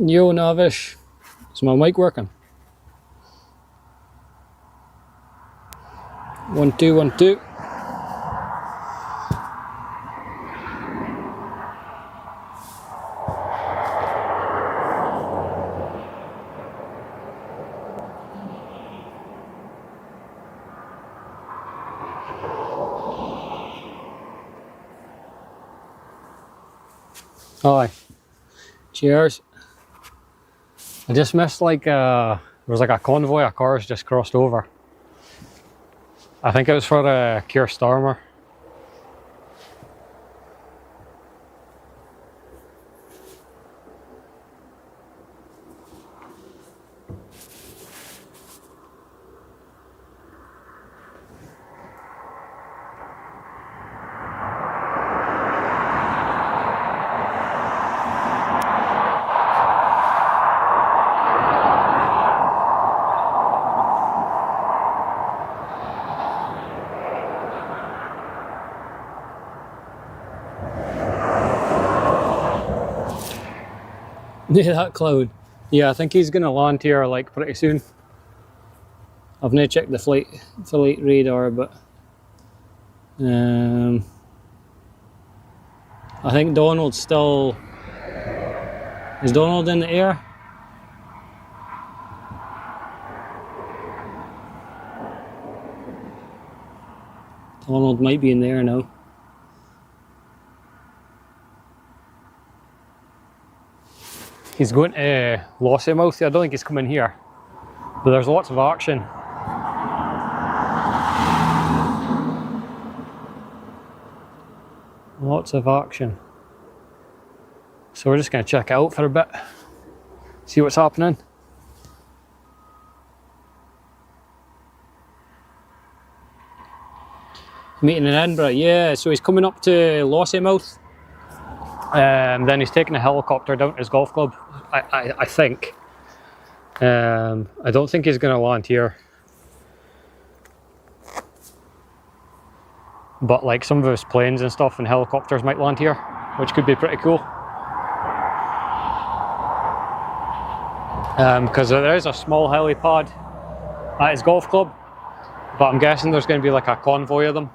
Yo, Navish. Is my mic working? 1 2 1 2. Hi. Cheers. I just missed there was like a convoy of cars just crossed over. I think it was for the Keir Starmer. Yeah, that cloud. Yeah, I think he's gonna land here like pretty soon. I've not checked the flight radar, but I think Donald's still. Is Donald in the air? Donald might be in the air now. He's going to Lossiemouth. I don't think he's coming here, but there's lots of action. Lots of action. So we're just going to check it out for a bit, see what's happening. Meeting in Edinburgh, yeah. So he's coming up to Lossiemouth. Then he's taking a helicopter down to his golf club, I think. I don't think he's going to land here. But like some of his planes and stuff and helicopters might land here, which could be pretty cool. Because there is a small helipad at his golf club, but I'm guessing there's going to be like a convoy of them.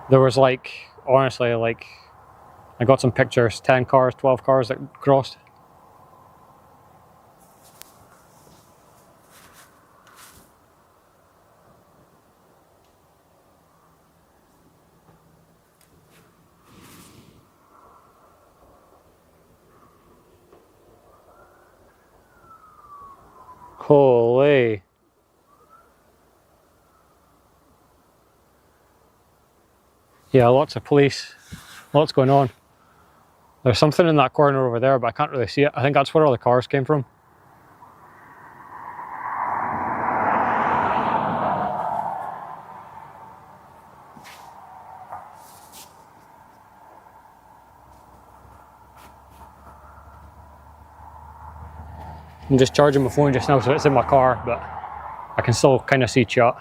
There was like, honestly, like, I got some pictures, 10 cars, 12 cars that crossed. Holy. Yeah, lots of police, lots going on. There's something in that corner over there, but I can't really see it. I think that's where all the cars came from. I'm just charging my phone just now, so it's in my car, but I can still kind of see chat.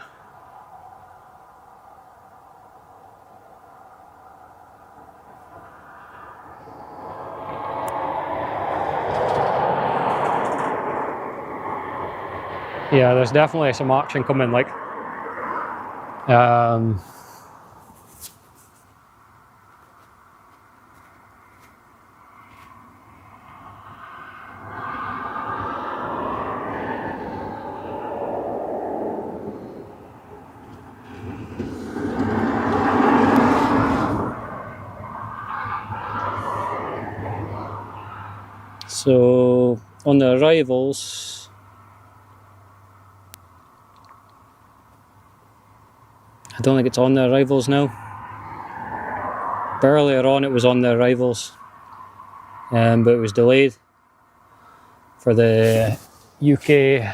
Yeah, there's definitely some action coming, like, so on the arrivals, I don't think it's on the arrivals now. But earlier on it was on the arrivals, but it was delayed for the UK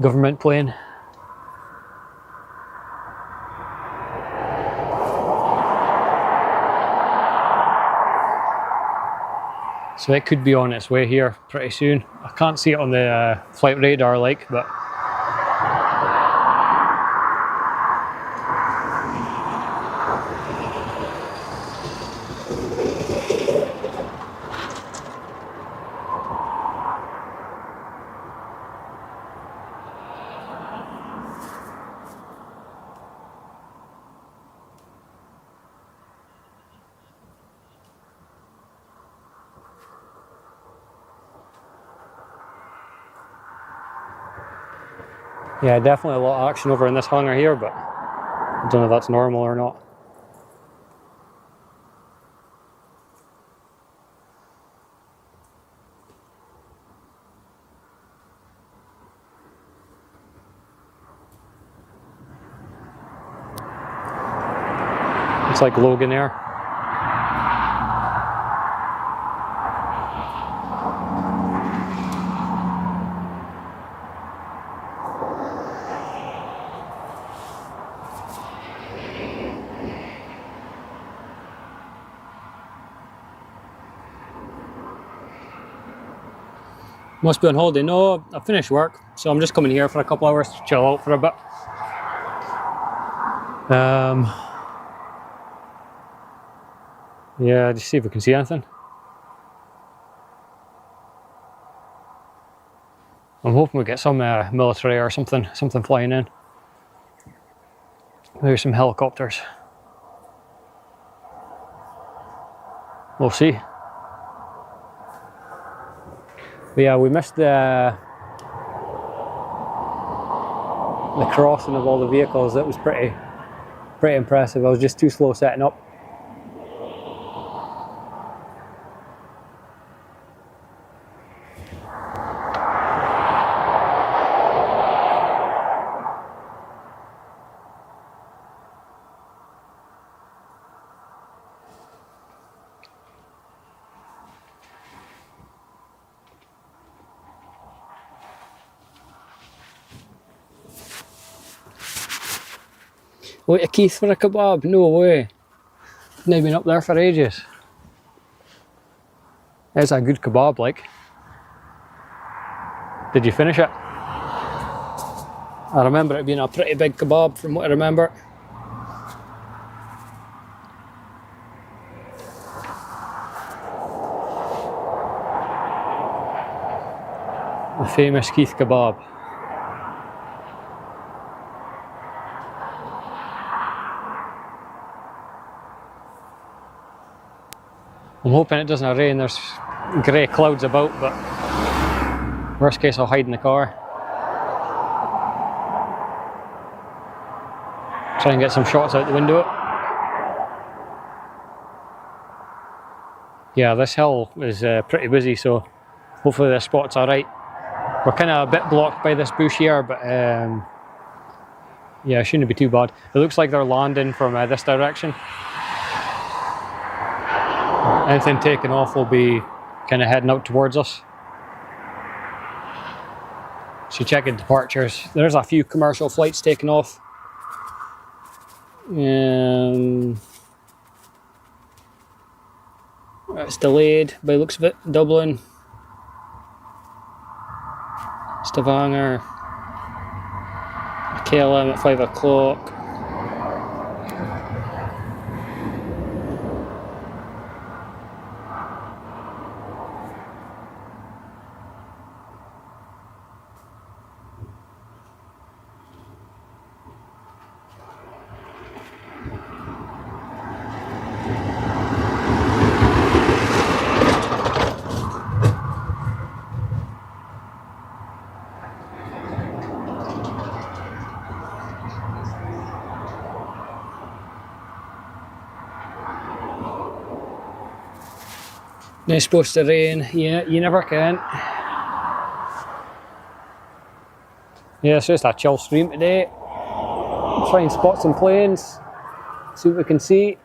government plane. So it could be on its way here pretty soon. I can't see it on the flight radar, like, but Yeah, definitely a lot of action over in this hangar here, but I don't know if that's normal or not. It's like Logan Air. Must be on holiday. No, I finished work, so I'm just coming here for a couple hours to chill out for a bit. Yeah, just see if we can see anything. I'm hoping we get some military or something flying in. Maybe some helicopters. We'll see. But yeah, we missed the crossing of all the vehicles. That was pretty impressive. I was just too slow setting up. Wait a Keith for a kebab? No way. I've been up there for ages. It's a good kebab, like. Did you finish it? I remember it being a pretty big kebab from what I remember. The famous Keith kebab. I'm hoping it doesn't rain. There's grey clouds about, but worst case I'll hide in the car. Try and get some shots out the window. Yeah, this hill is pretty busy, so hopefully this spot's alright. We're kind of a bit blocked by this bush here, but yeah, it shouldn't be too bad. It looks like they're landing from this direction. Anything taking off will be kind of heading out towards us. So checking departures. There's a few commercial flights taking off. It's delayed by the looks of it. Dublin, Stavanger, KLM at 5 o'clock. It's supposed to rain. Yeah, you never can. Yeah, it's just a chill stream today. Try and spot some planes, see what we can see.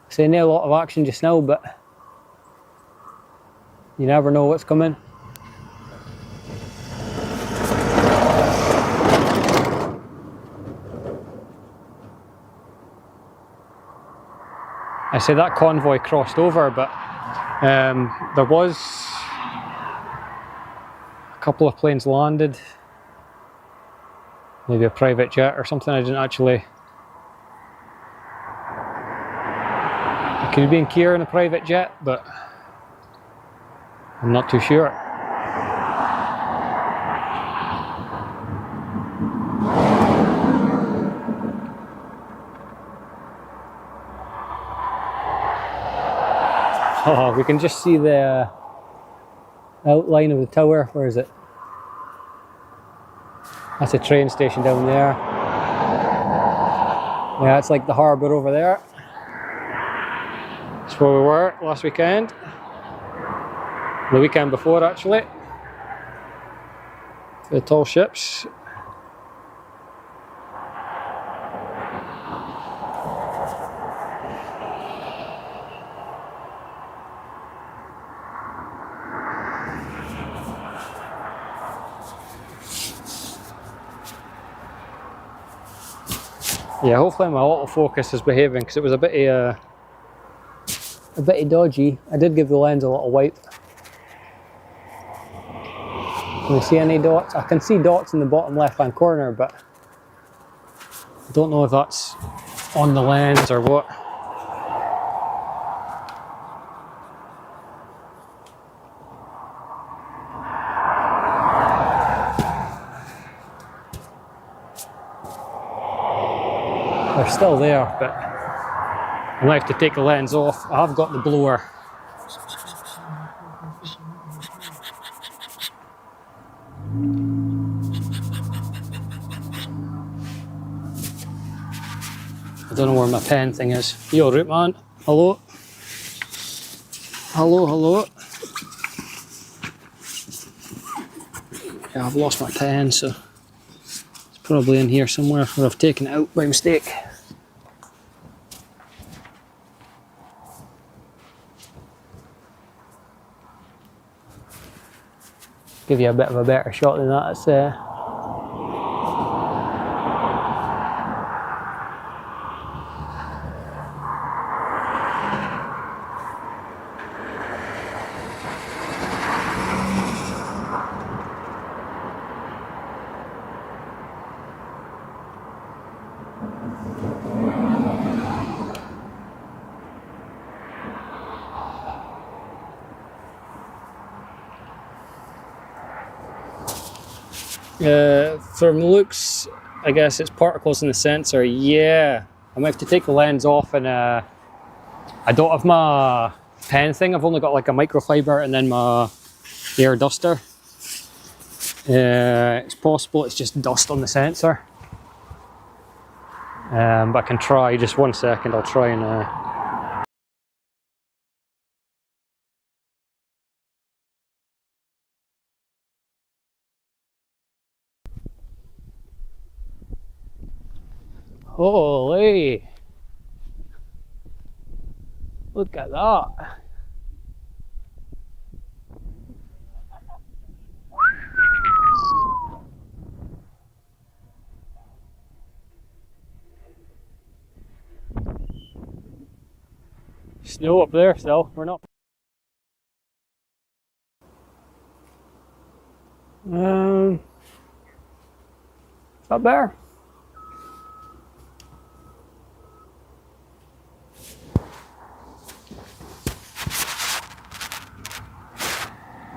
Saying a lot of action just now, but you never know what's coming. I say that convoy crossed over, but there was a couple of planes landed. Maybe a private jet or something. I didn't actually. It could be in Kier in a private jet, but I'm not too sure. Oh, we can just see the outline of the tower. Where is it? That's a train station down there. Yeah, it's like the harbour over there. That's where we were last weekend. The weekend before, actually. The tall ships. Yeah, hopefully my autofocus is behaving because it was a bit dodgy. I did give the lens a little wipe. Can you see any dots? I can see dots in the bottom left hand corner, but I don't know if that's on the lens or what. They're still there, but I might have to take the lens off. I have got the blower. I don't know where my pen thing is. You alright, man? Hello? Hello, hello? Yeah, I've lost my pen, so it's probably in here somewhere where I've taken it out by mistake. Give you a bit of a better shot than that. It's from the looks, I guess it's particles in the sensor. Yeah, I might have to take the lens off, and I don't have my pen thing. I've only got like a microfiber and then my air duster. It's possible it's just dust on the sensor, but I can try. Just 1 second, I'll try and holy, look at that. Snow up there still, we're not. Up there.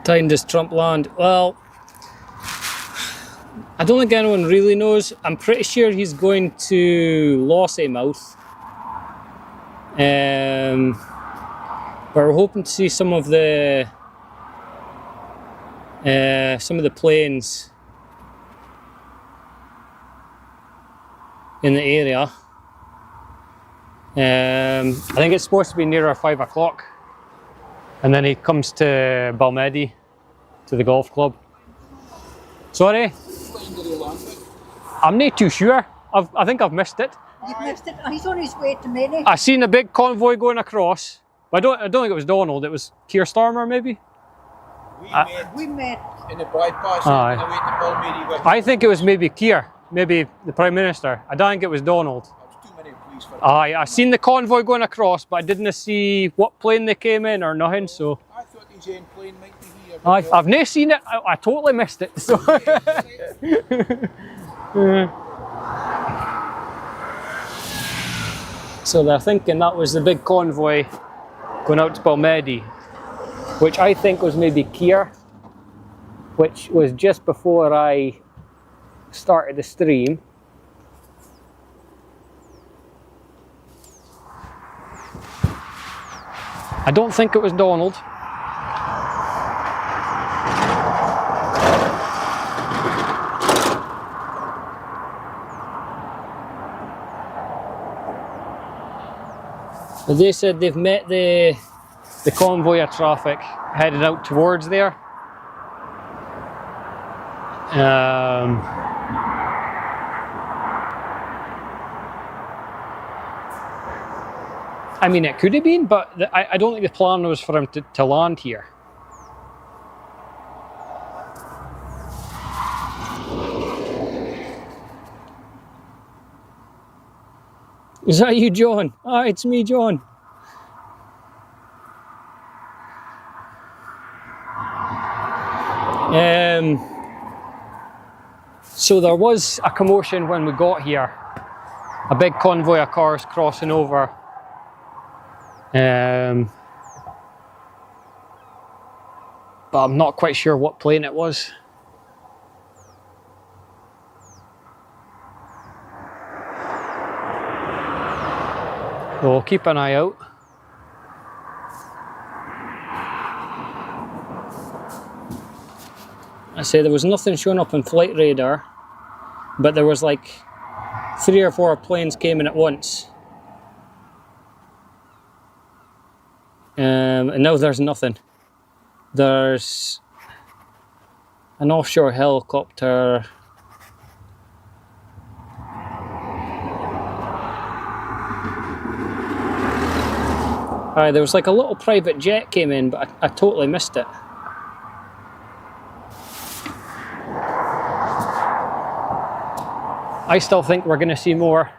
Time does Trump land? Well, I don't think anyone really knows. I'm pretty sure he's going to Lossiemouth. But we're hoping to see some of the planes in the area. I think it's supposed to be nearer 5 o'clock, and then he comes to Balmedy, to the golf club. Sorry? I'm not too sure. I think I've missed it. You've missed it. He's on his way to Many. I seen a big convoy going across, but I don't think it was Donald. It was Keir Starmer, maybe. We met in the bypass. Aye. And I went to Balmedy with I think it was maybe Keir, maybe the Prime Minister. I don't think it was Donald. There was too many police for Aye, I seen the convoy going across, but I didn't see what plane they came in or nothing. So I thought his own plane might be here. I've not seen it. I totally missed it. So. So they're thinking that was the big convoy going out to Balmedy, which I think was maybe Keir, which was just before I started the stream. I don't think it was Donald. But they said they've met the convoy of traffic headed out towards there. I mean, it could have been, but I don't think the plan was for him to land here. Is that you, John? Ah, it's me, John. So there was a commotion when we got here. A big convoy of cars crossing over. But I'm not quite sure what plane it was. So we'll keep an eye out. I say there was nothing showing up on flight radar, but there was like 3 or 4 planes came in at once. And now there's nothing. There's an offshore helicopter. There was like a little private jet came in, but I totally missed it. I still think we're going to see more.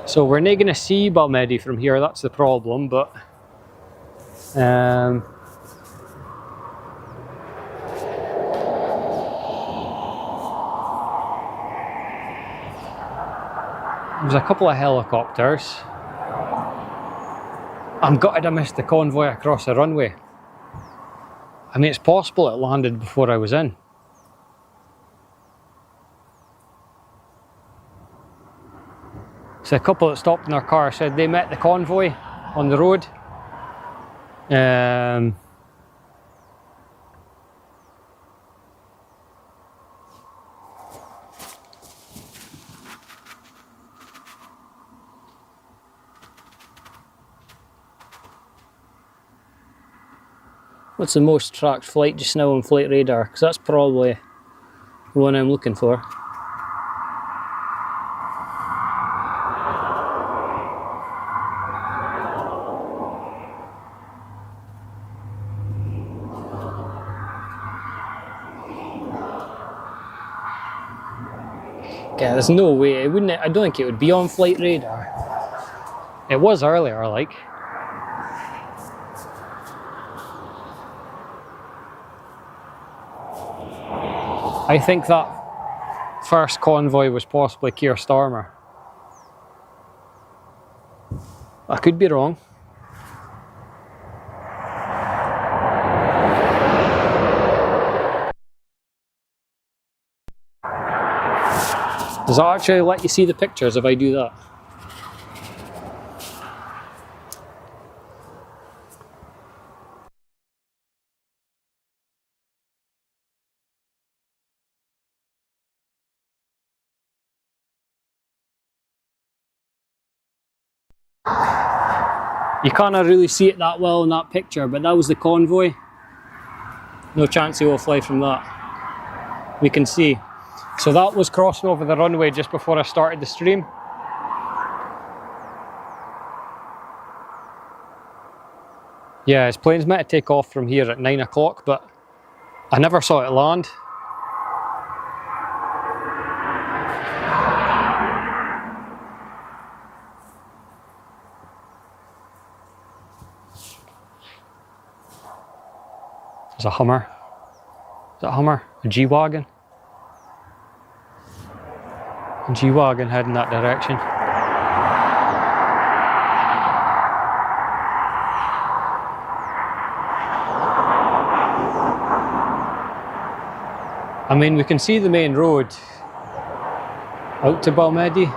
So we're not going to see Balmedi from here, that's the problem, but there's a couple of helicopters. I'm gutted I missed the convoy across the runway. I mean, it's possible it landed before I was in. So a couple that stopped in their car said they met the convoy on the road. What's the most tracked flight just now on flight radar? Because that's probably the one I'm looking for. Yeah, there's no way. It wouldn't. I don't think it would be on flight radar. It was earlier, like. I think that first convoy was possibly Keir Starmer. I could be wrong. Does that actually let you see the pictures if I do that? You can't really see it that well in that picture, but that was the convoy. No chance he will fly from that. We can see. So that was crossing over the runway just before I started the stream. Yeah, his plane's meant to take off from here at 9 o'clock, but I never saw it land. There's a Hummer. Is that a Hummer? A G-Wagon? A G-Wagon heading that direction. I mean, we can see the main road out to Balmedi.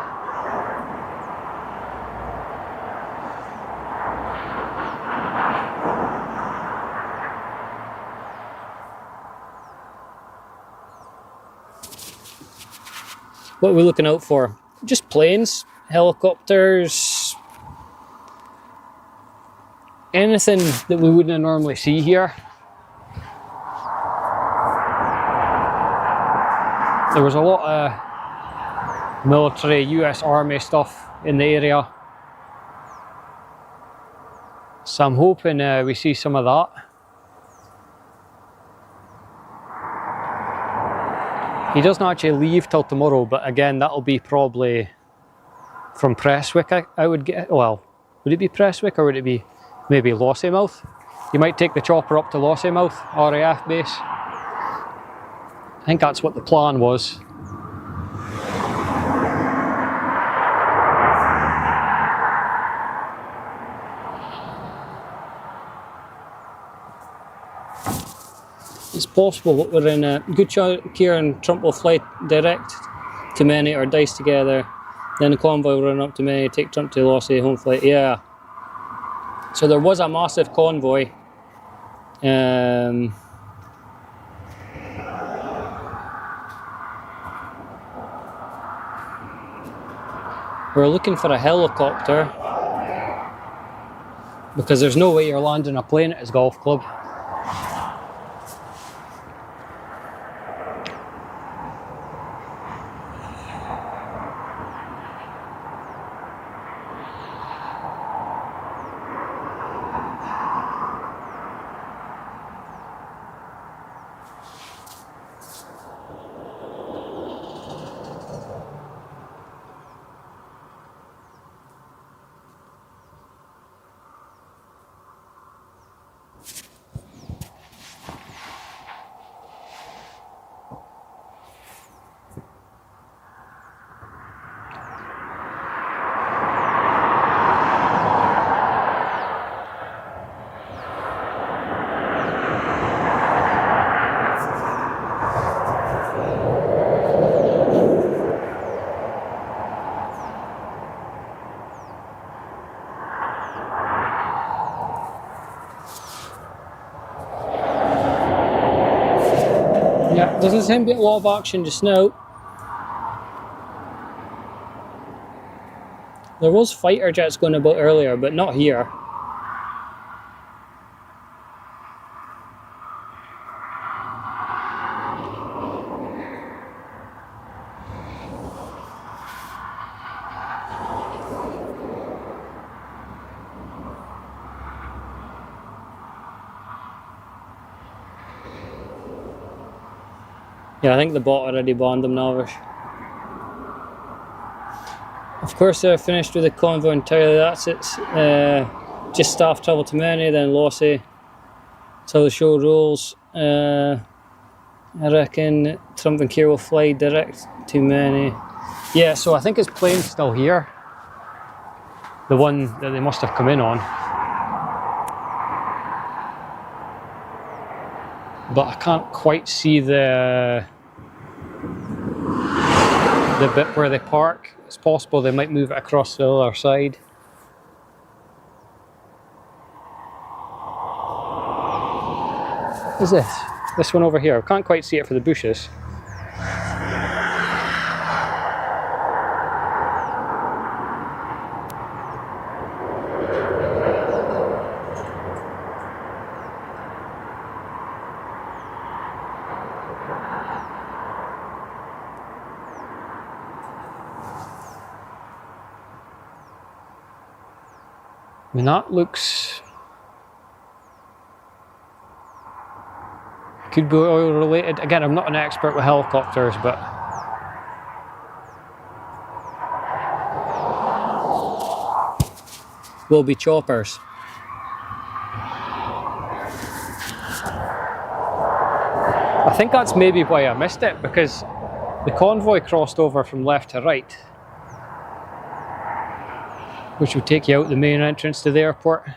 What are we looking out for? Just planes, helicopters, anything that we wouldn't normally see here. There was a lot of military US Army stuff in the area, so I'm hoping we see some of that. He doesn't actually leave till tomorrow, but again, that'll be probably from Prestwick, I would get. Well, would it be Prestwick or would it be maybe Lossiemouth? You might take the chopper up to Lossiemouth, RAF base. I think that's what the plan was. It's possible that we're in a good chunk here and Trump will fly direct to Many or Dice together. Then the convoy will run up to Many, take Trump to Lossie, home flight. Yeah. So there was a massive convoy. We're looking for a helicopter because there's no way you're landing a plane at his golf club. Yeah, doesn't seem to be a lot of action just now. There was fighter jets going about earlier, but not here. Yeah, I think the bot already banned them now. Of course, they're finished with the convoy entirely. That's it. Just staff travel to Many, then Lossie till the show rolls. I reckon Trump and Keir will fly direct to Many. Yeah, so I think his plane's still here. The one that they must have come in on. But I can't quite see the bit where they park. It's possible they might move it across the other side. What is this? This one over here. I can't quite see it for the bushes. I mean, that looks... could be oil related. Again, I'm not an expert with helicopters, but... will be choppers. I think that's maybe why I missed it, because the convoy crossed over from left to right, which will take you out the main entrance to the airport.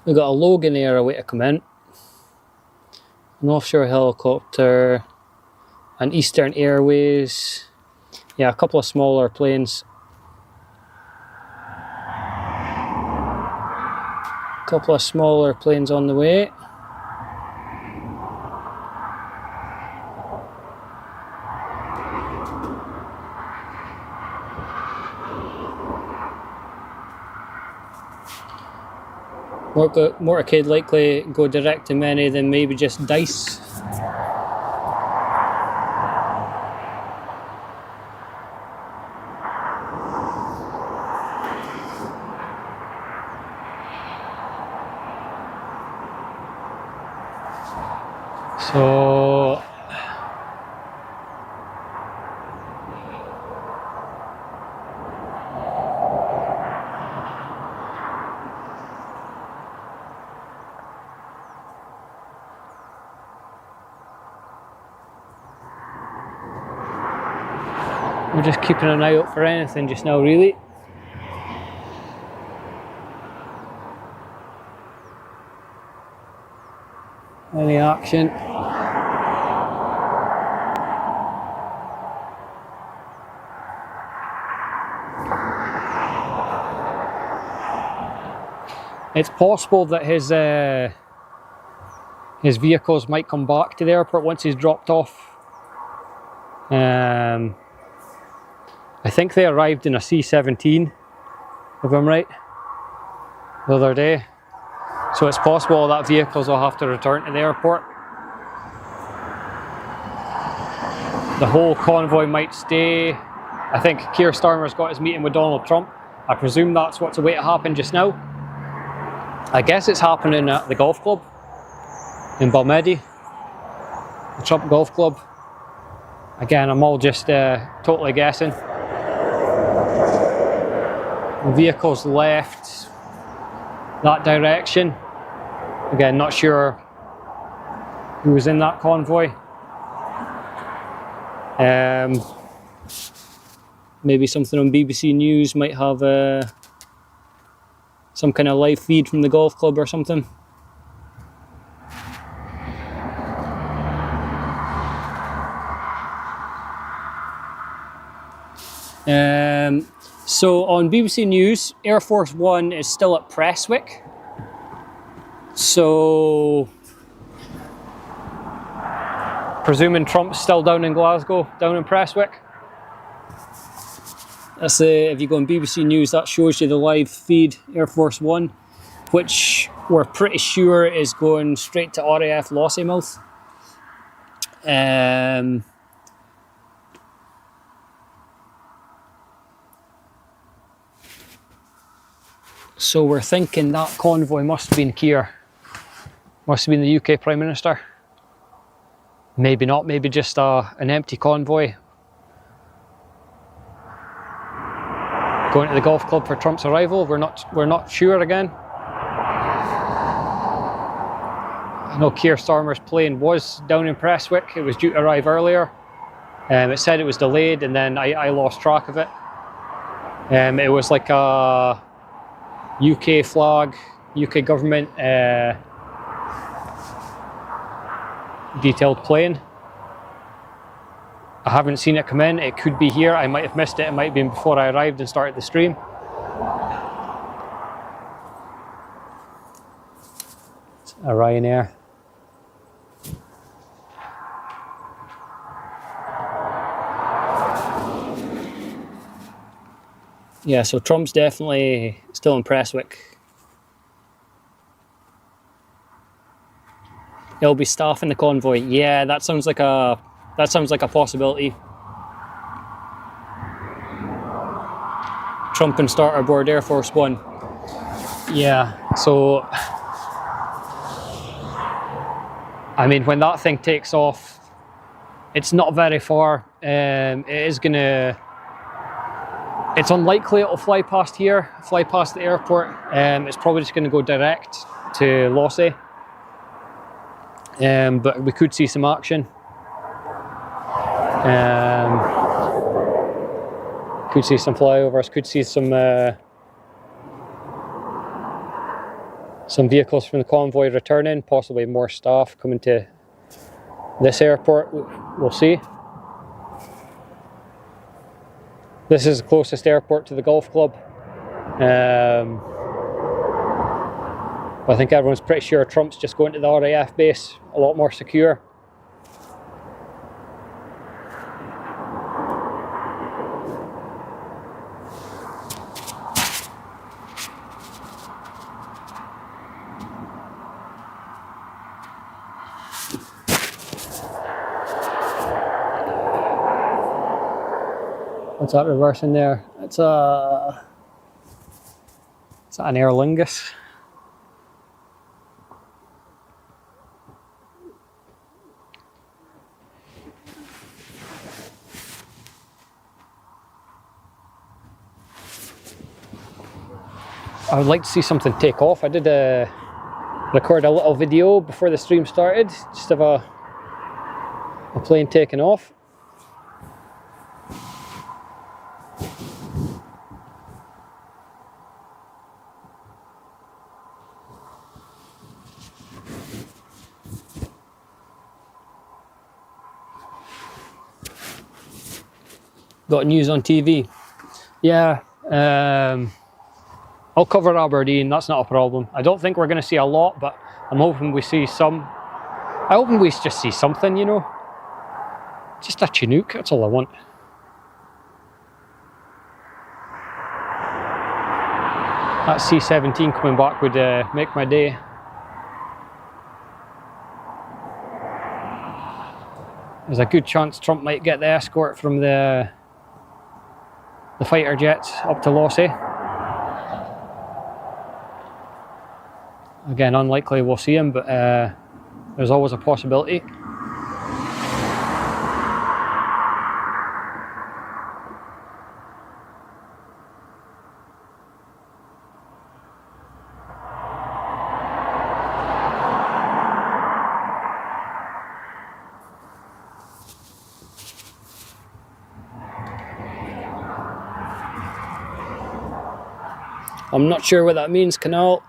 We've got a Logan Air away to come in, an offshore helicopter, an Eastern Airways, yeah, a couple of smaller planes. A couple of smaller planes on the way. Motorcade likely go direct to many than maybe just dice. So we're just keeping an eye out for anything just now, really. Any action? It's possible that his vehicles might come back to the airport once he's dropped off. I think they arrived in a C-17, if I'm right, the other day. So it's possible that vehicles will have to return to the airport. The whole convoy might stay. I think Keir Starmer's got his meeting with Donald Trump. I presume that's what's away to happen just now. I guess it's happening at the golf club in Balmedy, the Trump Golf Club. Again, I'm all just totally guessing. The vehicles left that direction. Again, not sure who was in that convoy. Maybe something on BBC News might have some kind of live feed from the golf club or something. So on BBC News, Air Force One is still at Prestwick. So, presuming Trump's still down in Glasgow, down in Prestwick. That's if you go on BBC News, that shows you the live feed, Air Force One, which we're pretty sure is going straight to RAF Lossiemouth. So we're thinking that convoy must have been Keir. Must have been the UK Prime Minister. Maybe not, maybe just an empty convoy. Going to the golf club for Trump's arrival, we're not sure again. I know Keir Starmer's plane was down in Prestwick, it was due to arrive earlier. It said it was delayed and then I lost track of it. It was like a UK flag, UK government detailed plane. I haven't seen it come in, it could be here, I might have missed it, it might have been before I arrived and started the stream. It's a Ryanair. Yeah, so Trump's definitely still in Prestwick. He'll be staffing the convoy. Yeah, that sounds like a possibility. Trump and starter aboard Air Force One. Yeah, so I mean, when that thing takes off, it's not very far. It's unlikely it'll fly past here, fly past the airport. It's probably just going to go direct to Lossie. But we could see some action. Could see some flyovers, could see some some vehicles from the convoy returning, possibly more staff coming to this airport. We'll see. This is the closest airport to the golf club. I think everyone's pretty sure Trump's just going to the RAF base, a lot more secure. What's that reversing there? It's an Aer Lingus. I would like to see something take off. I did record a little video before the stream started, just of a plane taking off. Got news on TV. Yeah, I'll cover Aberdeen, that's not a problem. I don't think we're going to see a lot, but I'm hoping we see some. I hoping we just see something, you know. Just a Chinook, that's all I want. That C-17 coming back would make my day. There's a good chance Trump might get the escort from the fighter jets up to Lossie. Again, unlikely we'll see him, but there's always a possibility. I'm not sure what that means, Canal.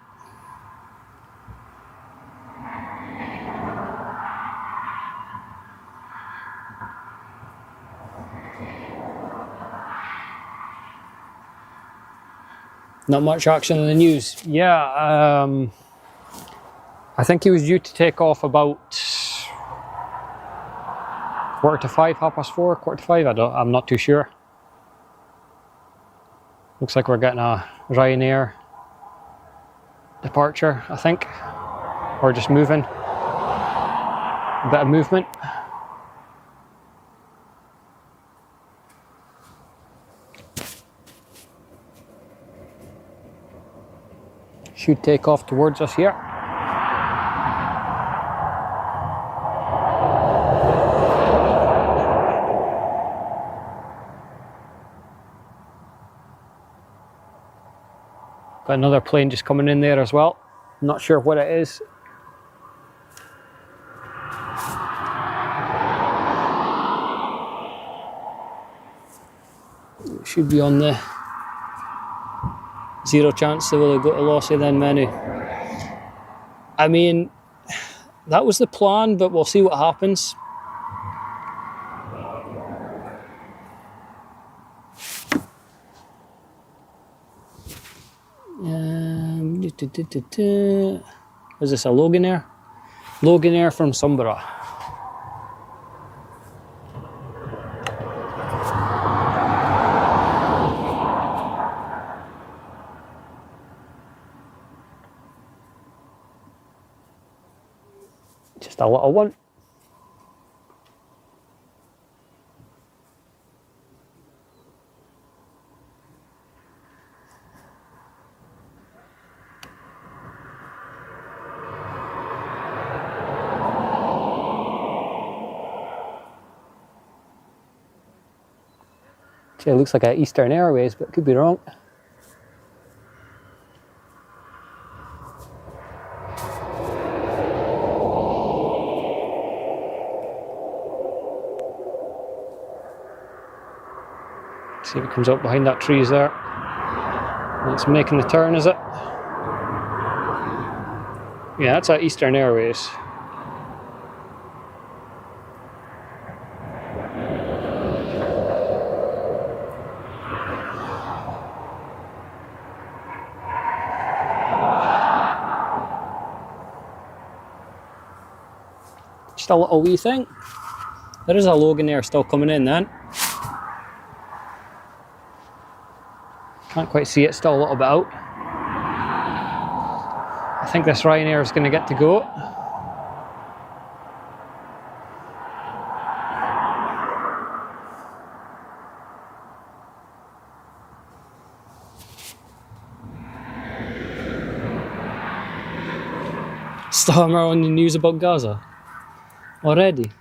Not much action in the news. Yeah, I think he was due to take off about 4:45, 4:30, 4:45. I'm not too sure. Looks like we're getting a Ryanair departure, I think, or just moving. A bit of movement. Should take off towards us here. Got another plane just coming in there as well. Not sure what it is. It should be on the zero chance they will go to Lossie then menu. I mean, that was the plan, but we'll see what happens. Is this a Loganair? Loganair from Sombra. Just a little one. It looks like an Eastern Airways, but could be wrong. See if it comes up behind that trees there. It's making the turn, is it? Yeah, that's at Eastern Airways. Just a little wee thing. There is a Loganair still coming in then. Can't quite see it, still a little bit out. I think this Ryanair is going to get to go. Stormer on the news about Gaza already.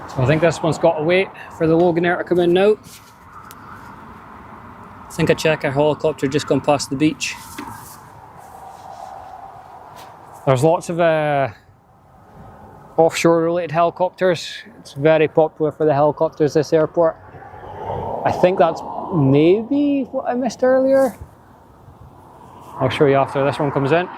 So I think this one's got to wait for the Loganair to come in now. I think a checker helicopter just gone past the beach. There's lots of offshore related helicopters. It's very popular for the helicopters, this airport. I think that's maybe what I missed earlier. I'll show you after this one comes in.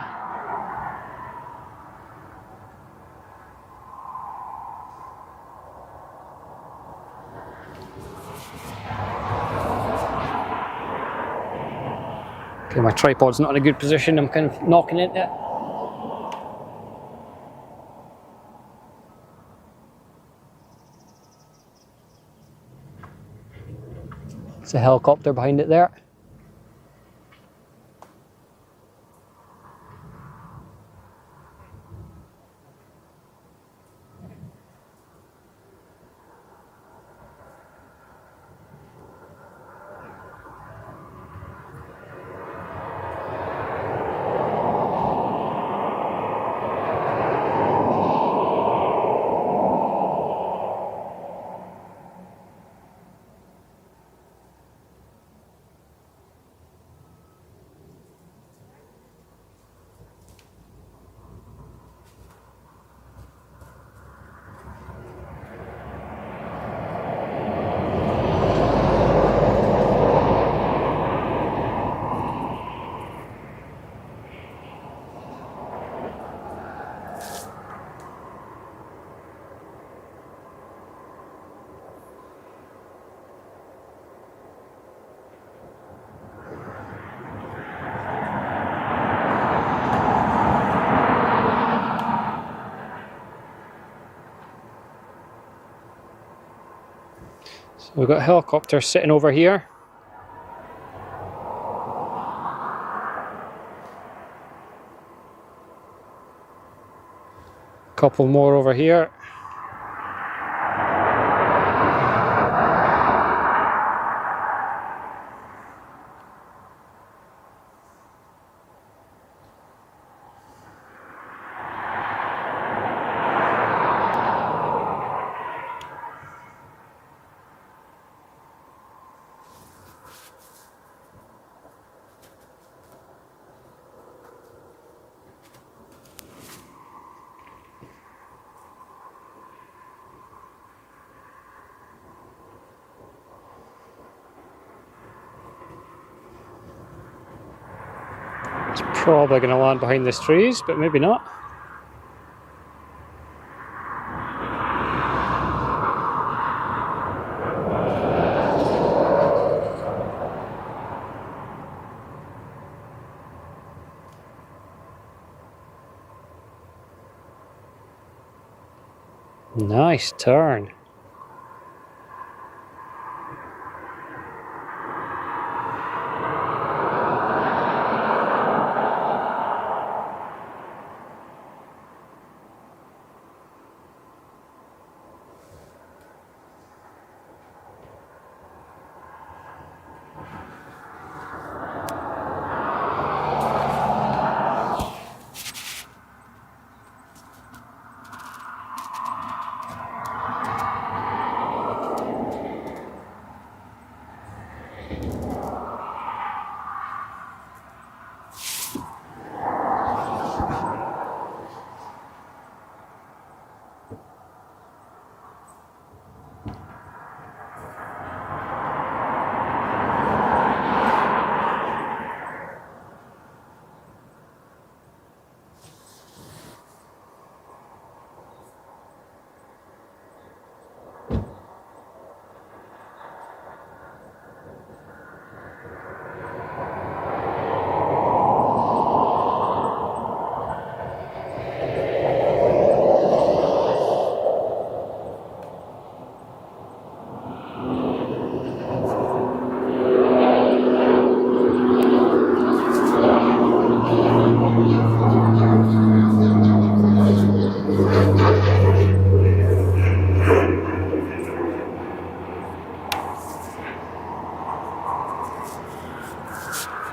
Okay, my tripod's not in a good position, I'm kind of knocking into it. It's a helicopter behind it there. So we've got a helicopter sitting over here. Couple more over here. It's probably going to land behind these trees, but maybe not. Nice turn.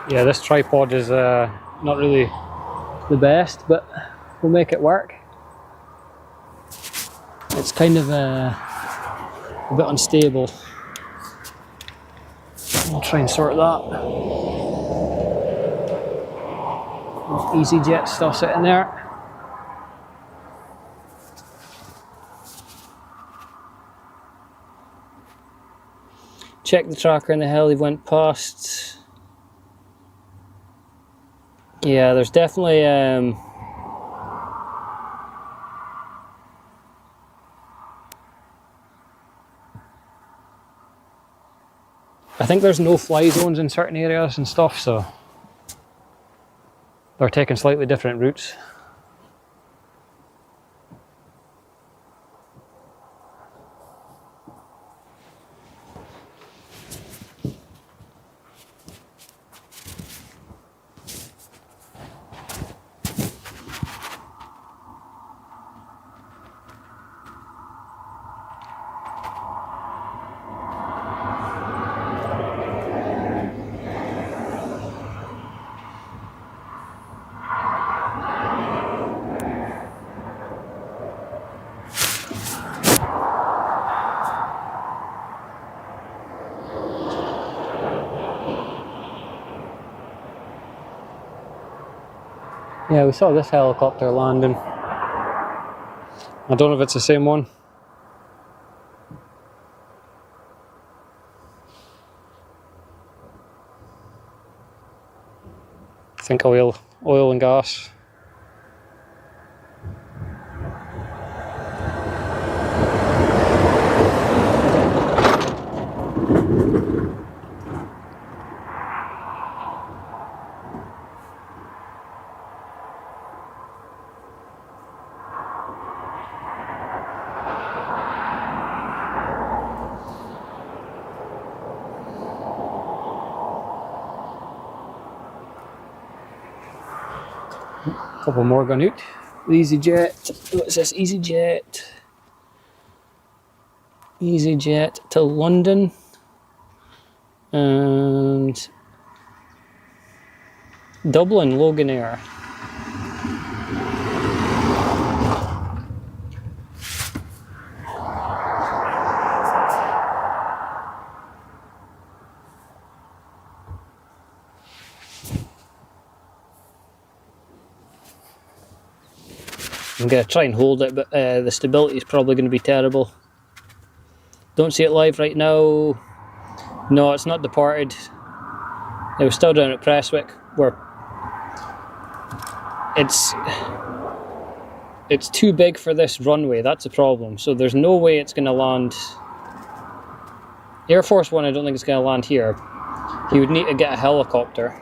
Yeah, this tripod is not really the best, but we'll make it work. It's kind of a bit unstable. I'll try and sort that. EasyJet stuff sitting there. Check the tracker and the heli went past. Yeah, there's definitely I think there's no fly zones in certain areas and stuff, so they're taking slightly different routes. Yeah, we saw this helicopter landing. I don't know if it's the same one. I think oil and gas. Couple more gone out. EasyJet. What's this? EasyJet to London. And Dublin, Loganair. I'm going to try and hold it, but the stability is probably going to be terrible. Don't see it live right now. No, it's not departed. It was still down at Prestwick, where it's too big for this runway. That's a problem. So there's no way it's going to land. Air Force One, I don't think it's going to land here. He would need to get a helicopter.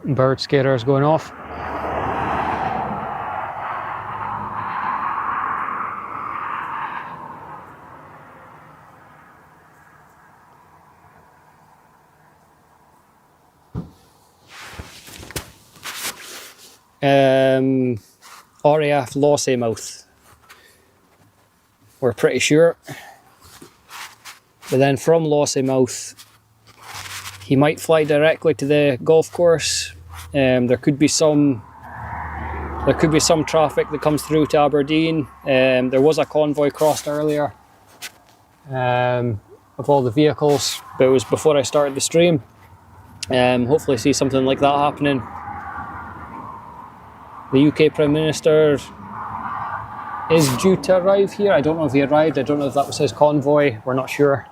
Bird skaters going off. RAF Lossiemouth. We're pretty sure. But then from Lossiemouth, he might fly directly to the golf course. There could be some traffic that comes through to Aberdeen. There was a convoy crossed earlier of all the vehicles, but it was before I started the stream. Hopefully see something like that happening. The UK Prime Minister is due to arrive here. I don't know if he arrived. I don't know if that was his convoy. We're not sure.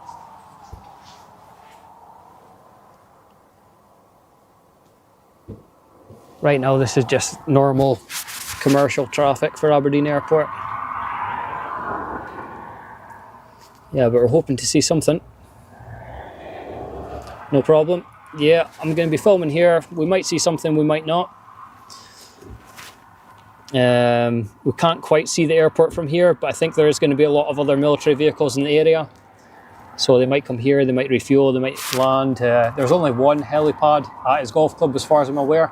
Right now, this is just normal commercial traffic for Aberdeen Airport. Yeah, but we're hoping to see something. No problem. Yeah, I'm going to be filming here. We might see something, we might not. We can't quite see the airport from here, but I think there is going to be a lot of other military vehicles in the area. So they might come here, they might refuel, they might land. There's only one helipad at his golf club as far as I'm aware.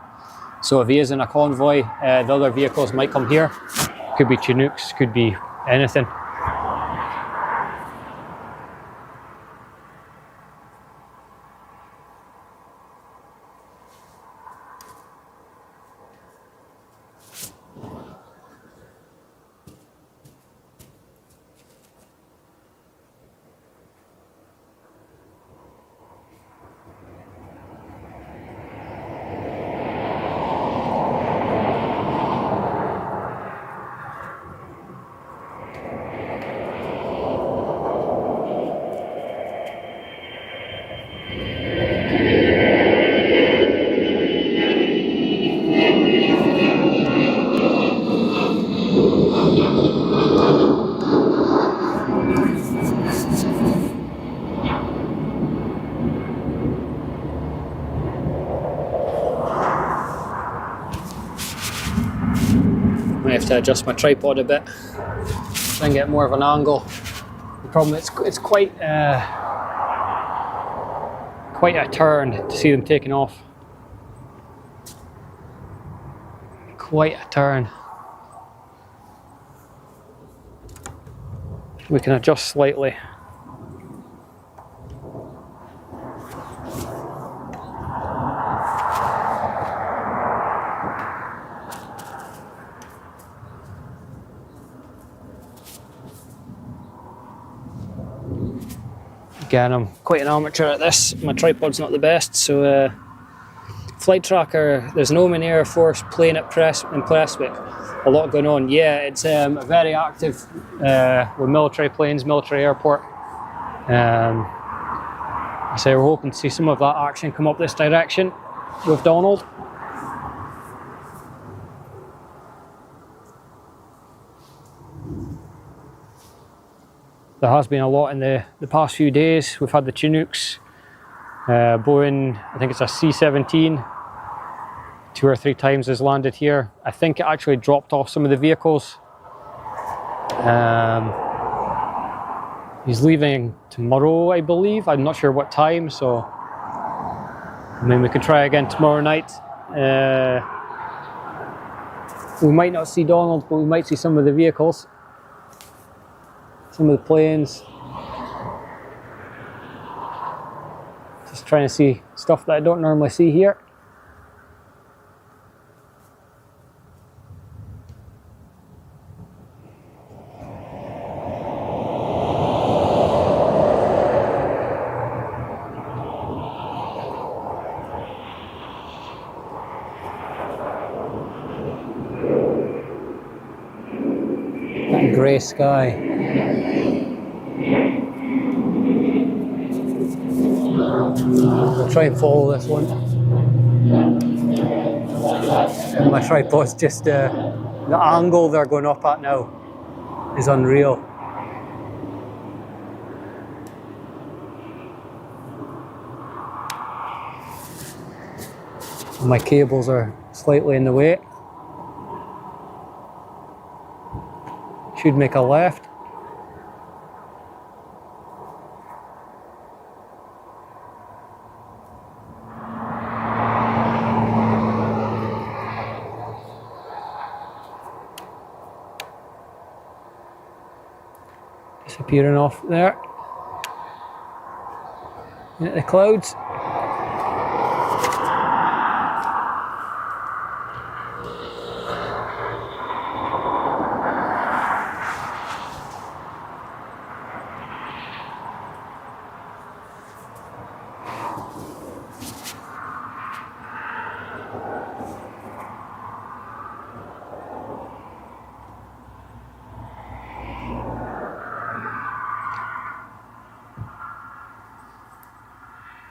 So if he is in a convoy, the other vehicles might come here. Could be Chinooks, could be anything. I have to adjust my tripod a bit, try and get more of an angle. The problem is it's quite a turn to see them taking off. Quite a turn. We can adjust slightly. Again, I'm quite an amateur at this. My tripod's not the best, so flight tracker. There's an Oman Air Force plane in Prestwick. A lot going on. Yeah, it's very active with military planes, military airport. I say we're hoping to see some of that action come up this direction with Donald. There has been a lot in the past few days. We've had the Chinooks, Boeing, I think it's a C-17, 2 or 3 times has landed here. I think it actually dropped off some of the vehicles. He's leaving tomorrow, I believe. I'm not sure what time, so I mean, we could try again tomorrow night. We might not see Donald, but we might see some of the vehicles. Some of the planes. Just trying to see stuff that I don't normally see here. That grey sky. I'll try and follow this one. My tripod's just, the angle they're going up at now is unreal. My cables are slightly in the way. Should make a left. Disappearing off there. At the clouds.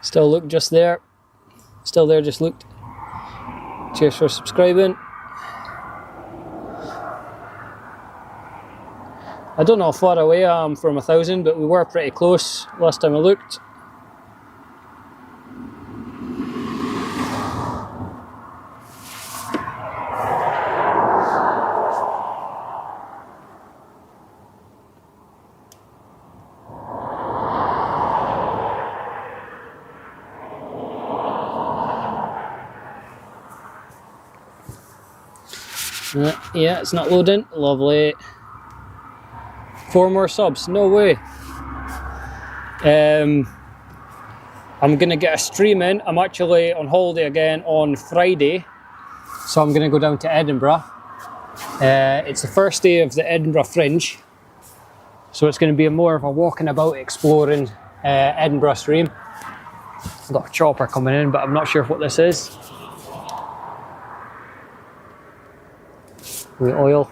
Still looked just there. Still there, just looked. Cheers for subscribing. I don't know how far away I am from 1,000, but we were pretty close last time I looked. Yeah, it's not loading. Lovely. 4 more subs. No way. I'm gonna get a stream in. I'm actually on holiday again on Friday, so I'm gonna go down to Edinburgh. It's the first day of the Edinburgh Fringe, so it's gonna be more of a walking about, exploring Edinburgh stream. I've got a chopper coming in, but I'm not sure what this is. With oil.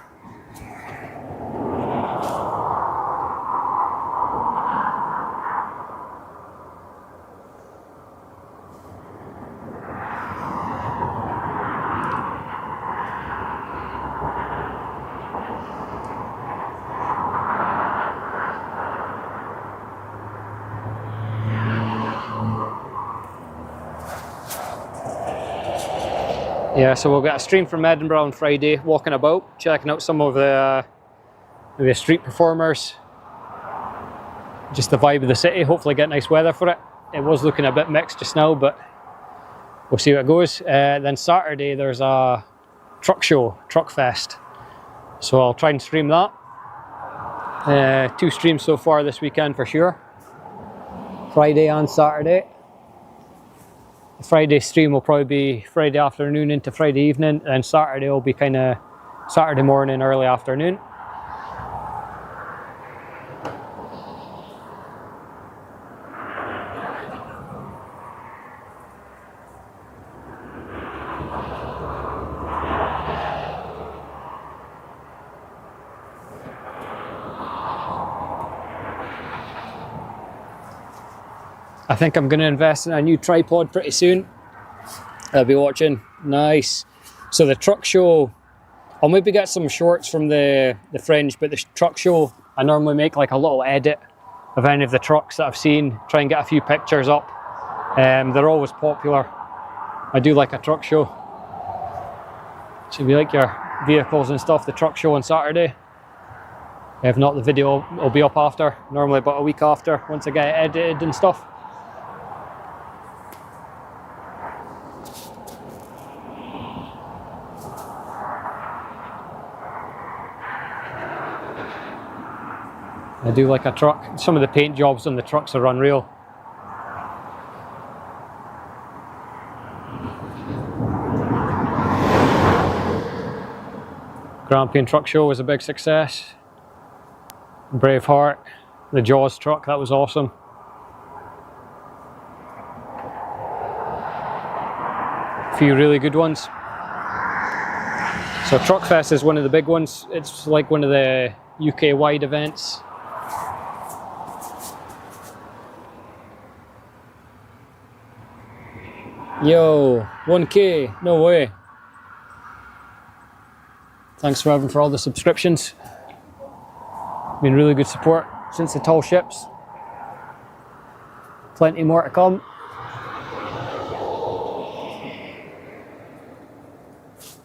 Yeah, so we'll get a stream from Edinburgh on Friday, walking about, checking out some of the street performers. Just the vibe of the city, hopefully get nice weather for it. It was looking a bit mixed just now, but we'll see how it goes. Then Saturday there's a truck show, Truck Fest. So I'll try and stream that. 2 streams so far this weekend for sure. Friday and Saturday. The Friday stream will probably be Friday afternoon into Friday evening, and Saturday will be kind of Saturday morning, early afternoon. I think I'm going to invest in a new tripod pretty soon. I'll be watching. Nice. So the truck show, I'll maybe get some shorts from the Fringe, but the truck show, I normally make like a little edit of any of the trucks that I've seen, try and get a few pictures up. They're always popular. I do like a truck show. So if you like your vehicles and stuff, the truck show on Saturday. If not, the video will be up after, normally about a week after, once I get it edited and stuff. I do like a truck. Some of the paint jobs on the trucks are unreal. Grampian Truck Show was a big success. Braveheart, the Jaws truck, that was awesome. A few really good ones. So Truckfest is one of the big ones. It's like one of the UK-wide events. Yo, 1K, no way. Thanks for all the subscriptions. Been really good support since the tall ships. Plenty more to come.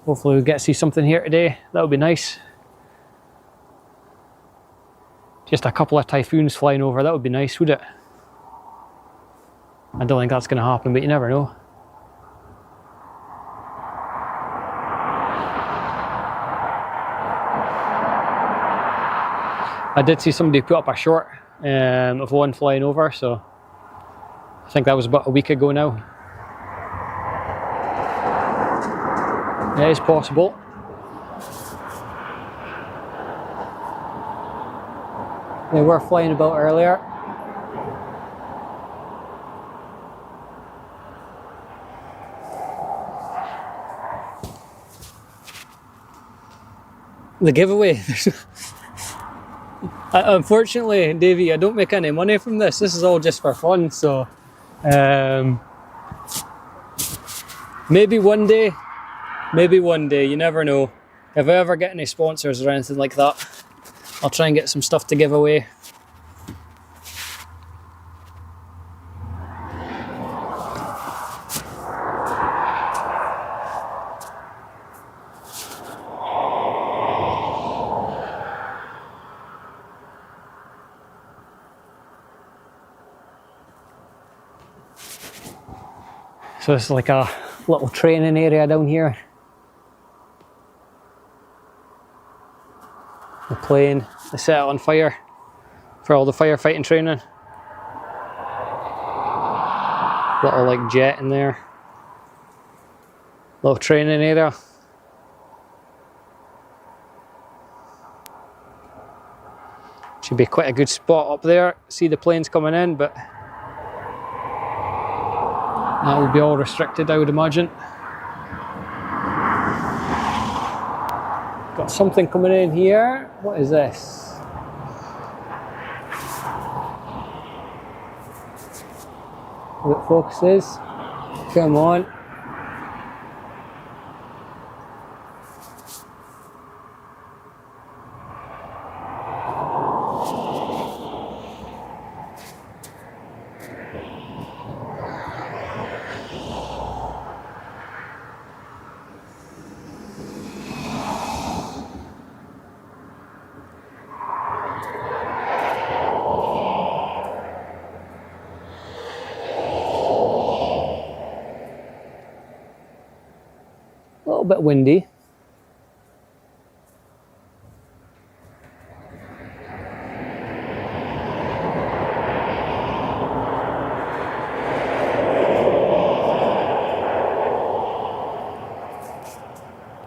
Hopefully we get to see something here today. That would be nice. Just a couple of typhoons flying over, that would be nice, would it? I don't think that's going to happen, but you never know. I did see somebody put up a short of one flying over, so I think that was about a week ago now. It is possible. They were flying about earlier. The giveaway. Unfortunately, Davey, I don't make any money from this. This is all just for fun, so maybe one day, you never know. If I ever get any sponsors or anything like that, I'll try and get some stuff to give away. So it's like a little training area down here. The plane, they set it on fire for all the firefighting training. Little like jet in there. Little training area. Should be quite a good spot up there. See the planes coming in, but that will be all restricted, I would imagine. Got something coming in here. What is this? What focuses? Come on. A little bit windy.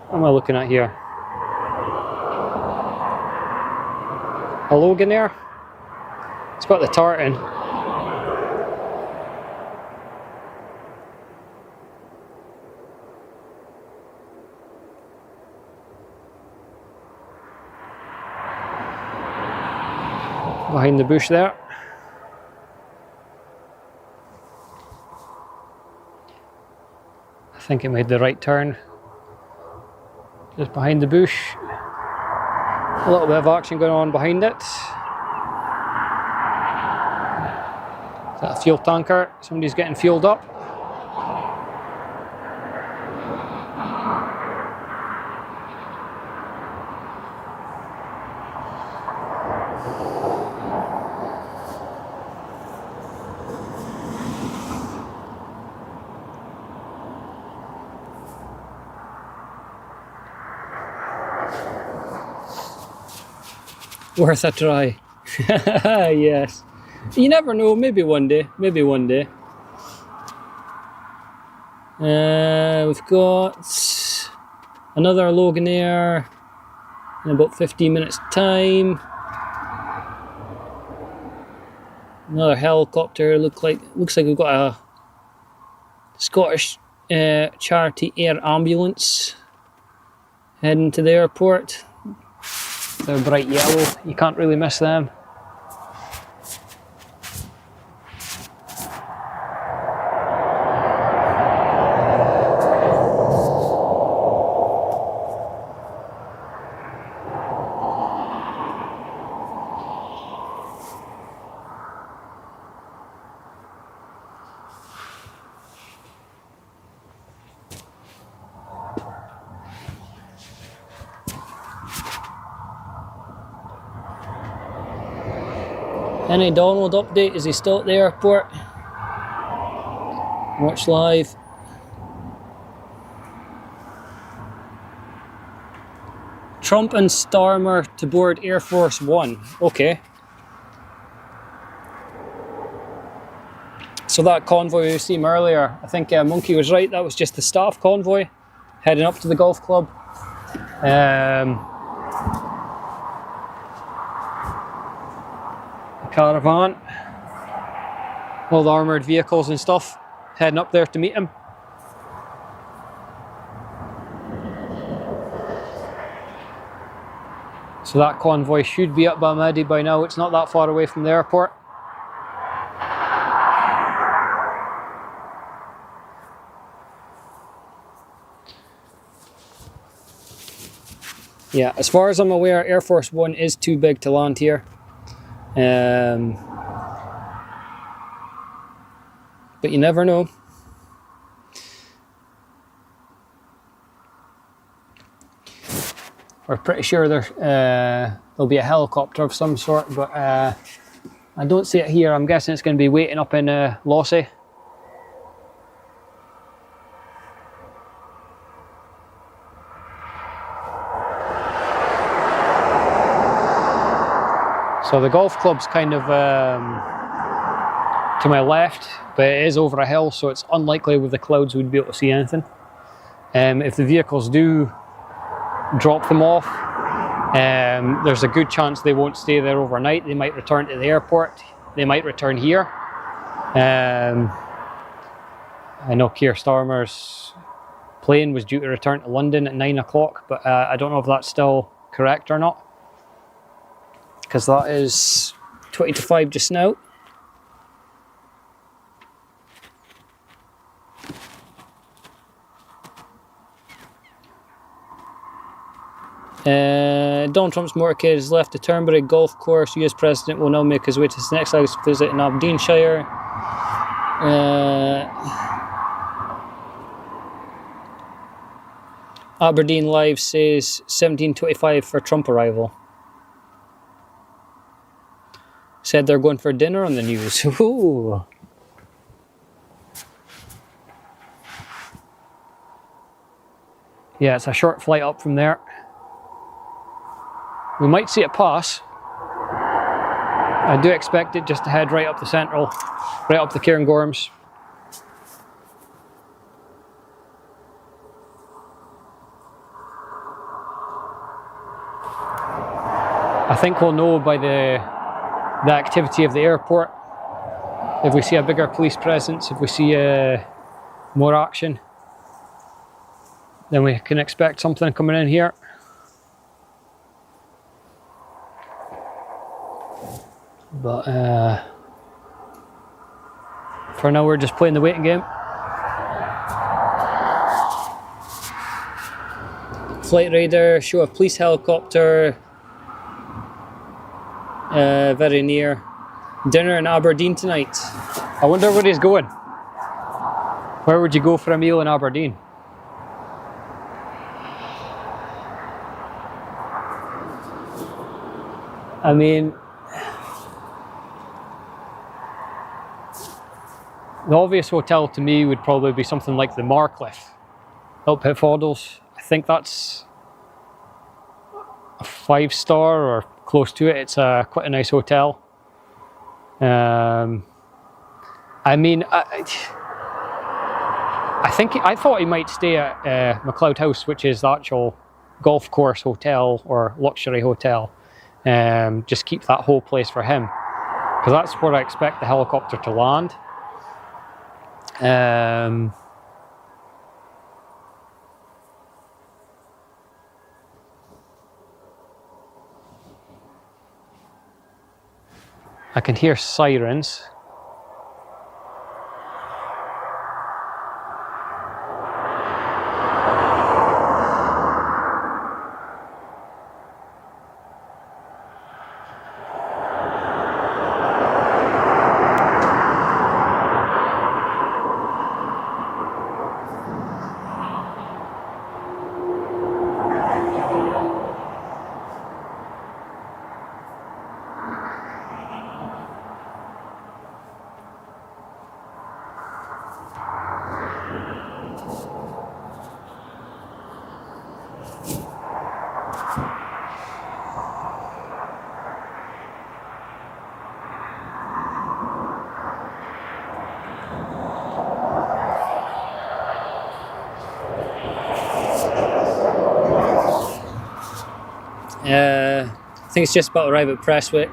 What am I looking at here? A Logan there. It's got the tartan. Behind the bush there. I think it made the right turn. Just behind the bush. A little bit of action going on behind it. Is that a fuel tanker? Somebody's getting fueled up. Worth a try. Yes. You never know, maybe one day, maybe one day. We've got another Logan Air in about 15 minutes time. Another helicopter, looks like we've got a Scottish charity air ambulance heading to the airport. They're bright yellow, you can't really miss them. Any Donald update? Is he still at the airport? Watch live. Trump and Starmer to board Air Force One. Okay. So that convoy we seen earlier, I think Monkey was right, that was just the staff convoy heading up to the golf club. Caravan, all the armoured vehicles and stuff heading up there to meet him. So that convoy should be up by Balmedy by now, it's not that far away from the airport. Yeah, as far as I'm aware, Air Force One is too big to land here. But you never know. We're pretty sure there'll be a helicopter of some sort, but I don't see it here. I'm guessing it's going to be waiting up in Lossy. So the golf club's kind of to my left, but it is over a hill, so it's unlikely with the clouds we'd be able to see anything. If the vehicles do drop them off, there's a good chance they won't stay there overnight. They might return to the airport. They might return here. I know Keir Starmer's plane was due to return to London at 9 o'clock, but I don't know if that's still correct or not, because that is 20 to 5 just now. Donald Trump's motorcade has left the Turnberry Golf Course. US President will now make his way to his next visit in Aberdeenshire. Aberdeen Live says 17:25 for Trump arrival. Said they're going for dinner on the news. Ooh. Yeah, it's a short flight up from there. We might see it pass. I do expect it just to head right up the Central, right up the Cairngorms. I think we'll know by the activity of the airport. If we see a bigger police presence, if we see more action, then we can expect something coming in here. But for now, we're just playing the waiting game. Flight radar, show a police helicopter very near. Dinner in Aberdeen tonight. I wonder where he's going. Where would you go for a meal in Aberdeen? I mean, the obvious hotel to me would probably be something like the Marcliffe up at Fawdles. I think that's a 5-star or close to it. It's quite a nice hotel. I mean, I thought he might stay at McLeod House, which is the actual golf course hotel or luxury hotel. Just keep that whole place for him, because that's where I expect the helicopter to land. I can hear sirens. I think it's just about to arrive at Prestwick.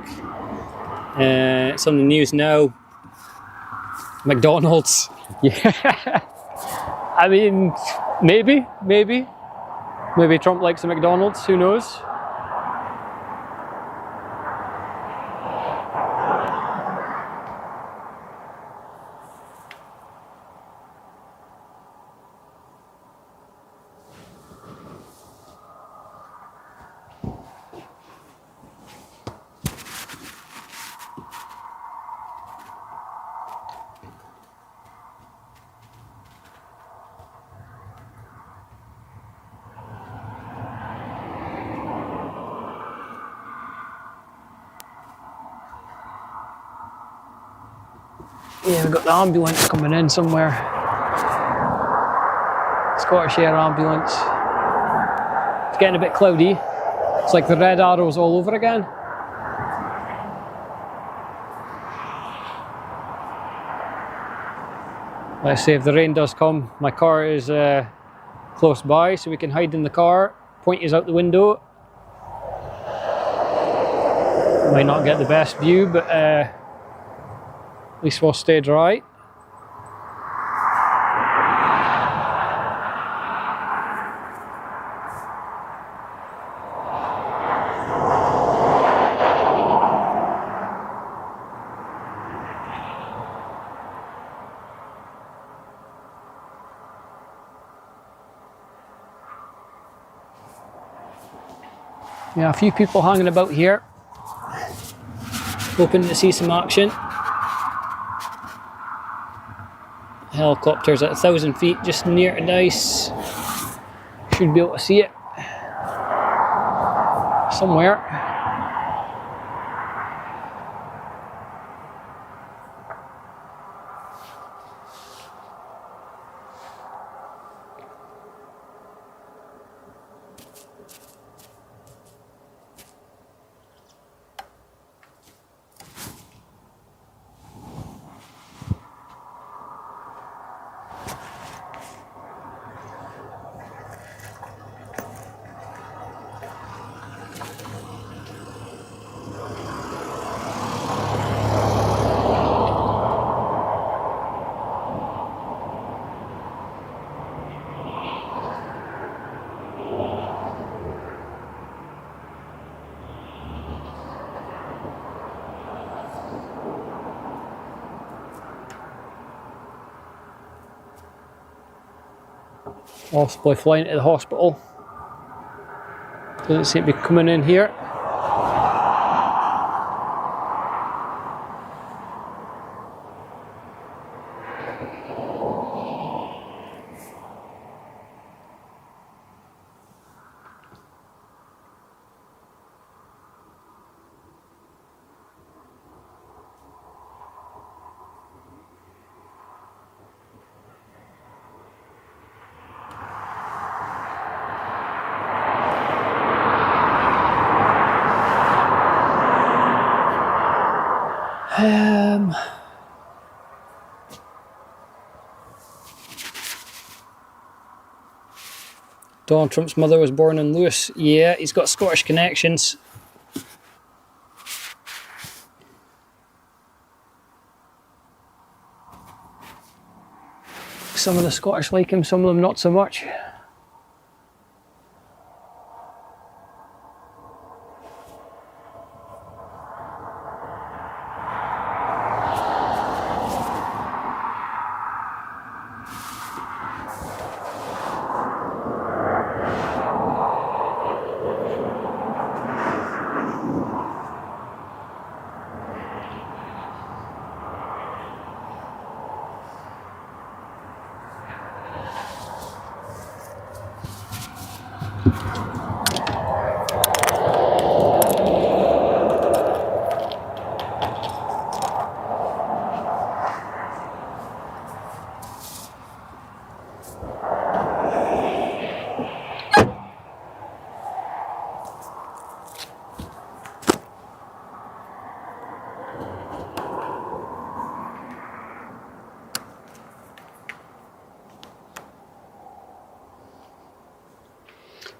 It's on the news now. McDonald's. Yeah. I mean, maybe Trump likes a McDonald's, who knows? Yeah, we've got the ambulance coming in somewhere. Scottish Air ambulance. It's getting a bit cloudy. It's like the red arrows all over again. Let's see if the rain does come. My car is close by, so we can hide in the car. Point is out the window. Might not get the best view, but at least we'll stay dry. Yeah, a few people hanging about here, hoping to see some action. Helicopter's at 1,000 feet, just near to the ice. Should be able to see it somewhere. Possibly flying to the hospital. Doesn't seem to be coming in here. Donald Trump's mother was born in Lewis. Yeah, he's got Scottish connections. Some of the Scottish like him, some of them not so much.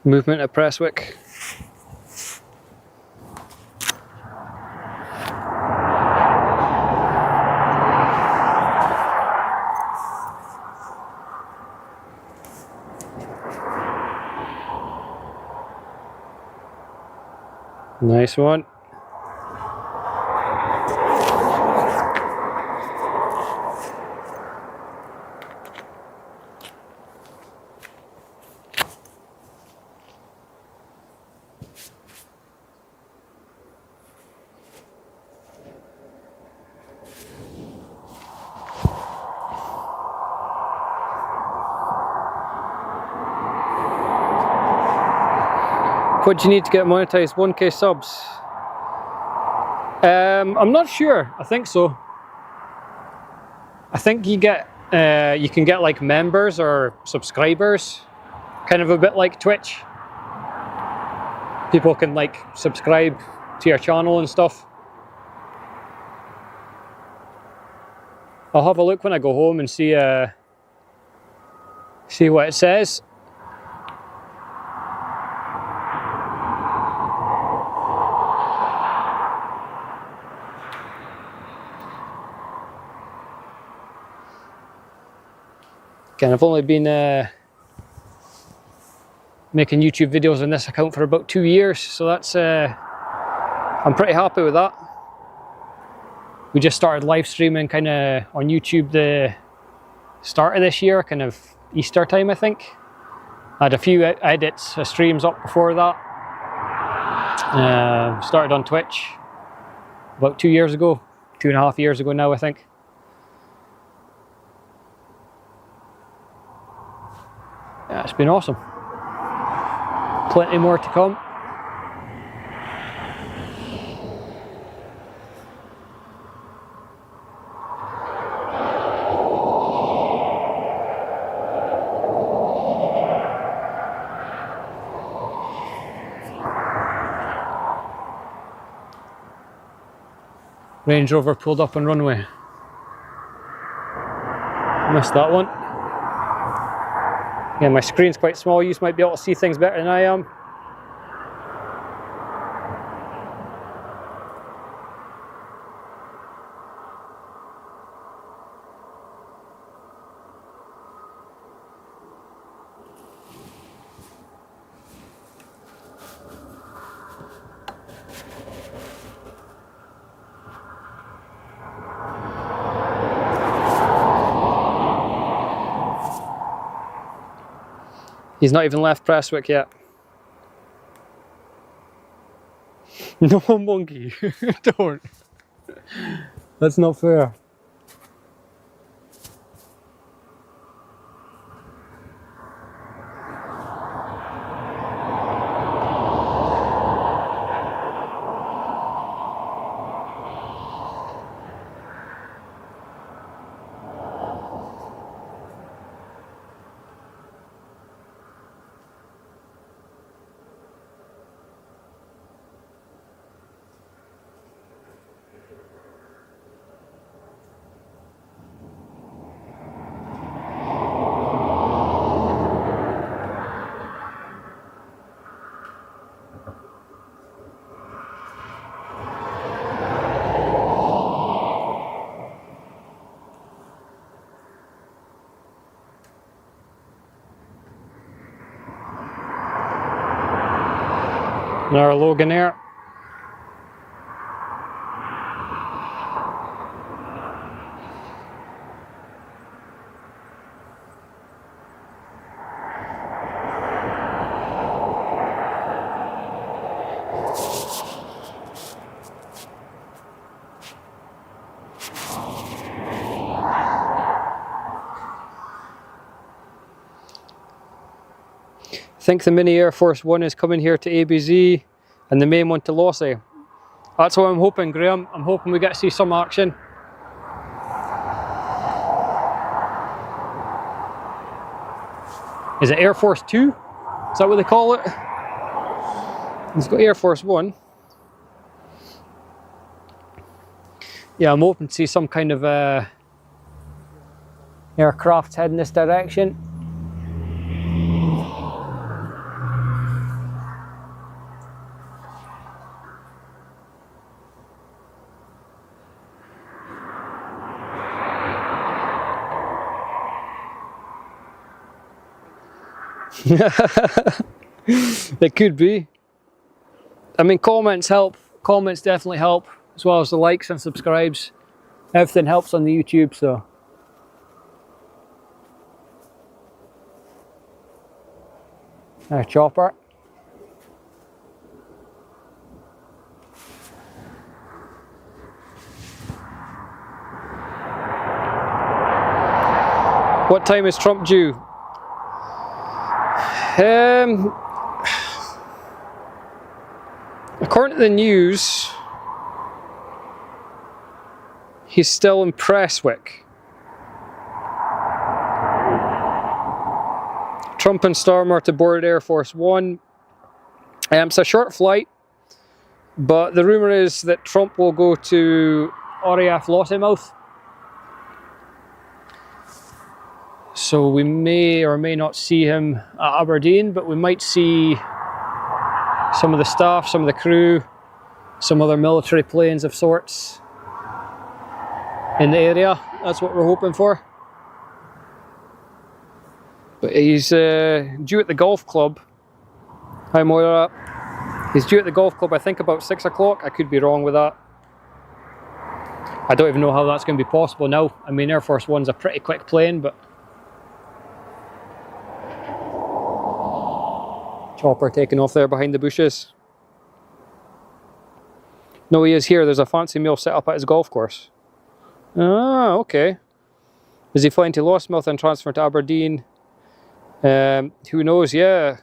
Movement at Prestwick. Nice one. What do you need to get monetized? 1k subs? I'm not sure. I think so. I think you can get like members or subscribers, kind of a bit like Twitch. People can like subscribe to your channel and stuff. I'll have a look when I go home and see what it says. Again, I've only been making YouTube videos on this account for about 2 years, so that's I'm pretty happy with that. We just started live streaming kind of on YouTube the start of this year, kind of Easter time, I think. I had a few edits, streams up before that. Started on Twitch about 2 years ago, 2.5 years ago now, I think. Yeah, it's been awesome. Plenty more to come. Range Rover pulled up on runway. Missed that one. Yeah, my screen's quite small. You might be able to see things better than I am. He's not even left Prestwick yet. No, monkey, don't. That's not fair. And our Logan Air. I think the Mini Air Force One is coming here to ABZ and the main one to Lossy. That's what I'm hoping, Graham. I'm hoping we get to see some action. Is it Air Force 2? Is that what they call it? It's got Air Force One. Yeah, I'm hoping to see some kind of aircraft heading this direction. It could be. I mean, comments help. Comments definitely help, as well as the likes and subscribes. Everything helps on the YouTube, so. Chopper. What time is Trump due? According to the news, he's still in Prestwick. Trump and Storm are to board Air Force One. It's a short flight, but the rumour is that Trump will go to RAF Lossiemouth. So we may or may not see him at Aberdeen, but we might see some of the staff, some of the crew, some other military planes of sorts in the area. That's what we're hoping for. But he's due at the golf club. Hi Moira. He's due at the golf club, I think about 6 o'clock. I could be wrong with that. I don't even know how that's going to be possible now. I mean, Air Force One's a pretty quick plane, but... Chopper taking off there behind the bushes. No, he is here. There's a fancy meal set up at his golf course. Ah, okay. Is he flying to Lossiemouth and transfer to Aberdeen? Who knows? Yeah.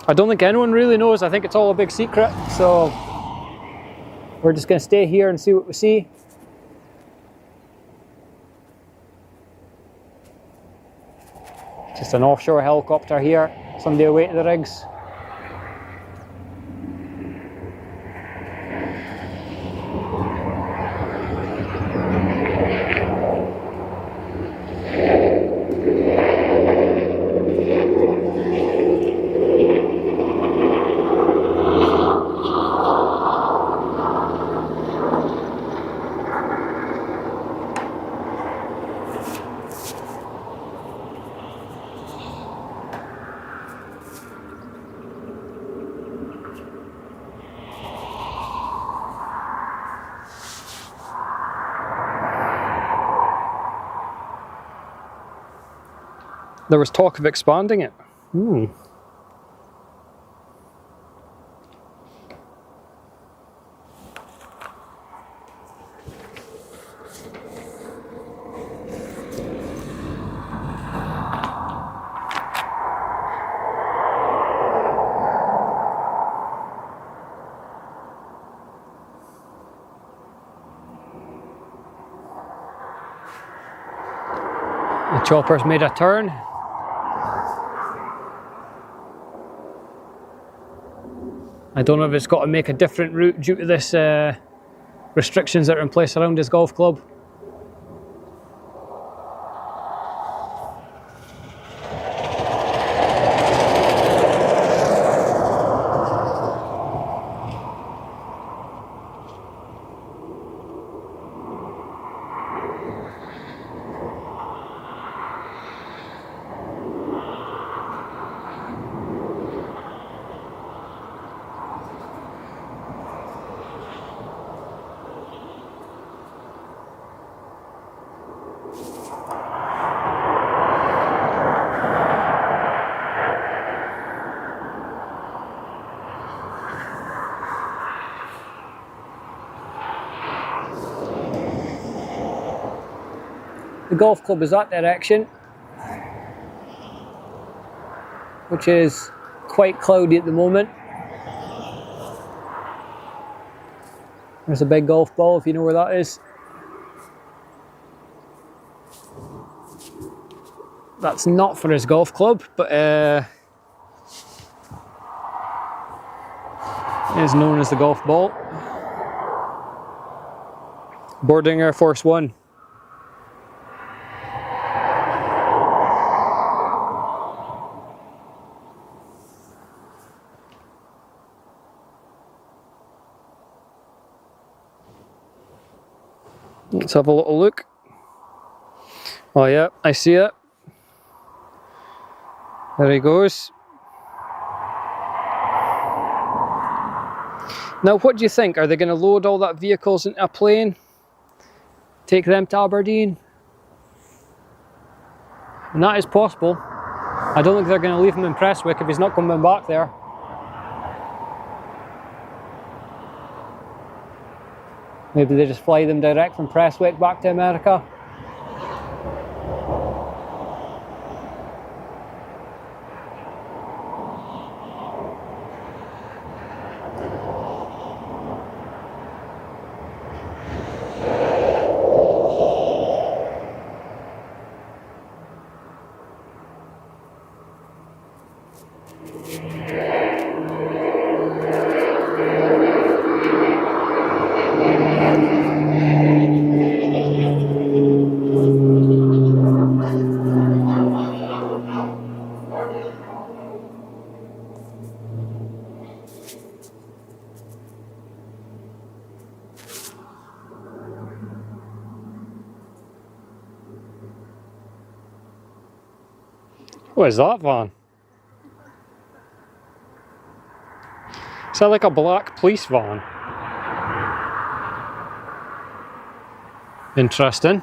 I don't think anyone really knows. I think it's all a big secret. So we're just going to stay here and see what we see. Just an offshore helicopter here. Somebody away to the rigs. There was talk of expanding it. The chopper's made a turn. I don't know if it's got to make a different route due to this restrictions that are in place around his golf club. The golf club is that direction, which is quite cloudy at the moment. There's a big golf ball, if you know where that is. That's not for his golf club, but it is known as the golf ball. Boarding Air Force One. Let's have a little look. Oh yeah, I see it. There he goes. Now what do you think? Are they going to load all that vehicles into a plane? Take them to Aberdeen? And that is possible. I don't think they're going to leave him in Prestwick if he's not coming back there. Maybe they just fly them direct from Prestwick back to America. What is that van? Is that like a black police van? Interesting.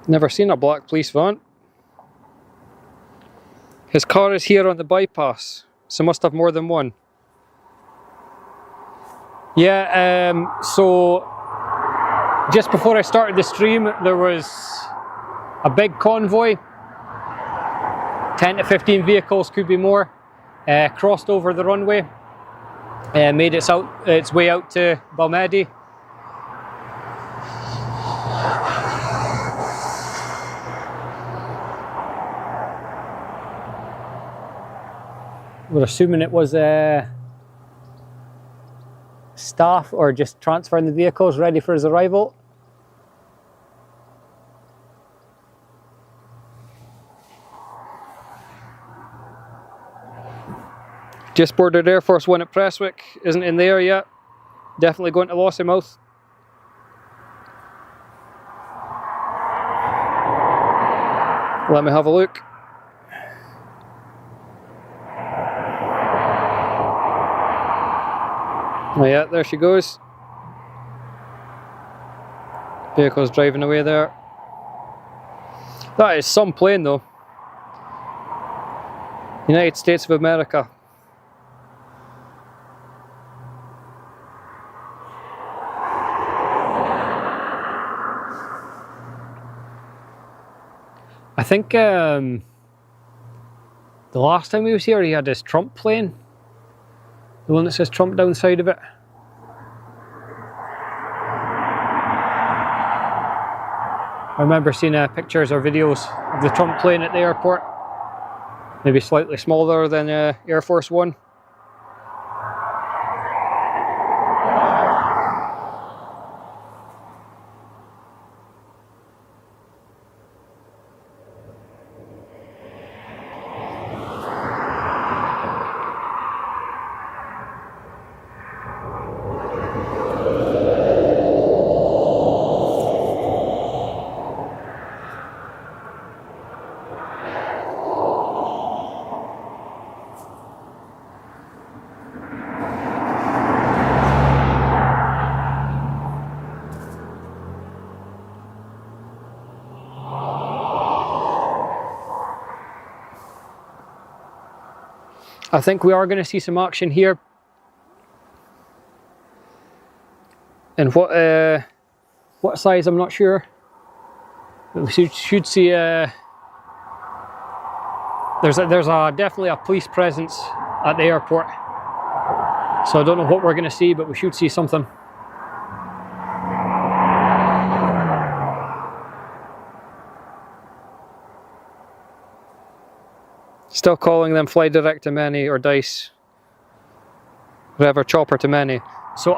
Never seen a black police van. His car is here on the bypass, so must have more than one. Yeah, so just before I started the stream, there was a big convoy, 10 to 15 vehicles, could be more, crossed over the runway, made its way out to Balmedi. We're assuming it was staff or just transferring the vehicles ready for his arrival. Just boarded Air Force One at Prestwick, isn't in there yet. Definitely going to Lossiemouth. Let me have a look. Oh yeah, there she goes. Vehicle's driving away there. That is some plane though. United States of America. I think the last time he was here he had his Trump plane. The one that says Trump down the side of it. I remember seeing pictures or videos of the Trump plane at the airport. Maybe slightly smaller than Air Force One. I think we are going to see some action here. And what size, I'm not sure. But we should see there's definitely a police presence at the airport. So I don't know what we're going to see, but we should see something. Still calling them fly direct to many or dice, whatever, chopper to many. So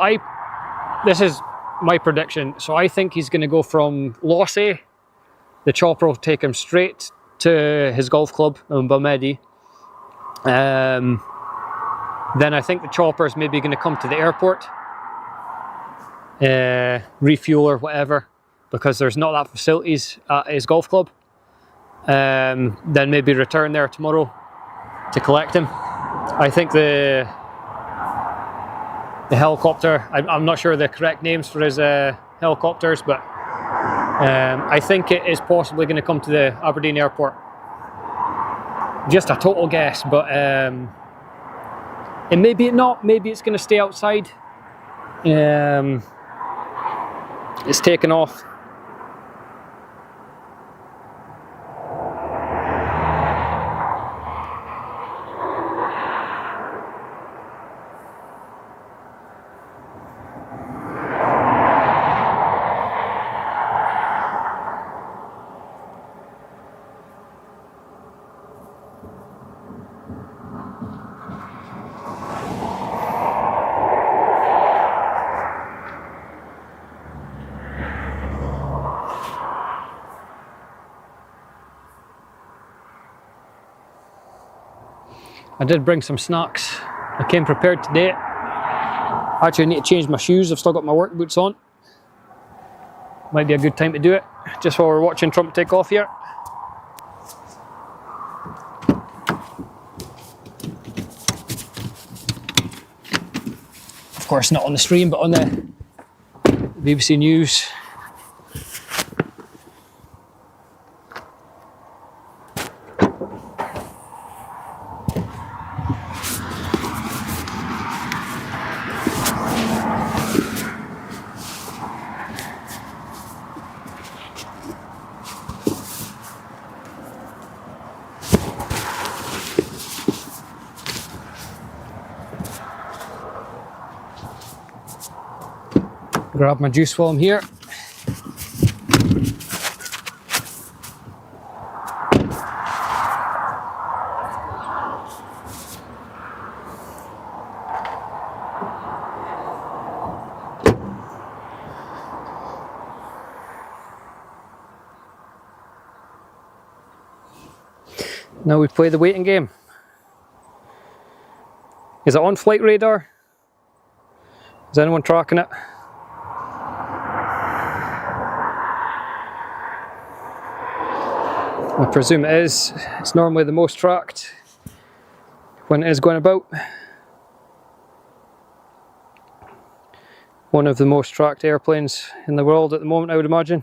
this is my prediction. So I think he's going to go from Lossie. The chopper will take him straight to his golf club in Balmedi. Then I think the chopper is maybe going to come to the airport, refuel or whatever, because there's not that facilities at his golf club. Then maybe return there tomorrow to collect him. I think the helicopter, I'm not sure the correct names for his helicopters, but I think it is possibly going to come to the Aberdeen airport. Just a total guess, but and maybe it not, maybe it's going to stay outside. It's taken off. I did bring some snacks. I came prepared today. Actually, I need to change my shoes. I've still got my work boots on. Might be a good time to do it, just while we're watching Trump take off here. Of course, not on the stream, but on the BBC News. Grab my juice while I'm here. Now we play the waiting game. Is it on flight radar? Is anyone tracking it? I presume it is. It's normally the most tracked when it is going about. One of the most tracked airplanes in the world at the moment, I would imagine.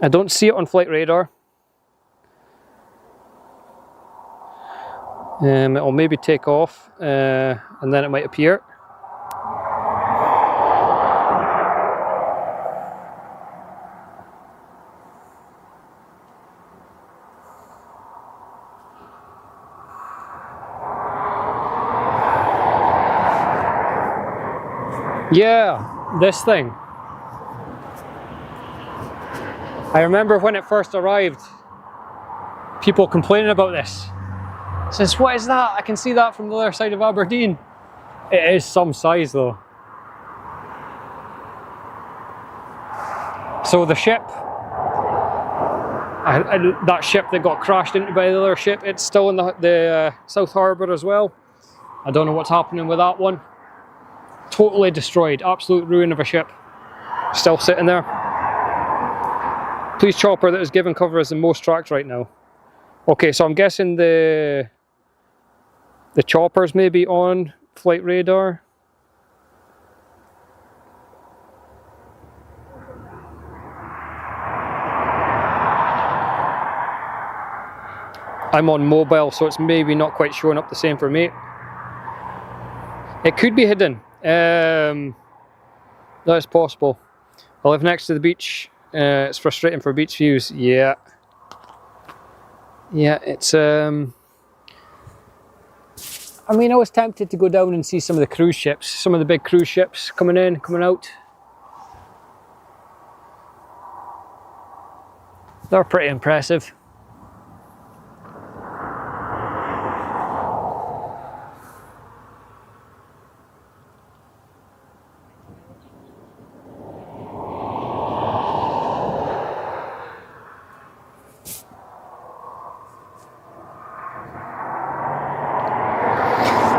I don't see it on flight radar. It'll maybe take off and then it might appear. Yeah, this thing. I remember when it first arrived, people complaining about this. Says, what is that? I can see that from the other side of Aberdeen. It is some size though. So the ship, that ship that got crashed into by the other ship, it's still in the South Harbour as well. I don't know what's happening with that one. Totally destroyed, absolute ruin of a ship. Still sitting there. Police chopper that is given cover is the most tracked right now. Okay, so I'm guessing the choppers may be on flight radar. I'm on mobile, so it's maybe not quite showing up the same for me. It could be hidden. That is possible. I live next to the beach. It's frustrating for beach views. Yeah. Yeah, it's I mean, I was tempted to go down and see some of the cruise ships, some of the big cruise ships coming in, coming out. They're pretty impressive.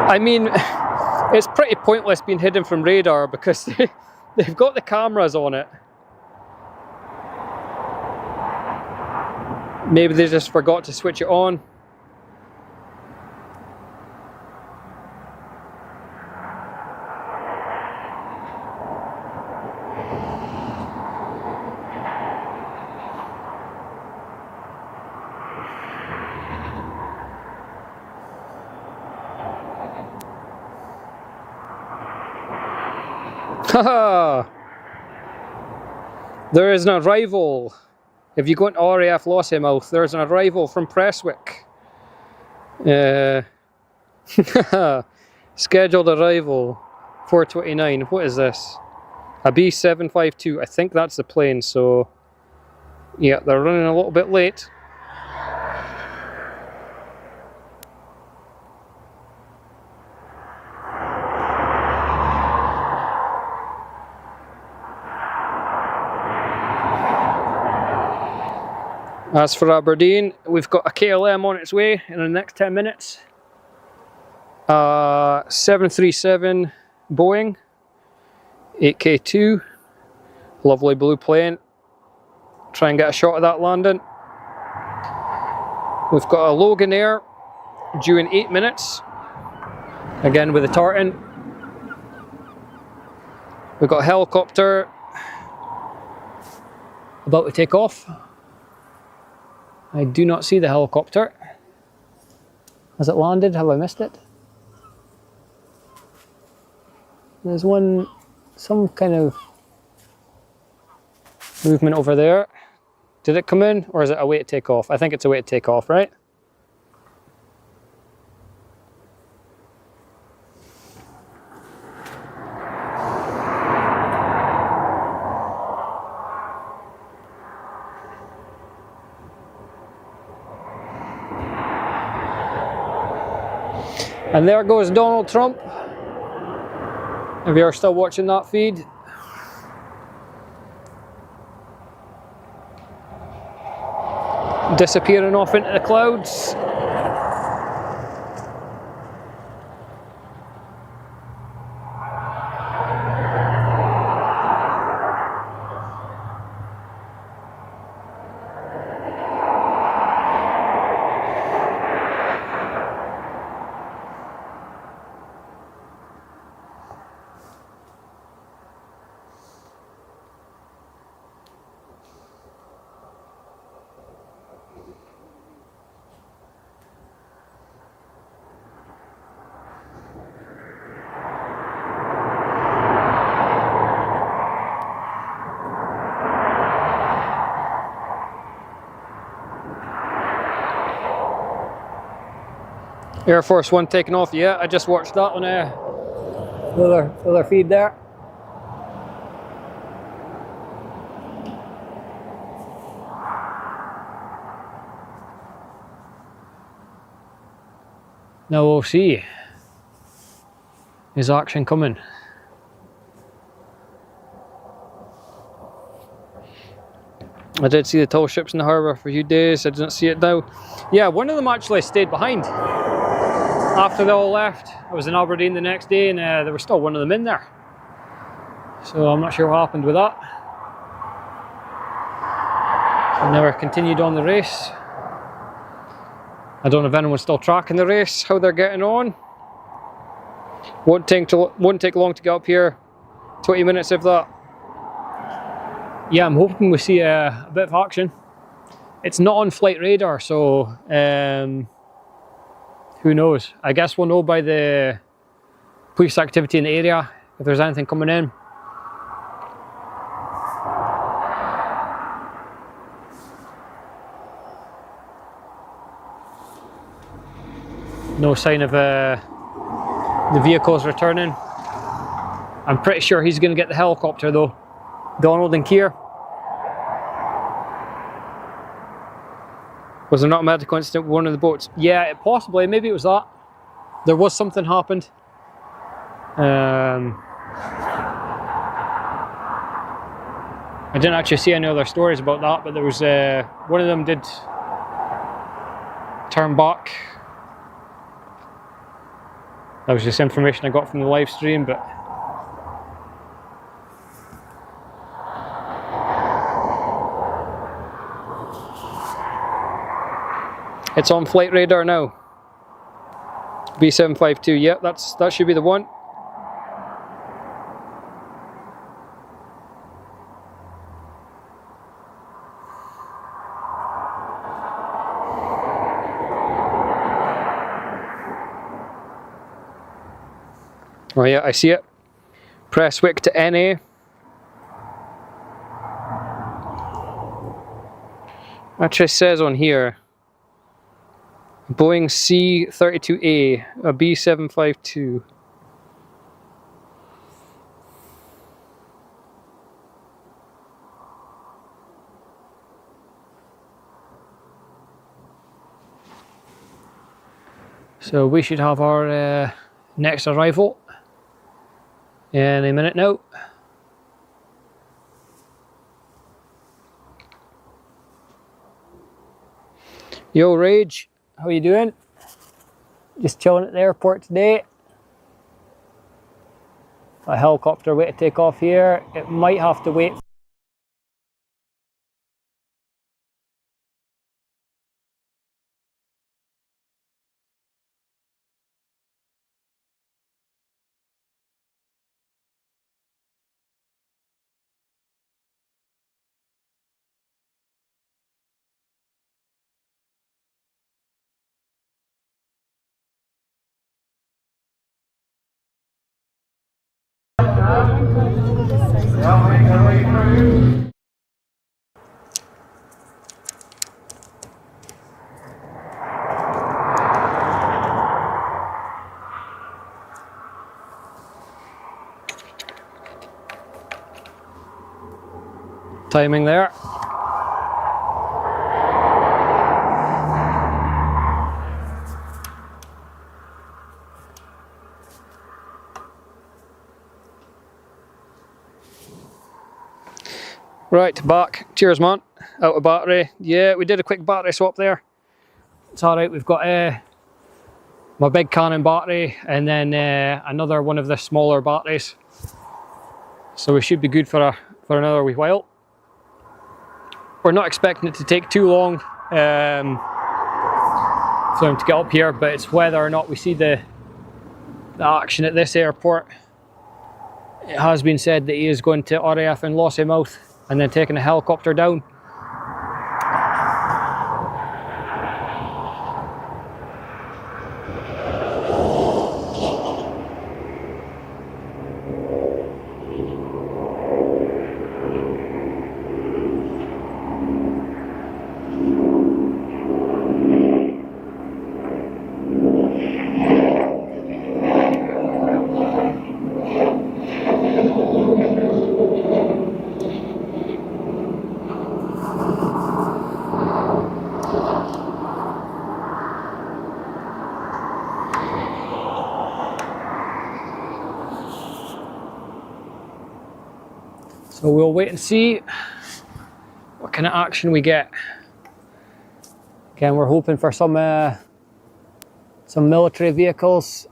I mean, it's pretty pointless being hidden from radar because they've got the cameras on it. Maybe they just forgot to switch it on. Haha! There is an arrival. If you go into RAF Lossiemouth, there's an arrival from Prestwick. Scheduled arrival 4:29. What is this? A B752. I think that's the plane, so yeah, they're running a little bit late. As for Aberdeen, we've got a KLM on its way in the next 10 minutes. 737 Boeing 8K2. Lovely blue plane. Try and get a shot of that landing. We've got a Logan Air due in 8 minutes. Again with a tartan. We've got a helicopter about to take off. I do not see the helicopter. Has it landed? Have I missed it? There's one, some kind of movement over there. Did it come in or is it a way to take off? I think it's a way to take off, right? And there goes Donald Trump. If you're still watching that feed. Disappearing off into the clouds. Air Force One taking off. Yeah, I just watched that on other feed there. Now we'll see. Is action coming? I did see the tall ships in the harbour for a few days. I didn't see it now. Yeah, one of them actually stayed behind. After they all left, I was in Aberdeen the next day and there was still one of them in there. So I'm not sure what happened with that. I never continued on the race. I don't know if anyone's still tracking the race, how they're getting on. Won't take long to get up here. 20 minutes if that. Yeah, I'm hoping we see a bit of action. It's not on flight radar, so who knows? I guess we'll know by the police activity in the area if there's anything coming in. No sign of the vehicles returning. I'm pretty sure he's going to get the helicopter though. Donald and Keir. Was there not a medical incident with one of the boats? Yeah, possibly. Maybe it was that. There was something happened. I didn't actually see any other stories about that, but there was one of them did turn back. That was just information I got from the live stream, but it's on flight radar now. B752, yep, that should be the one. Oh yeah, I see it. Presswick to NA. Actually says on here, Boeing C-32A, a B752. So we should have our next arrival in a minute now. Yo Rage, how you doing? Just chilling at the airport today. A helicopter wait to take off here. It might have to wait Timing there. Right, back. Cheers, man. Out of battery. Yeah, we did a quick battery swap there. It's alright, we've got my big Canon battery and then another one of the smaller batteries. So we should be good for another wee while. We're not expecting it to take too long for them to get up here, but it's whether or not we see the action at this airport. It has been said that he is going to RAF in Lossiemouth and then taking a helicopter down. So we'll wait and see what kind of action we get. Again, we're hoping for some military vehicles,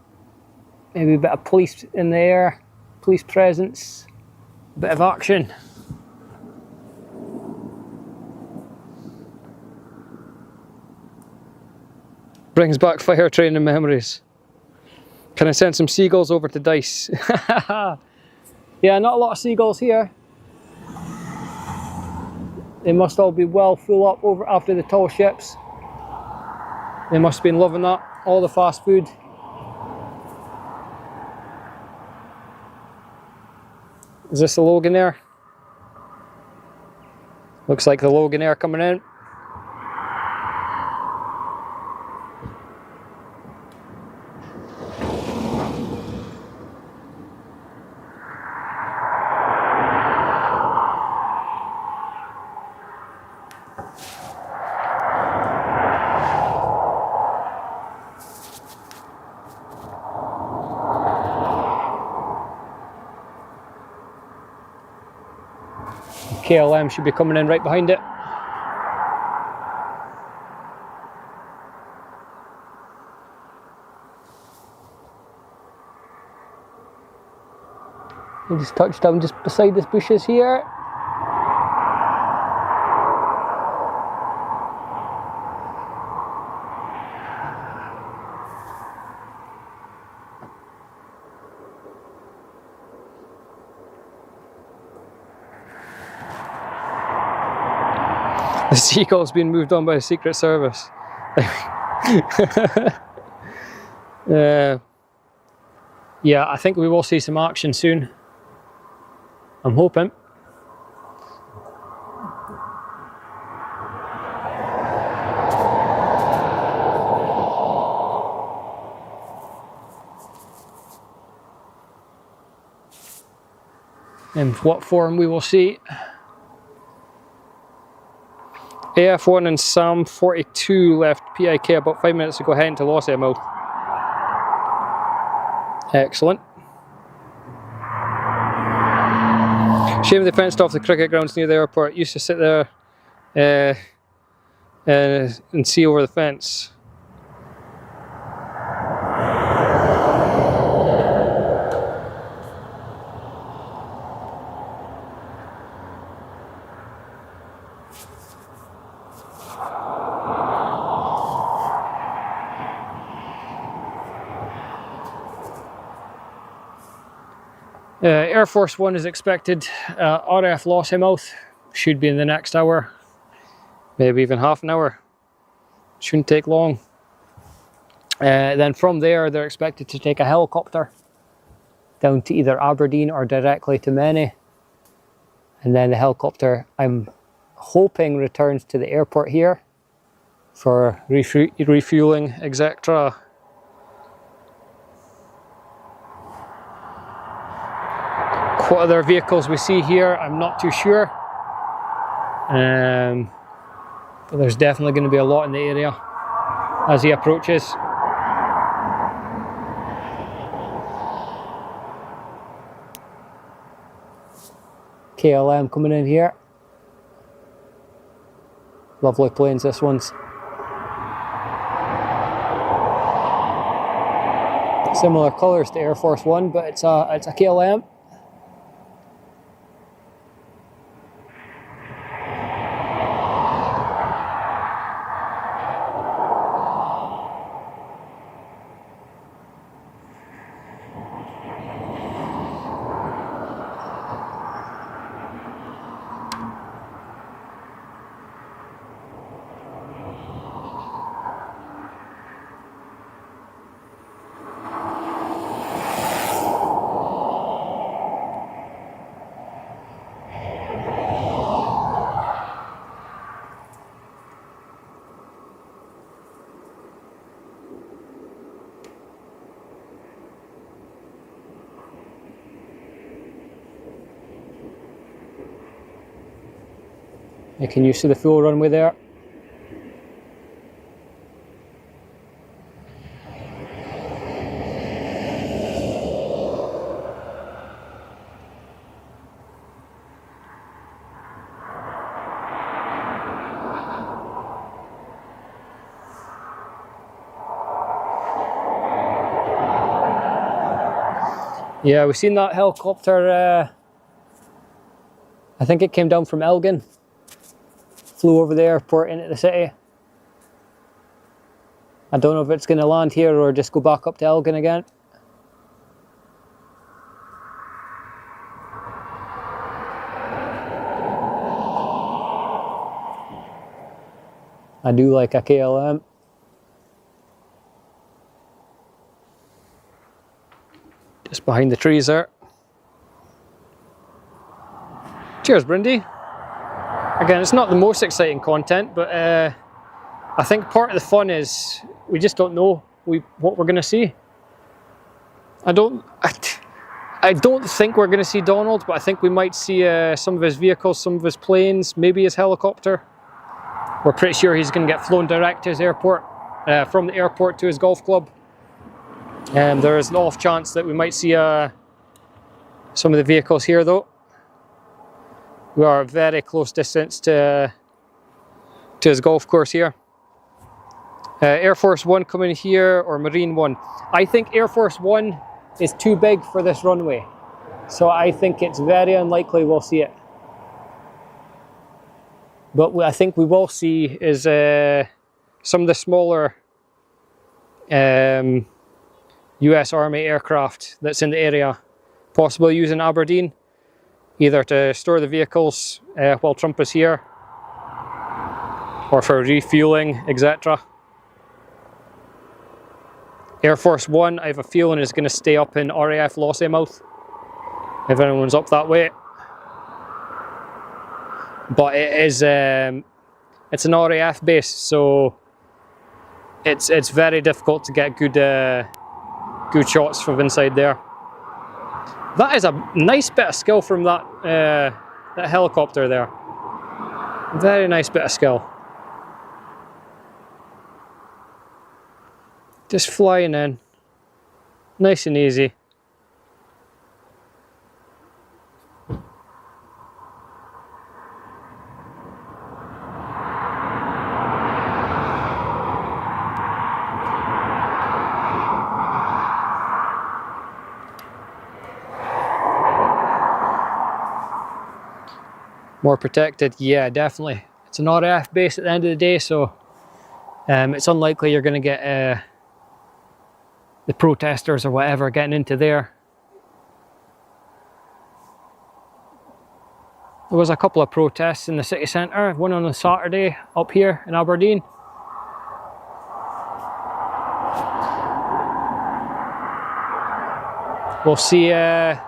maybe a bit of police in the air, police presence, a bit of action. Brings back fire training memories. Can I send some seagulls over to Dice? Yeah, not a lot of seagulls here. They must all be well full up over after the tall ships. They must have been loving that, all the fast food. Is this the Logan Air? Looks like the Logan Air coming in. KLM should be coming in right behind it. We just touched down just beside this bushes here. The seagull's been moved on by the Secret Service. Yeah, I think we will see some action soon. I'm hoping. In what form we will see. AF1 and Sam 42 left PIK about 5 minutes ago, heading to Lossiemouth. Excellent. Shame they fenced off the cricket grounds near the airport. Used to sit there and see over the fence. Air Force One is expected. RAF Lossiemouth should be in the next hour, maybe even half an hour. Shouldn't take long. Then from there, they're expected to take a helicopter down to either Aberdeen or directly to Many. And then the helicopter, I'm hoping, returns to the airport here for refueling, etc. What other vehicles we see here, I'm not too sure. But there's definitely going to be a lot in the area as he approaches. KLM coming in here. Lovely planes, this one's. Similar colours to Air Force One, but it's a KLM. Making use of the full runway there. Yeah, we've seen that helicopter, I think it came down from Elgin, flew over the airport into the city. I don't know if it's going to land here or just go back up to Elgin again. I do like a KLM. Just behind the trees there. Cheers, Brindy. Again, it's not the most exciting content, but I think part of the fun is we just don't know what we're going to see. I don't think we're going to see Donald, but I think we might see some of his vehicles, some of his planes, maybe his helicopter. We're pretty sure he's going to get flown direct to his airport, from the airport to his golf club. There is an off chance that we might see some of the vehicles here though. We are a very close distance to his golf course here. Air Force One coming here, or Marine One. I think Air Force One is too big for this runway. So I think it's very unlikely we'll see it. But what I think we will see is some of the smaller US Army aircraft that's in the area, possibly using Aberdeen, either to store the vehicles while Trump is here, or for refueling, etc. Air Force One, I have a feeling, is going to stay up in RAF Lossiemouth, if anyone's up that way. But it is, it's an RAF base, so it's very difficult to get good shots from inside there. That is a nice bit of skill from that helicopter there. Very nice bit of skill. Just flying in, nice and easy. More protected, yeah, definitely. It's an RAF base at the end of the day, so it's unlikely you're going to get the protesters or whatever getting into there. There was a couple of protests in the city centre, one on a Saturday up here in Aberdeen. We'll see if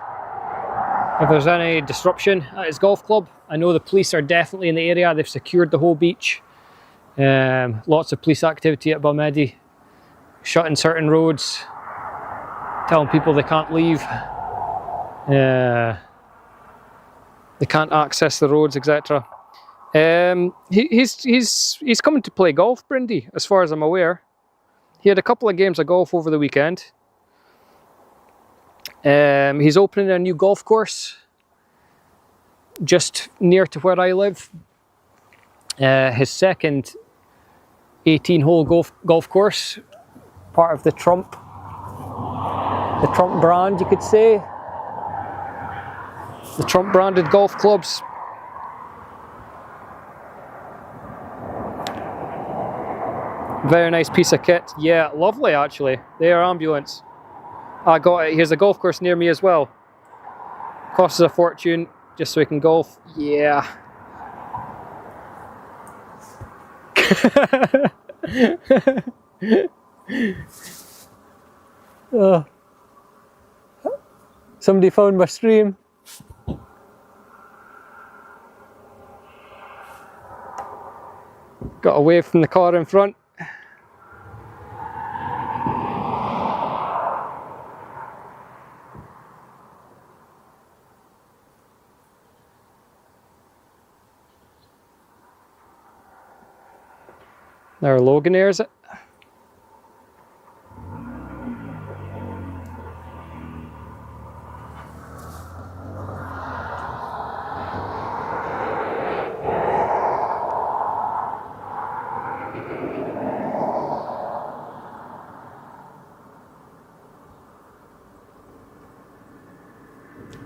there's any disruption at his golf club. I know the police are definitely in the area. They've secured the whole beach. Lots of police activity at Balmedi, shutting certain roads, telling people they can't leave. They can't access the roads, etc. He's coming to play golf, Brindy, as far as I'm aware. He had a couple of games of golf over the weekend. He's opening a new golf course just near to where I live. His second 18-hole golf course, part of the Trump brand, you could say. The Trump branded golf clubs. Very nice piece of kit. Yeah, lovely actually. They are ambulance. I got it. Here's a golf course near me as well. Costs a fortune just so we can golf. Yeah. Oh. Somebody found my stream. Got away from the car in front. There, Loganair, is it?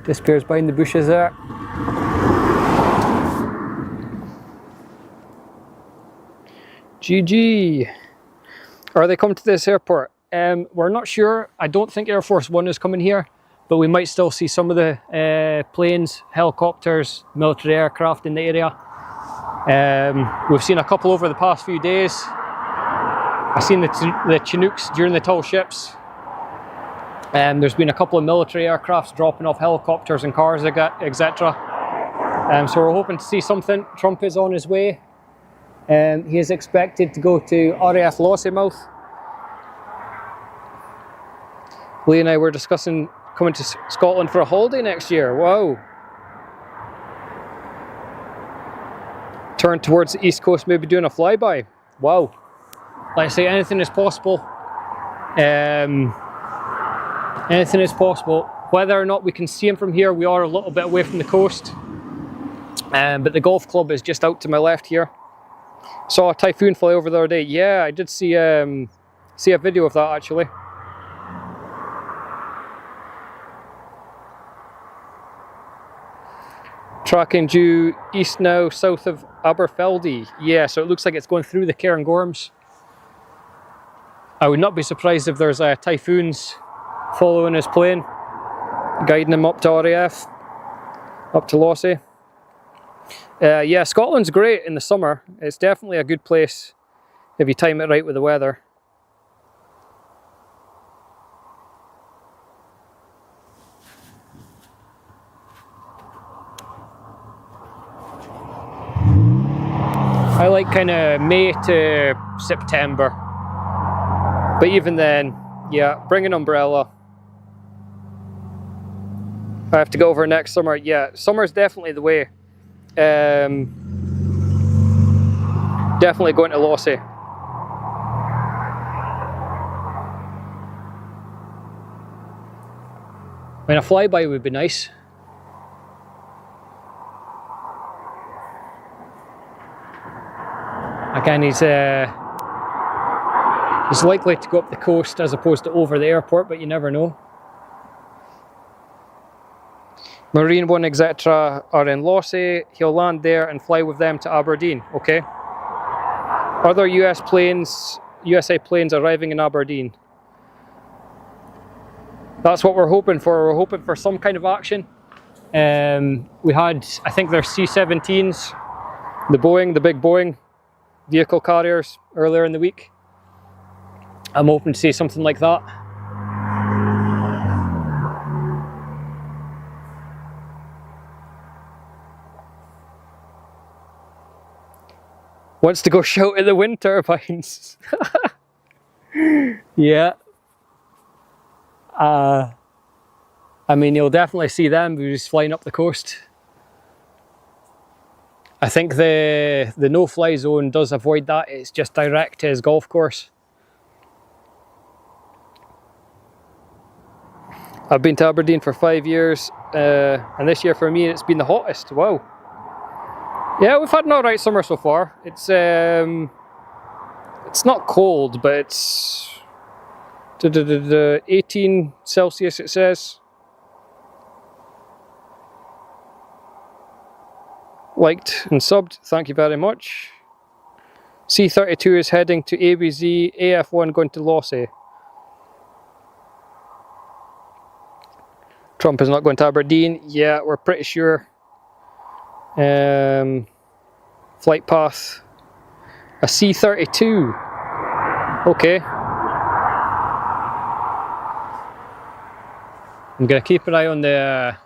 Disappears behind the bushes there. GG. Are they coming to this airport? We're not sure. I don't think Air Force One is coming here, but we might still see some of the planes, helicopters, military aircraft in the area. We've seen a couple over the past few days. I've seen the Chinooks during the tall ships. There's been a couple of military aircrafts dropping off helicopters and cars, etc. So we're hoping to see something. Trump is on his way. He is expected to go to RAF Lossiemouth. Lee and I were discussing coming to Scotland for a holiday next year. Wow. Turn towards the east coast, maybe doing a flyby. Wow. Like I say, anything is possible. Anything is possible. Whether or not we can see him from here, we are a little bit away from the coast. But the golf club is just out to my left here. Saw a typhoon fly over the other day. Yeah, I did see a video of that actually. Tracking due east now, south of Aberfeldy. Yeah, so it looks like it's going through the Cairngorms. I would not be surprised if there's typhoons following his plane, guiding him up to RAF, up to Lossie. Yeah, Scotland's great in the summer. It's definitely a good place if you time it right with the weather. I like kind of May to September. But even then, yeah, bring an umbrella. I have to go over next summer. Yeah, summer's definitely the way. Definitely going to Lossie. I mean, a flyby would be nice. Again, he's likely to go up the coast as opposed to over the airport, but you never know. Marine One, etc. are in Lossie. He'll land there and fly with them to Aberdeen, okay? Other USA planes arriving in Aberdeen. That's what we're hoping for. We're hoping for some kind of action. We had, I think they're C-17s, the big Boeing vehicle carriers earlier in the week. I'm hoping to see something like that. Wants to go shout at the wind turbines. Yeah. I mean, you'll definitely see them just flying up the coast. I think the no-fly zone does avoid that. It's just direct to his golf course. I've been to Aberdeen for 5 years, and this year for me it's been the hottest. Wow. Yeah, we've had an alright summer so far. It's not cold, but it's 18 Celsius it says. Liked and subbed, thank you very much. C32 is heading to ABZ, AF1 going to Lossy. Trump is not going to Aberdeen. Yeah, we're pretty sure. Flight path. A C32. Okay. I'm going to keep an eye on the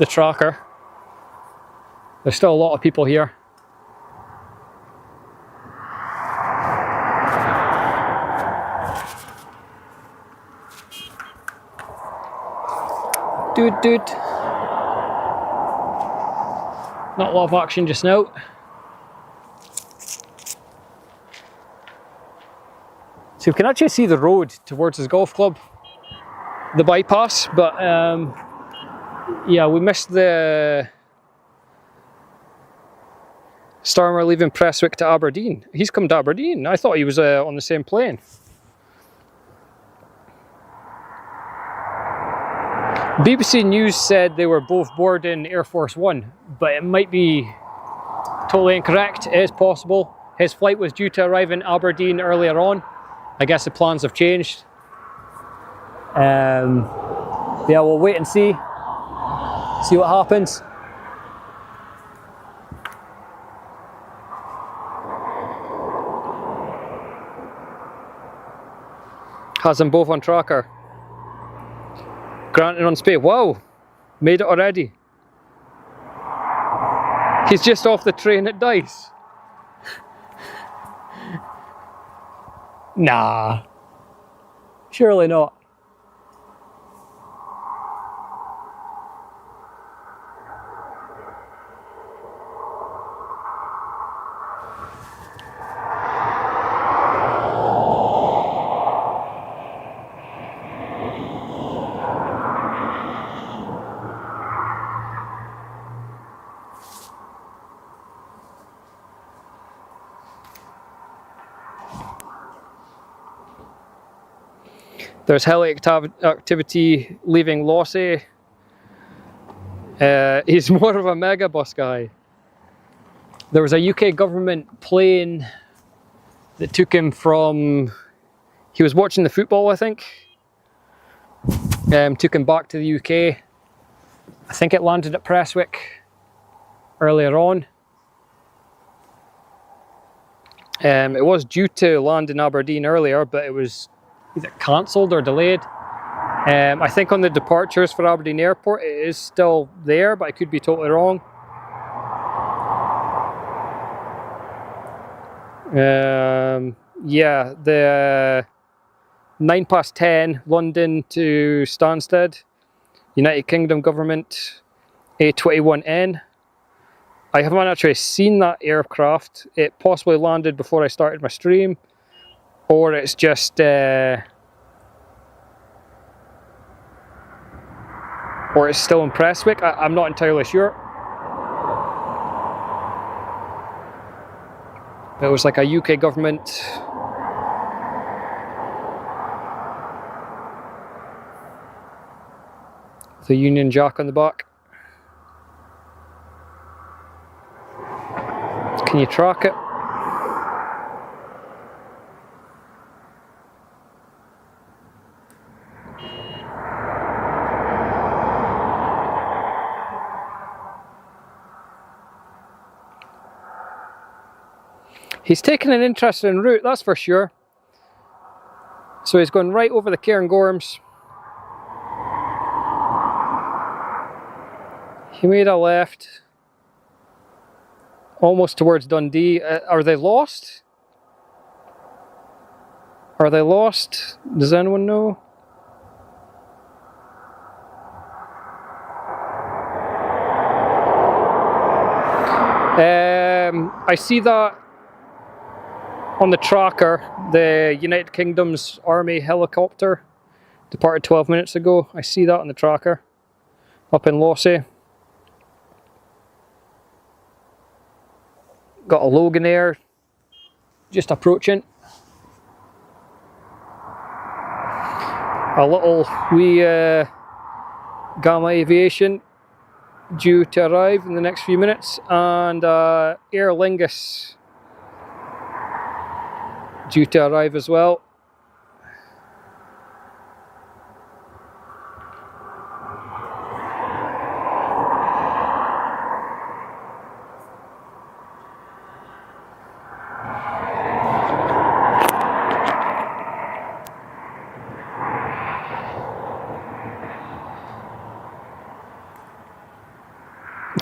tracker. There's still a lot of people here. Dude. Not a lot of action just now. So you can actually see the road towards his golf club, the bypass, but yeah, we missed the Starmer leaving Prestwick to Aberdeen. He's come to Aberdeen. I thought he was on the same plane. BBC News said they were both boarding Air Force One, but it might be totally incorrect. It is possible. His flight was due to arrive in Aberdeen earlier on. I guess the plans have changed. Yeah, we'll wait and see what happens. Has them both on tracker. Granted on space. Wow, made it already. He's just off the train at Dice. Nah, surely not. There's heli activity leaving Lossy. He's more of a megabus guy. There was a UK government plane that took him from... He was watching the football, I think. Took him back to the UK. I think it landed at Prestwick earlier on. It was due to land in Aberdeen earlier, but it was either cancelled or delayed. I think on the departures for Aberdeen Airport it is still there, but I could be totally wrong. Yeah, the 10:09 London to Stansted, United Kingdom government, A21N. I haven't actually seen that aircraft. It possibly landed before I started my stream, or it's just or it's still in Prestwick. I'm not entirely sure. It was like a UK government. The Union Jack on the back. Can you track it? He's taken an interesting route, that's for sure. So he's going right over the Cairngorms. He made a left Almost towards Dundee. Are they lost? Are they lost? Does anyone know? I see that on the tracker, the United Kingdom's Army helicopter departed 12 minutes ago. I see that on the tracker up in Lossy. Got a Loganair just approaching. A little wee Gamma Aviation due to arrive in the next few minutes, and Aer Lingus due to arrive as well.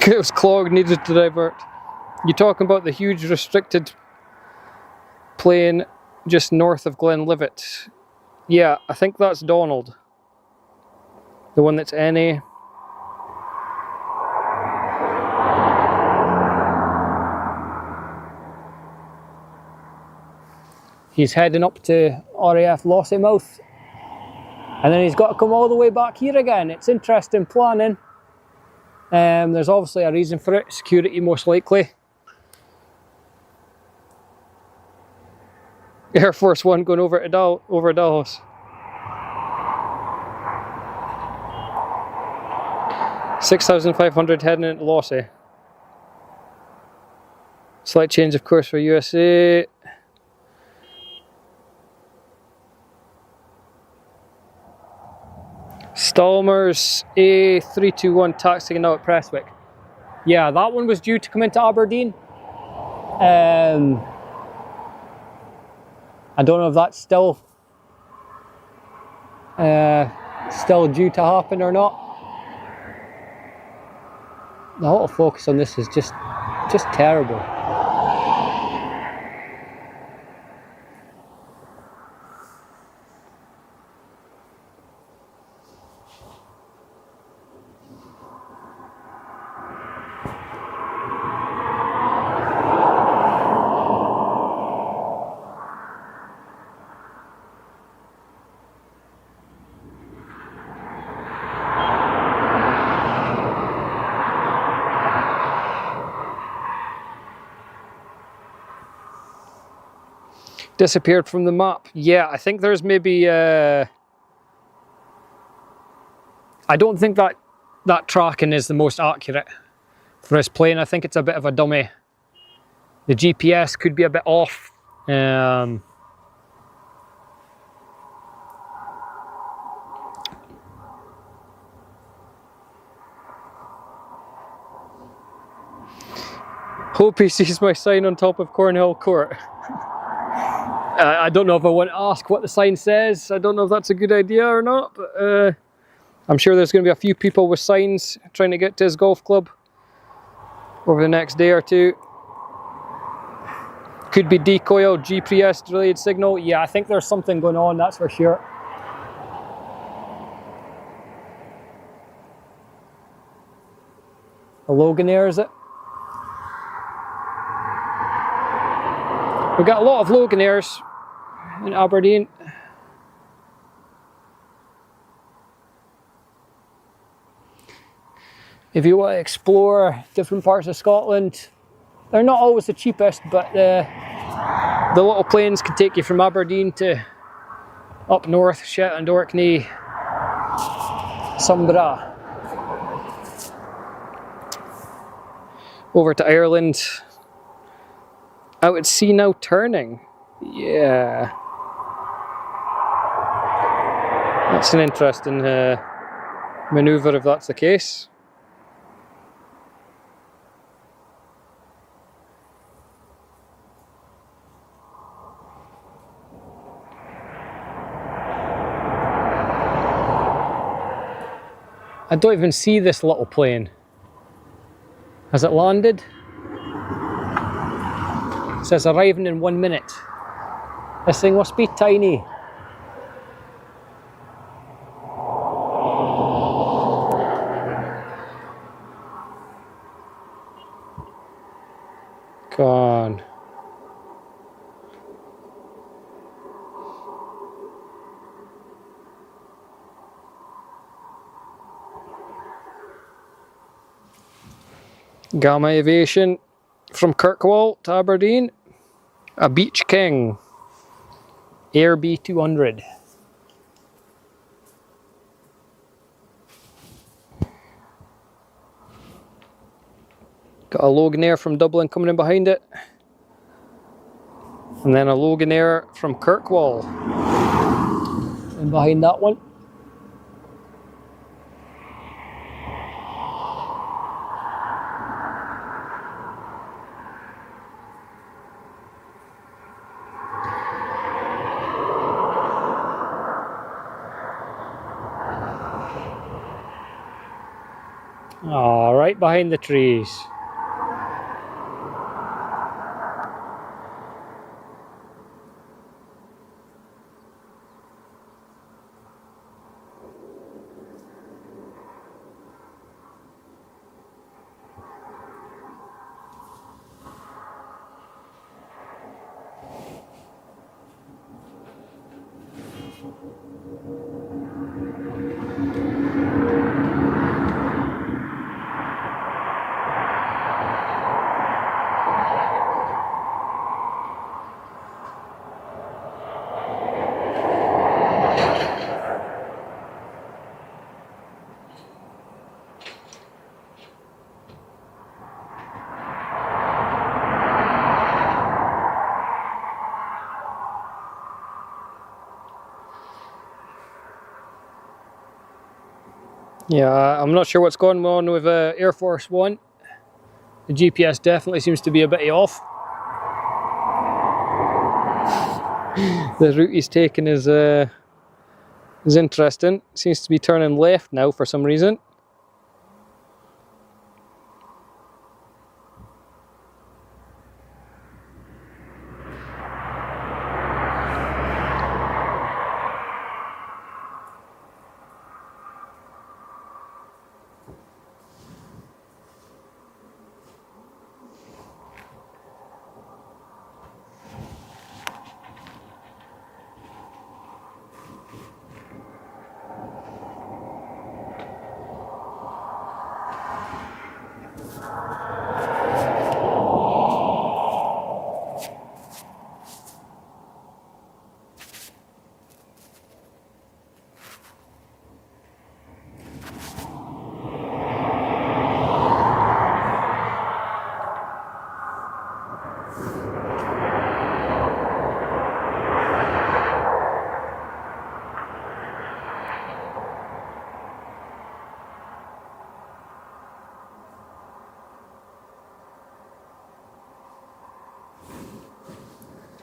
It was clogged, needed to divert. You talking about the huge restricted plane just north of Glenlivet? Yeah, I think that's Donald. The one that's NA. He's heading up to RAF Lossiemouth. And then he's got to come all the way back here again. It's interesting planning. There's obviously a reason for it, security most likely. Air Force One going over to Dallas. $6,500 heading into Lossy. Slight change of course for USA. Stalmers A321 taxiing now at Prestwick. Yeah, that one was due to come into Aberdeen. I don't know if that's still due to happen or not. The whole focus on this is just terrible. Disappeared from the map. Yeah, I think there's maybe I don't think that tracking is the most accurate for this plane. I think it's a bit of a dummy. The GPS could be a bit off. Hope he sees my sign on top of Cornhill Court. I don't know if I want to ask what the sign says. I don't know if that's a good idea or not, but I'm sure there's going to be a few people with signs trying to get to his golf club over the next day or two. Could be decoy or GPS delayed signal. Yeah, I think there's something going on, that's for sure. A Loganair, is it? We've got a lot of Loganairs in Aberdeen. If you want to explore different parts of Scotland, they're not always the cheapest, but the little planes can take you from Aberdeen to up north, Shetland, Orkney, Sombra, over to Ireland. Out at sea now, turning. Yeah. That's an interesting manoeuvre if that's the case. I don't even see this little plane. Has it landed? It says arriving in 1 minute. This thing must be tiny. Come on. Gamma Aviation from Kirkwall to Aberdeen. A Beach King. Air B200. Got a Loganair from Dublin coming in behind it. And then a Loganair from Kirkwall. And behind that one. Oh, right behind the trees. Yeah, I'm not sure what's going on with Air Force One. The GPS definitely seems to be a bit off. The route he's taking is interesting. Seems to be turning left now for some reason.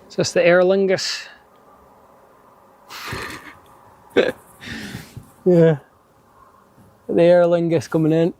Is this the Aer Lingus? Yeah. The Aer Lingus coming in.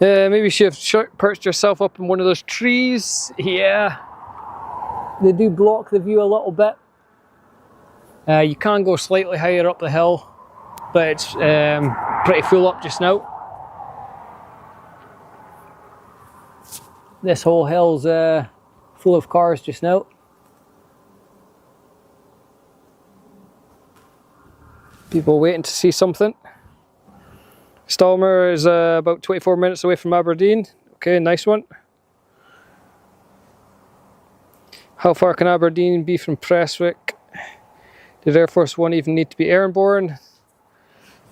Maybe you should have perched yourself up in one of those trees. Yeah, they do block the view a little bit. You can go slightly higher up the hill, but it's pretty full up just now. This whole hill's full of cars just now. People waiting to see something. Stalmer is about 24 minutes away from Aberdeen. Okay, nice one. How far can Aberdeen be from Prestwick? Did Air Force One even need to be airborne?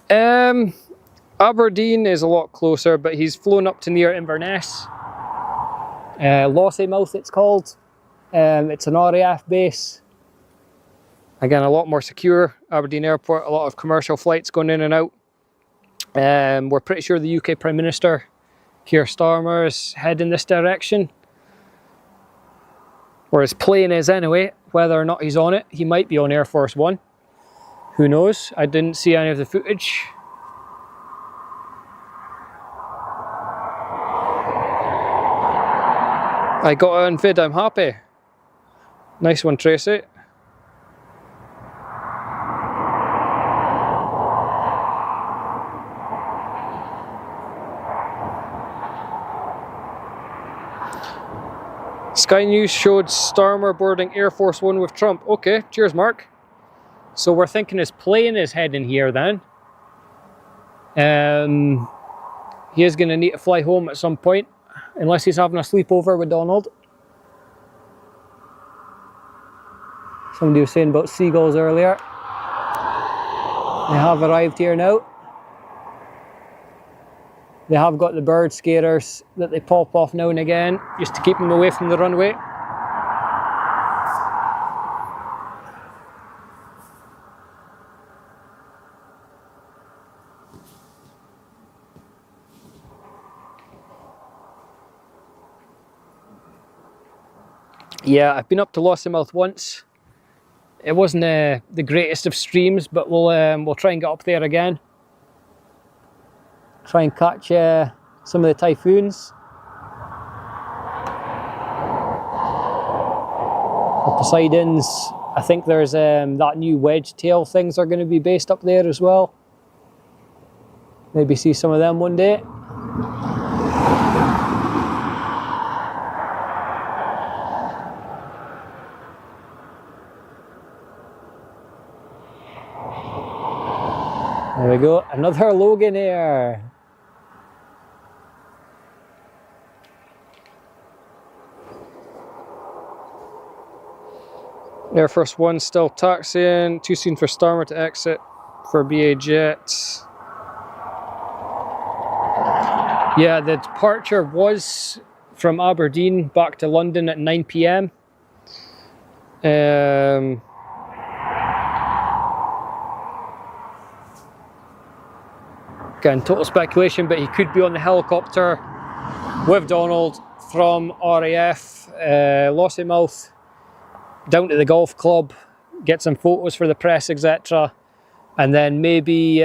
Aberdeen is a lot closer, but he's flown up to near Inverness. Lossiemouth it's called. It's an RAF base. Again, a lot more secure. Aberdeen Airport, a lot of commercial flights going in and out. We're pretty sure the UK Prime Minister, Keir Starmer, is heading this direction. Or his plane is anyway. Whether or not he's on it, he might be on Air Force One. Who knows? I didn't see any of the footage. I got it on vid, I'm happy. Nice one, Tracy. Sky News showed Starmer boarding Air Force One with Trump. Okay, cheers, Mark. So we're thinking his plane is heading here then. He is going to need to fly home at some point, unless he's having a sleepover with Donald. Somebody was saying about seagulls earlier. They have arrived here now. They have got the bird scarers that they pop off now and again, just to keep them away from the runway. Yeah, I've been up to Lossiemouth once. It wasn't the greatest of streams, but we'll try and get up there again. Try and catch some of the typhoons. The Poseidons, I think there's that new wedge tail things are going to be based up there as well. Maybe see some of them one day. There we go, another Loganair. Air Force One still taxiing, too soon for Starmer to exit for BA Jets. Yeah, the departure was from Aberdeen back to London at 9 PM. Again, total speculation, but he could be on the helicopter with Donald from RAF, Lossiemouth, down to the golf club, get some photos for the press, etc. And then maybe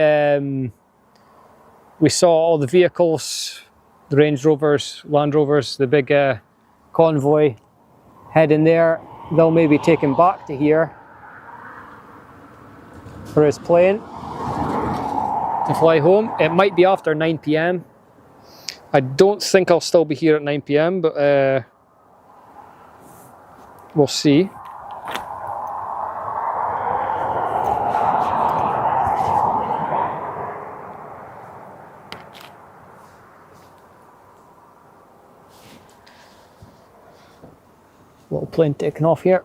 we saw all the vehicles, the Range Rovers, Land Rovers, the big convoy heading there. They'll maybe take him back to here for his plane to fly home. It might be after 9 PM. I don't think I'll still be here at 9 PM, but we'll see. Little plane taking off here.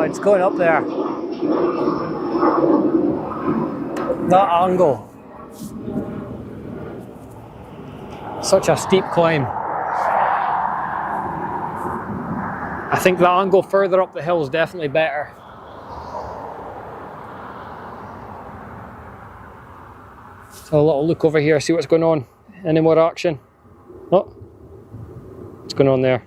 It's going up there. That angle. Such a steep climb. I think the angle further up the hill is definitely better. So a little look over here, see what's going on. Any more action? Oh, what's going on there?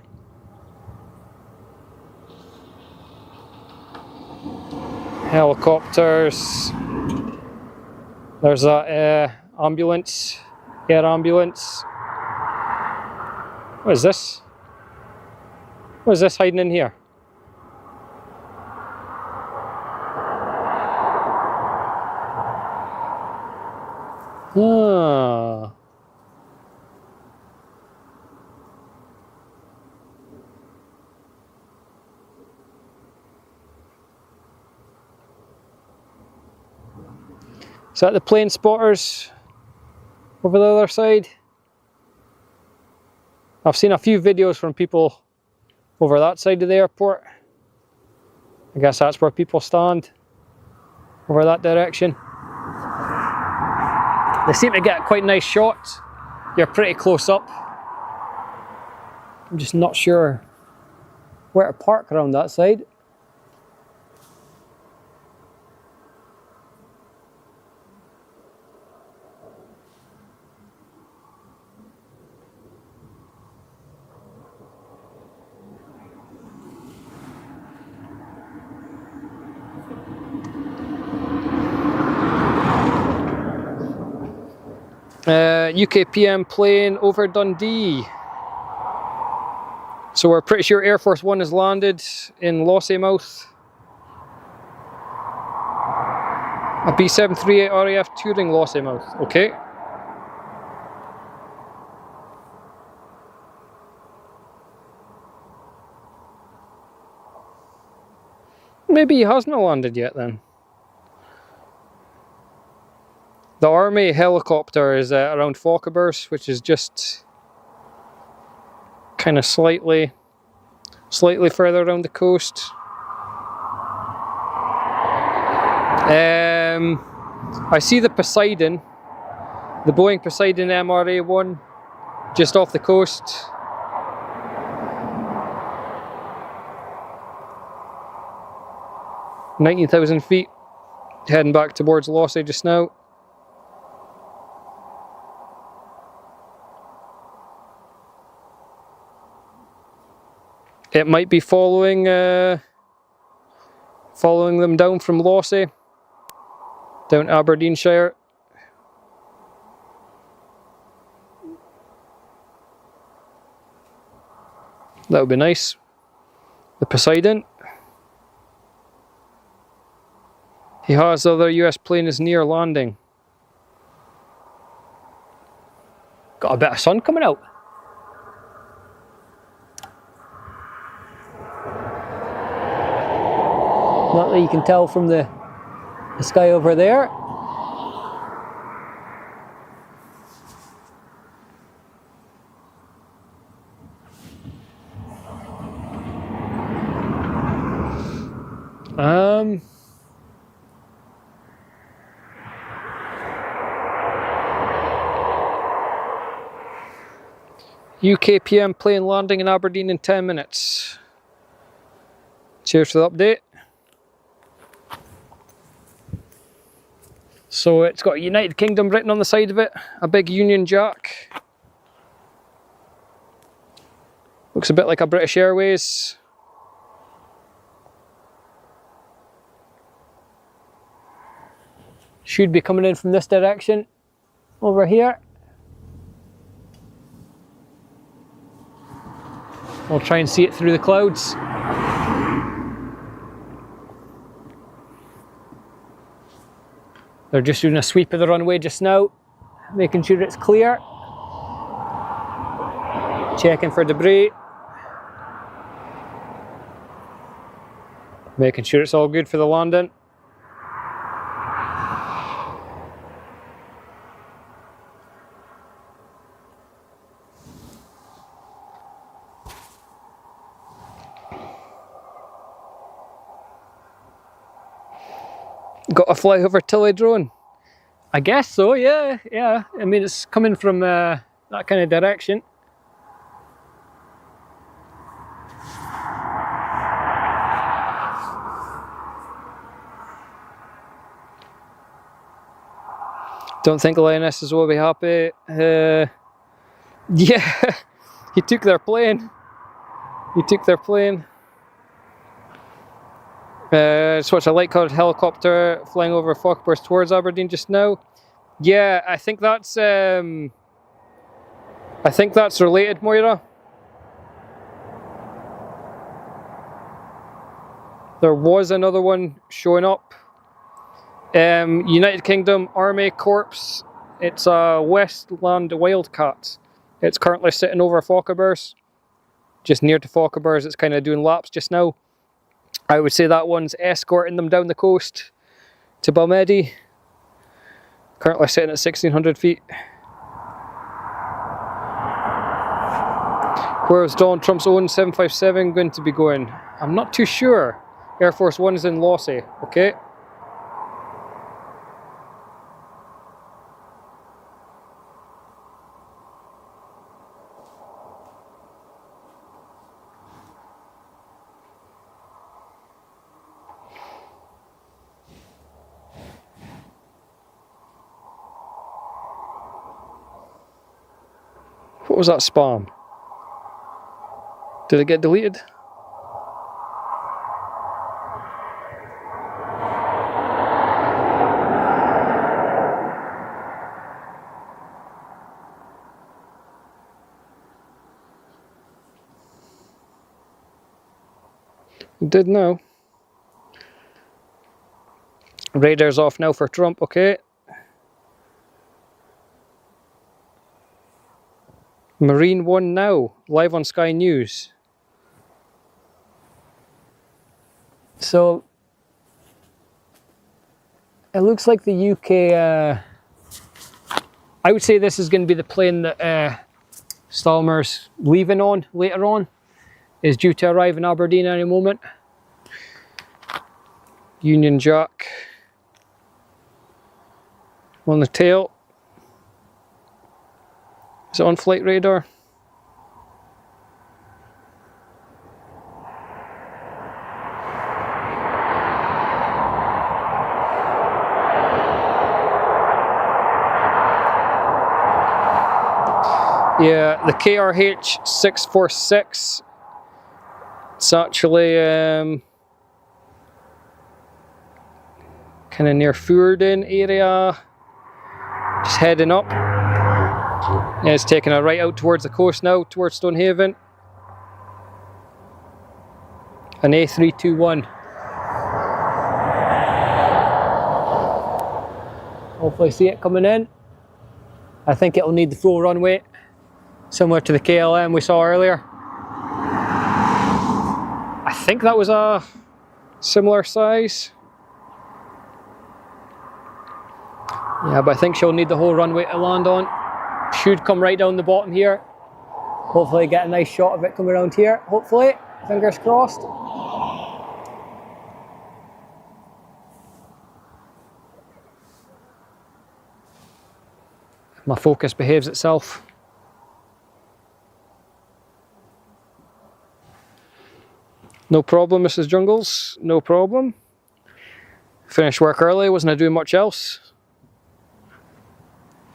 Helicopters. There's that ambulance, air ambulance. What is this? What is this hiding in here? Ah. Is that the plane spotters over the other side? I've seen a few videos from people over that side of the airport. I guess that's where people stand, over that direction. They seem to get quite nice shots. You're pretty close up. I'm just not sure where to park around that side. UKPM plane over Dundee. So we're pretty sure Air Force One has landed in Lossiemouth. A B738 RAF touring Lossiemouth, okay. Maybe he hasn't landed yet then. The army helicopter is around Fochabers, which is just kind of slightly further around the coast. I see the Poseidon, the Boeing Poseidon MRA-1, just off the coast. $19,000 feet, heading back towards Lossie just now. It might be following them down from Lossie, down Aberdeenshire. That would be nice. The Poseidon. He has the other US plane is near landing. Got a bit of sun coming out. Not that you can tell from the sky over there. UKPM plane landing in Aberdeen in 10 minutes. Cheers for the update. So it's got United Kingdom written on the side of it, a big Union Jack. Looks a bit like a British Airways. Should be coming in from this direction, over here. I'll try and see it through the clouds. They're just doing a sweep of the runway just now, making sure it's clear. Checking for debris. Making sure it's all good for the landing. Got a fly over Tilly drone? I guess so, yeah. I mean, it's coming from, I that kind of direction. Don't think the Lionesses will be happy. Yeah, he took their plane. He took their plane. Just watched a light-coloured helicopter flying over Focke-Wulf towards Aberdeen just now. Yeah, I think that's related, Moira. There was another one showing up. United Kingdom Army Corps. It's a Westland Wildcat. It's currently sitting over Focke-Wulf, just near to Focke-Wulf. It's kind of doing laps just now. I would say that one's escorting them down the coast to Balmedy. Currently sitting at 1600 feet. Where is Donald Trump's own 757 going to be going? I'm not too sure. Air Force One is in Lossy, okay? What was that spam? Did it get deleted? It did now. Radar's off now for Trump, okay. Marine One now, live on Sky News. So, it looks like the UK, I would say this is going to be the plane that Stalmer's leaving on later on. Is due to arrive in Aberdeen any moment. Union Jack on the tail. Is it on flight radar? Yeah, the KRH 646. It's actually kind of near Fuerden area. Just heading up. Yeah, it's taking a right out towards the coast now, towards Stonehaven. An A321. Hopefully see it coming in. I think it'll need the full runway, similar to the KLM we saw earlier. I think that was a similar size. Yeah, but I think she'll need the whole runway to land on. Should come right down the bottom here. Hopefully get a nice shot of it coming around here. Hopefully, fingers crossed. My focus behaves itself. No problem, Mrs. Jungles, no problem. Finished work early, wasn't doing much else.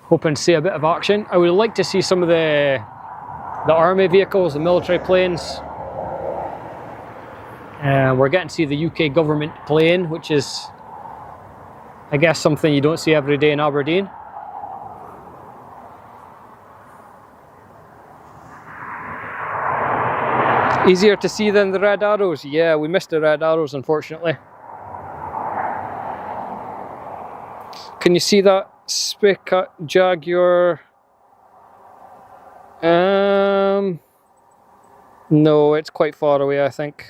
Hoping to see a bit of action. I would like to see some of the army vehicles, the military planes. We're getting to see the UK government plane, which is, I guess, something you don't see every day in Aberdeen. Easier to see than the red arrows. Yeah, we missed the red arrows, unfortunately. Can you see that Jaguar? No, it's quite far away, I think.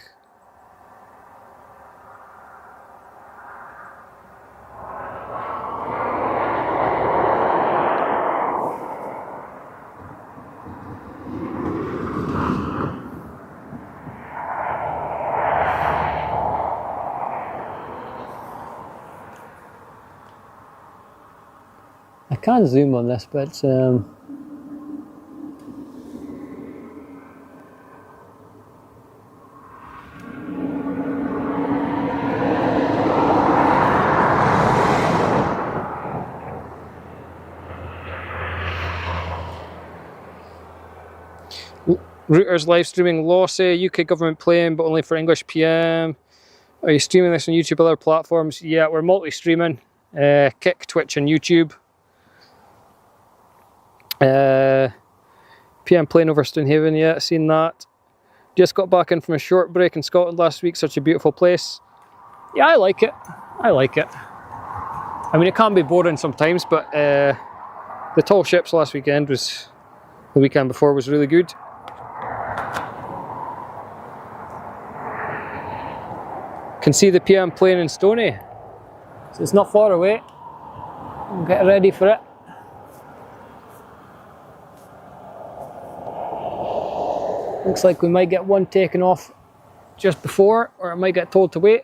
I can't zoom on this, but Routers live streaming lossy. UK government plane, but only for English PM. Are you streaming this on YouTube or other platforms? Yeah, we're multi-streaming. Kick, Twitch, and YouTube. PM plane over Stonehaven, yeah, seen that. Just got back in from a short break in Scotland last week. Such a beautiful place. Yeah, I like it. I like it. I mean, it can be boring sometimes, but the tall ships last weekend the weekend before was really good. Can see the PM plane in Stoney, so it's not far away. We'll get ready for it. Looks like we might get one taken off just before, or it might get told to wait.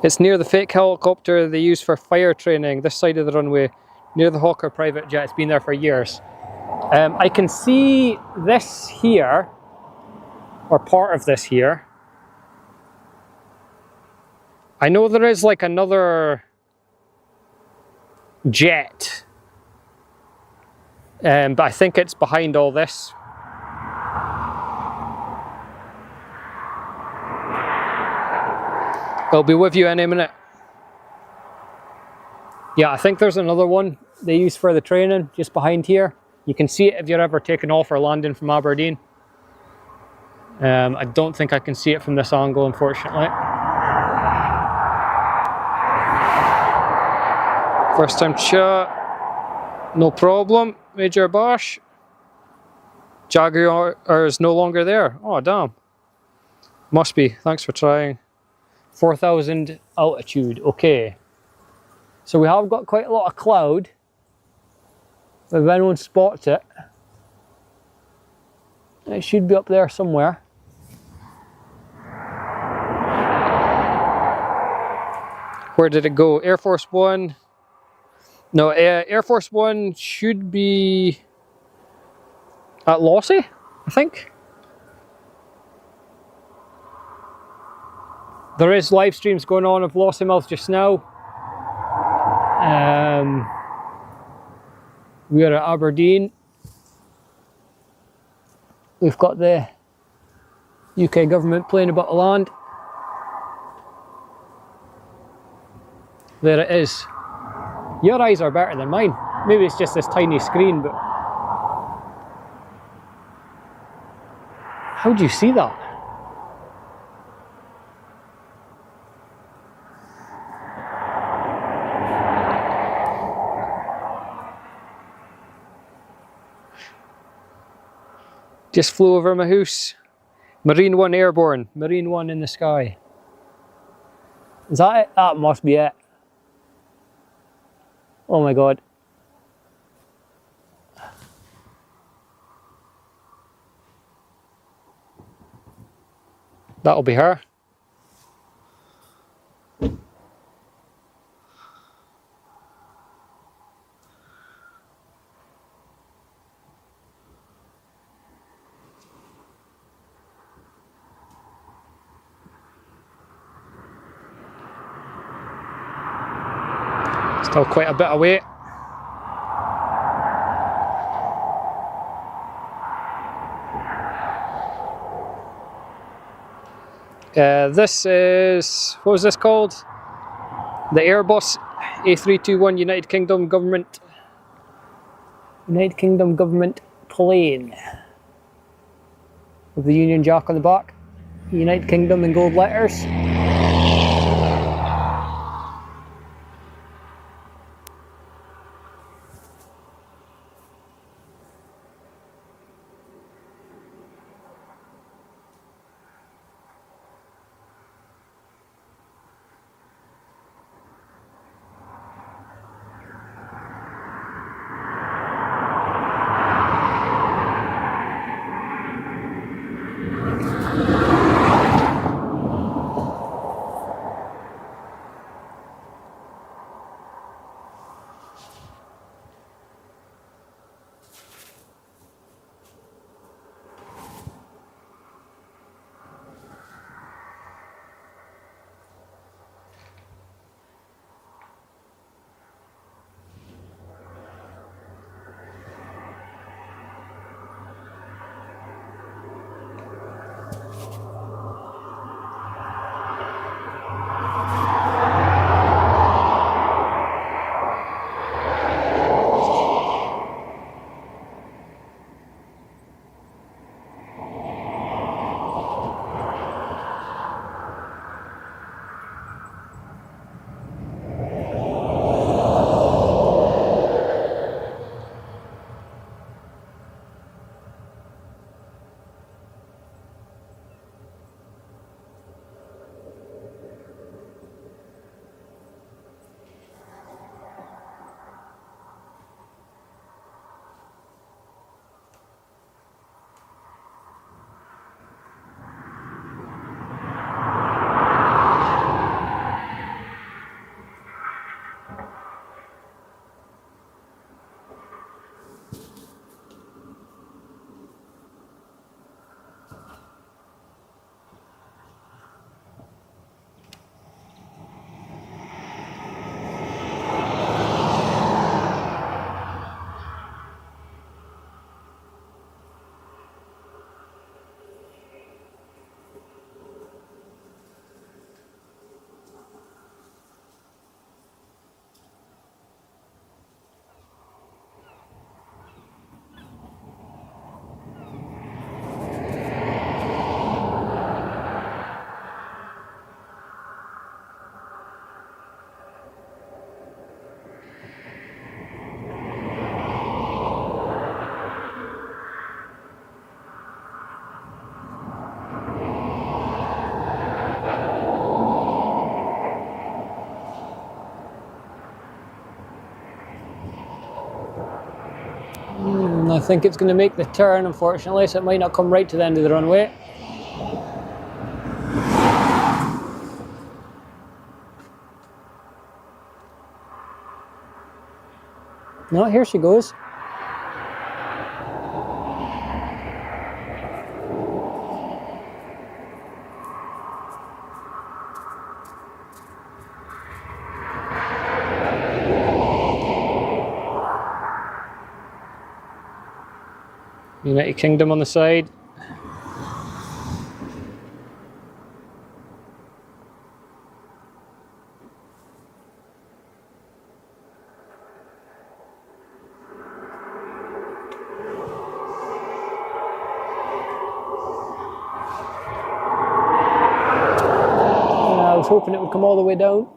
It's near the fake helicopter they use for fire training, this side of the runway, near the Hawker private jet. It's been there for years. I can see this here, or part of this here. I know there is like another jet, but I think it's behind all this. I'll be with you any minute. Yeah, I think there's another one they use for the training just behind here. You can see it if you're ever taking off or landing from Aberdeen. I don't think I can see it from this angle, unfortunately. First time chat, no problem. Major Bosch. Jaguar is no longer there. Oh, damn. Must be. Thanks for trying. 4,000 altitude. Okay. So we have got quite a lot of cloud. If anyone spots it, it should be up there somewhere. Where did it go? Air Force One. No, Air Force One should be at Lossy, I think. There is live streams going on of Lossiemouth just now. We are at Aberdeen. We've got the UK government plane about to land. There it is. Your eyes are better than mine. Maybe it's just this tiny screen, but how do you see that? Just flew over my house. Marine One airborne. Marine One in the sky. Is that it? That must be it. Oh my god. That'll be her. Still quite a bit away. This is, what was this called? The Airbus A321 United Kingdom government plane. With the Union Jack on the back. United Kingdom in gold letters. I think it's going to make the turn, unfortunately, so it might not come right to the end of the runway. No, here she goes. United Kingdom on the side. I was hoping it would come all the way down.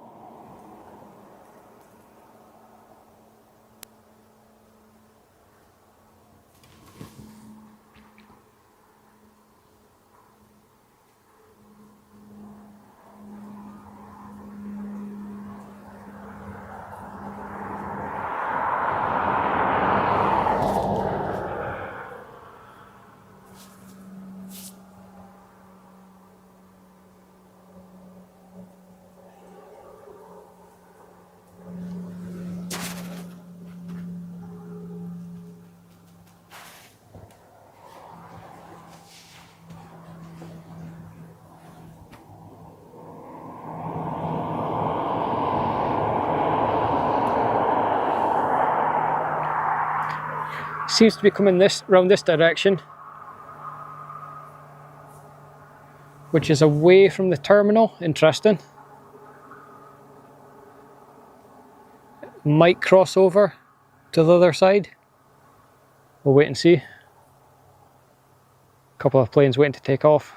Seems to be coming round this direction, which is away from the terminal. Interesting. Might cross over to the other side. We'll wait and see. A couple of planes waiting to take off.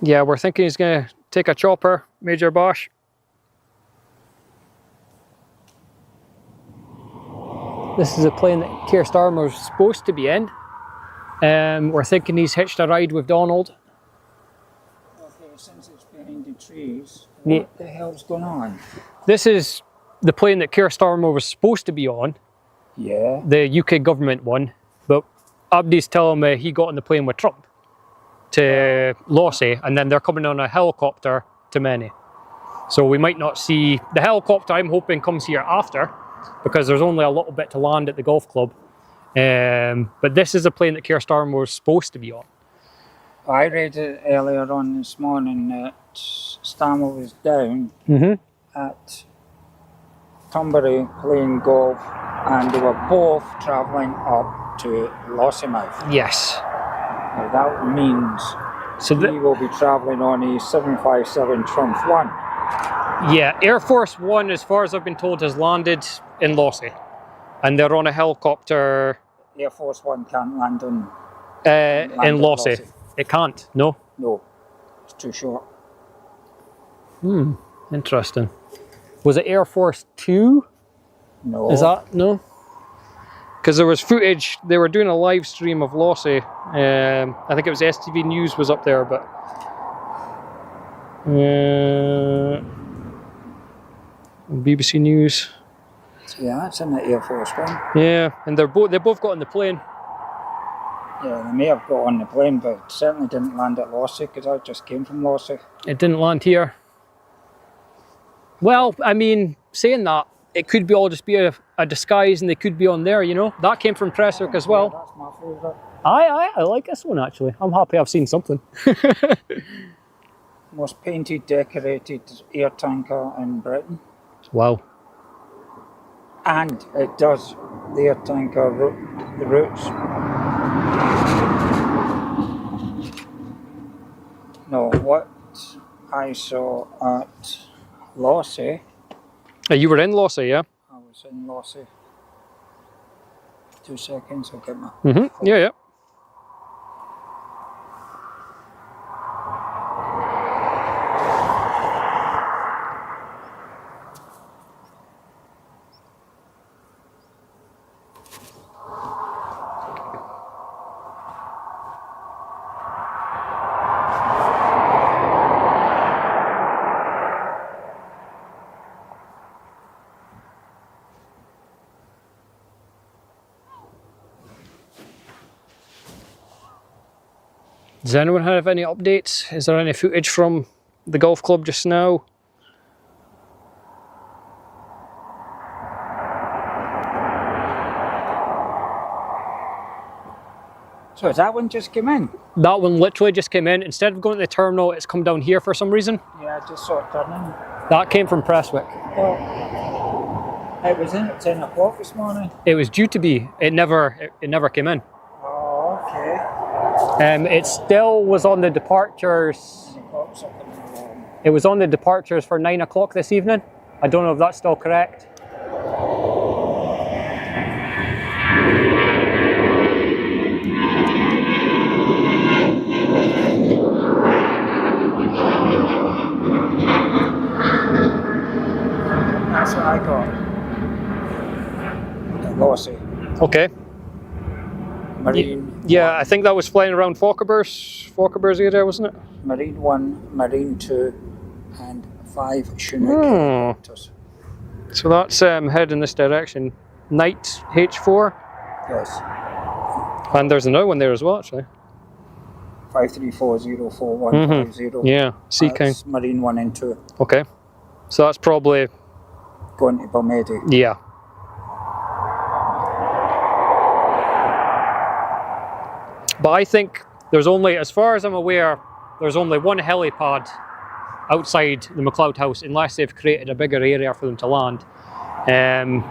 Yeah, we're thinking he's going to take a chopper, Major Bosch. This is a plane that Keir Starmer's supposed to be in. We're thinking he's hitched a ride with Donald. Okay, since it's behind the trees, Yeah. what the hell's going on? This is the plane that Keir Starmer was supposed to be on, Yeah. the UK government one, but Abdi's telling me he got on the plane with Trump to Lossy, and then they're coming on a helicopter to Mene. So we might not see the helicopter. I'm hoping comes here after, because there's only a little bit to land at the golf club. But this is a plane that Keir Starmer was supposed to be on. I read it earlier on this morning that Starmer was down at Tunbury playing golf, and they were both travelling up to Lossiemouth. Yes. Now that means So he will be travelling on a 757 Trump 1. yeah, Air Force One, as far as I've been told, has landed in Lossy, and they're on a helicopter Air Force One can't land on. in at Lossy. It can't. No. No, it's too short. Interesting. Was it Air Force Two? No. Is that no? Because there was footage. They were doing a live stream of Lossy. I think it was STV News was up there, but BBC News. Yeah, it's in the Air Force One. Yeah, and they both got on the plane. Yeah, they may have got on the plane, but it certainly didn't land at Lossy, because I just came from Lossy. It didn't land here. Well, I mean, saying that, it could be all just be a disguise, and they could be on there. You know, that came from Presswick as well. Yeah, that's my favourite. I like this one actually. I'm happy I've seen something. Most painted, decorated air tanker in Britain. Wow. And it does the air tanker the routes. No, what I saw at Lossy, You were in Lossy, yeah? I was in Lossy. 2 seconds, I'll get my... Yeah, yeah. Does anyone have any updates? Is there any footage from the golf club just now? So has that one just came in? That one literally just came in. Instead of going to the terminal, it's come down here for some reason. Yeah, I just saw it turning. That came from Prestwick. Well, it was in at 10 o'clock this morning. It was due to be. It never came in. Oh, okay. It still was on the departures. It was on the departures for 9 o'clock this evening. I don't know if that's still correct. That's what I got. Lossy. Okay. Marine. Yeah, I think that was flying around Fockerbur's area, wasn't it? Marine 1, Marine 2, and 5 Chinook Hmm. helicopters. So that's heading in this direction. Night H4, Yes. and there's another one there as well, actually. 5340450. Yeah, Sea King. That's Marine 1 and 2. Okay, so that's probably Going to Balmedi. yeah. But I think there's only, as far as I'm aware, there's only one helipad outside the McLeod house, unless they've created a bigger area for them to land. I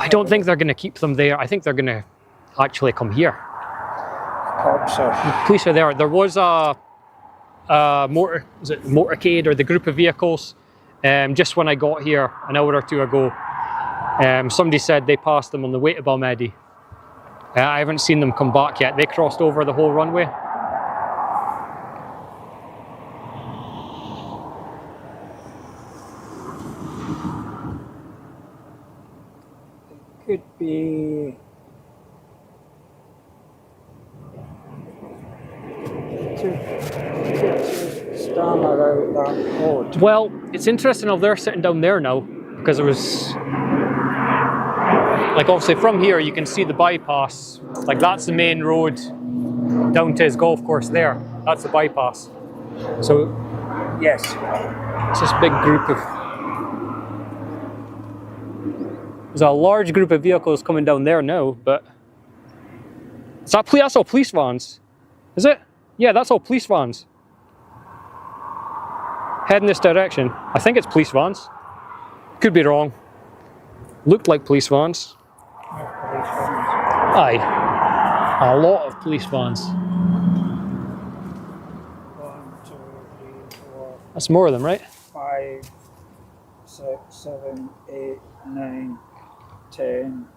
don't think they're going to keep them there. I think they're going to actually come here. Cops are. Police are there. There was a motorcade or the group of vehicles just when I got here an hour or two ago. Somebody said they passed them on the way to Balmedi. I haven't seen them come back yet. They crossed over the whole runway. Could be. To stammer out that road. Well, it's interesting how they're sitting down there now, because it was like obviously from here you can see the bypass. Like that's the main road down to his golf course there. That's the bypass. So Yes. it's this big group of. There's a large group of vehicles coming down there now, but that's all police vans, is it? Yeah, that's all police vans. Heading this direction. I think it's police vans. Could be wrong. Looked like police vans. Aye. A lot of police vans. 1, 2, 3, 4, That's more of them, right? 5, 6, 7, 8, 9, 10,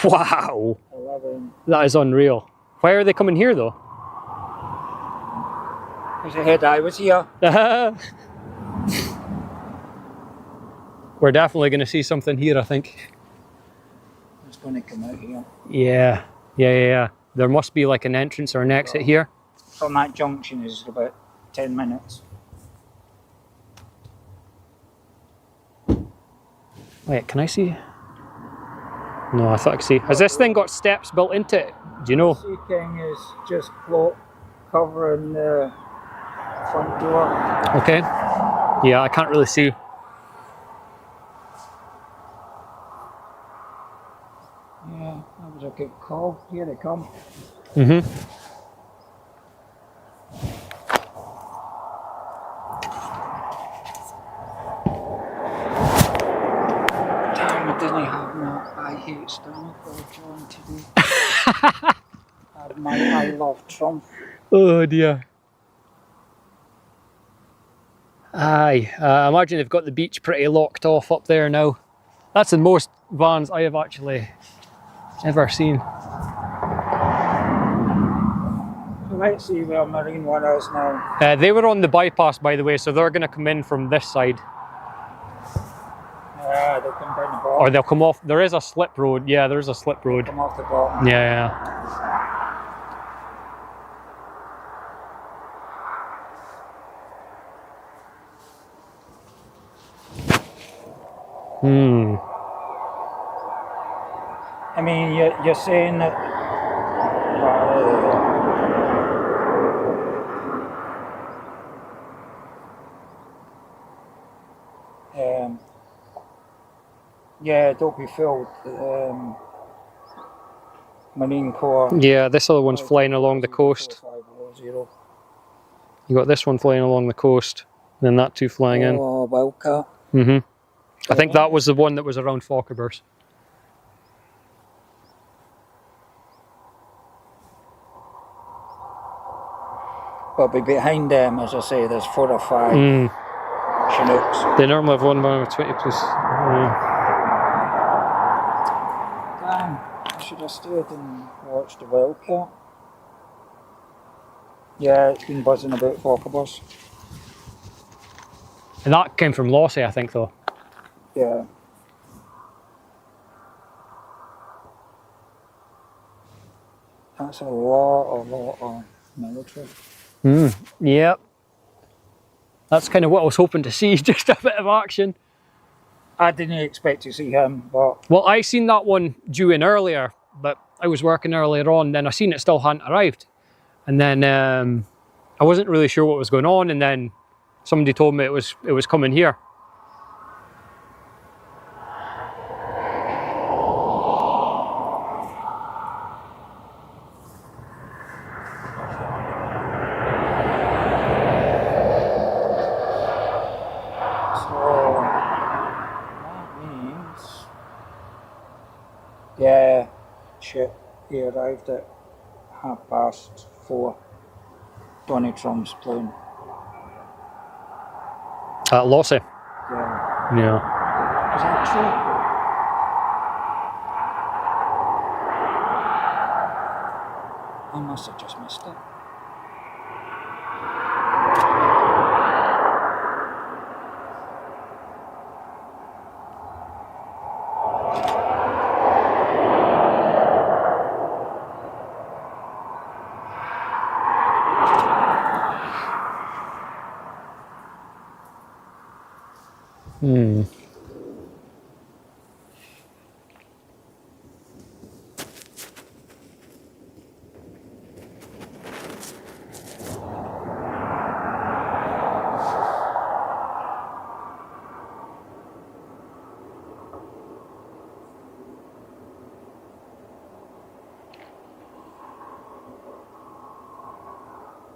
Wow. 11. That is unreal. Why are they coming here though? There's a head I was here. We're definitely going to see something here, I think. It's going to come out here. Yeah. There must be like an entrance or an exit here. From that junction is about 10 minutes. Wait, can I see? No, I thought I could see. Has this thing got steps built into it? Do you know? Sea King is just covering the front door. Okay. Yeah, I can't really see. Yeah, that was a good call. Here they come. Mm-hmm. Damn, I didn't have my I hate Stanford on today. I love Trump. Oh dear. Aye, I imagine they've got the beach pretty locked off up there now. That's the most vans I have actually ever seen. Let's see where Marine 1 is now. They were on the bypass, by the way, so they're going to come in from this side. Yeah, they'll come down the bottom. Or they'll come off. There is a slip road. Yeah, there is a slip road. Come off the bottom. Yeah. I mean, you're saying that Yeah, Dopey Field, Marine Corps. Yeah, this other one's flying along the coast. 4500. You got this one flying along the coast, and then that two flying in. Oh, Wildcat. I think that was the one that was around Fochabers. But behind them, as I say, there's 4 or 5 Chinooks. They normally have one with 20 plus. Yeah. Damn, I should have stayed and watched the Wildcat. Yeah, it's been buzzing about Fochabers. And that came from Lossy, I think, though. Yeah. That's a lot of military. Yep. That's kind of what I was hoping to see, just a bit of action. I didn't expect to see him, but Well, I seen that one due in earlier, but I was working earlier on, then I seen it still hadn't arrived. And then I wasn't really sure what was going on, and then somebody told me it was coming here. so that means, yeah, shit. He arrived at 4:30. Donny Trump's plane. At Lossy. Yeah. Yeah. Is that true? I must have just missed it.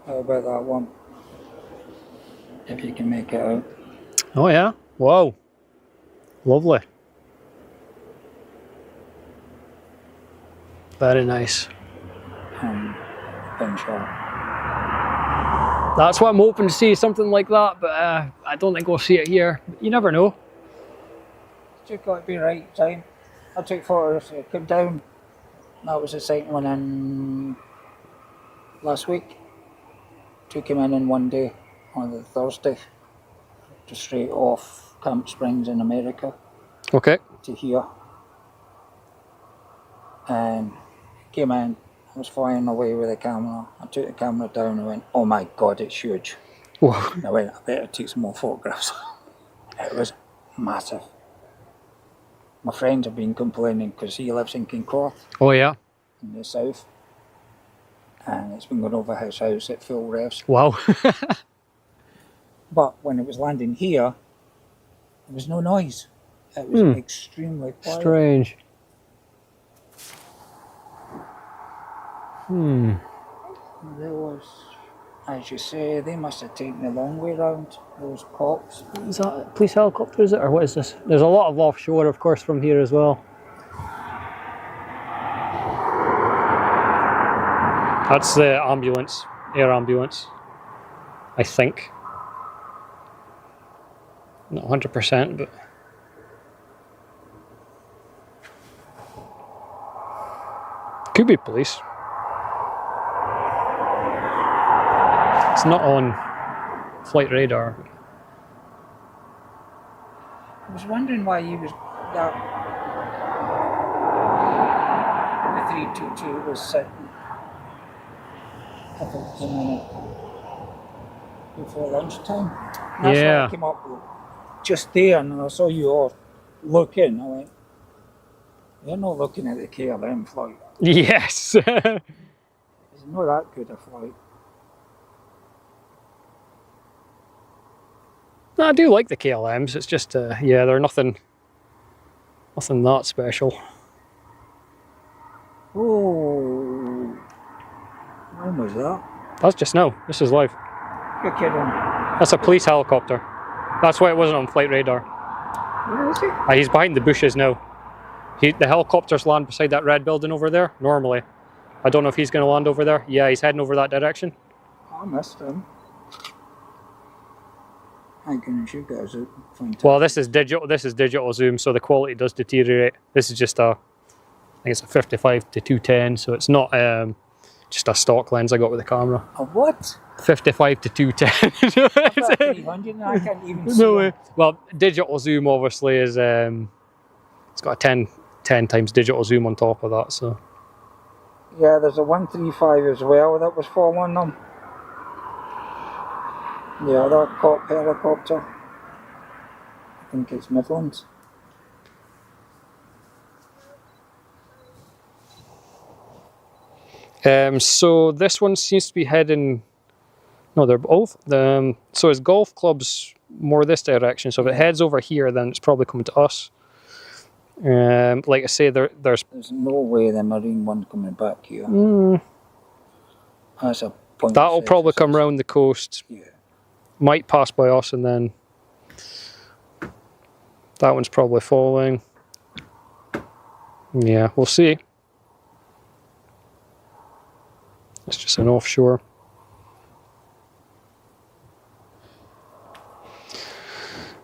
How about that one? If you can make it out. Oh yeah. Wow. Lovely. Very nice. Bin shot. That's what I'm hoping to see, something like that, but I don't think we'll see it here. You never know. Just got to be right time. I took photos. I came down. That was the second one in last week. Took him in one day on the Thursday, just straight off Camp Springs in America Okay. to here. And came in. I was flying away with the camera. I took the camera down and went, "Oh my God, it's huge." Whoa. And I went, "I better take some more photographs." It was massive. My friends have been complaining because he lives in Kincorth Oh yeah. in the south, and it's been going over his house at full revs. Wow. But when it was landing here, there was no noise. It was extremely quiet. Strange. There was, as you say, they must have taken the long way round, those cops. Is that a police helicopter, is it, or what is this? There's a lot of offshore, of course, from here as well. That's the ambulance, air ambulance, I think. Not 100%, but... Could be police. It's not on flight radar. I was wondering why he was that. The 322 was sitting up at the minute before lunchtime. And that's why I came up just there and I saw you all looking. I went, "You're not looking at the KLM flight. Yes. It's not that good a flight." No, I do like the KLMs. It's just, yeah, they're nothing that special. Oh, when was that? That's just now. This is live. You're kidding. That's a police helicopter. That's why it wasn't on flight radar. Where is he? He's behind the bushes now. The helicopters land beside that red building over there, normally. I don't know if he's going to land over there. Yeah, he's heading over that direction. I missed him. Thank goodness you guys are fantastic. Well, this is digital zoom, so the quality does deteriorate. This is just I think it's a 55 to 210, so it's not just a stock lens I got with the camera. A what? 55 to 210. About 300 and I can't even see No way. him. Well, digital zoom obviously is it's got a 10 times digital zoom on top of that, so. Yeah, there's a 135 as well that was following them. Yeah, that cop helicopter. I think it's Midlands. So this one seems to be heading. No, they're both. So his golf club's more this direction. So if it heads over here, then it's probably coming to us. Like I say, there's no way the Marine one coming back here. That's a point. That'll probably come round the coast. Yeah. Might pass by us, and then that one's probably following. Yeah, we'll see. It's just an offshore.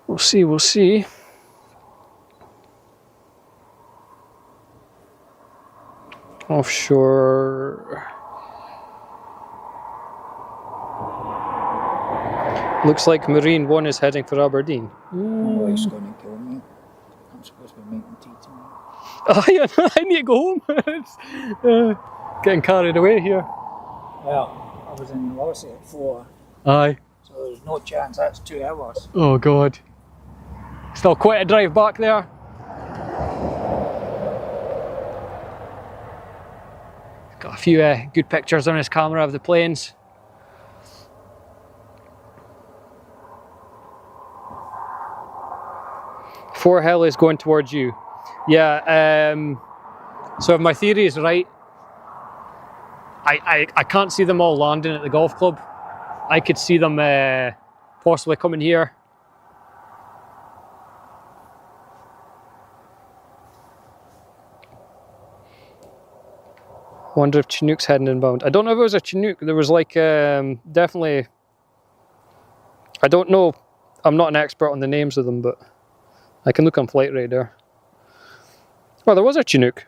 We'll see. Offshore. Looks like Marine 1 is heading for Aberdeen. Oh, he's going to kill me. I'm supposed to be making tea tonight. Oh, yeah, I need to go home. It's, getting carried away here. Well, I was in Rossi at 4, Aye. so there's no chance that's 2 hours. Oh, God. Still quite a drive back there. Got a few good pictures on his camera of the planes. Four helis going towards you. Yeah, so if my theory is right, I can't see them all landing at the golf club. I could see them possibly coming here. Wonder if Chinooks heading inbound. I don't know if it was a Chinook. There was like definitely. I don't know. I'm not an expert on the names of them, but I can look on flight radar. Well, there was a Chinook.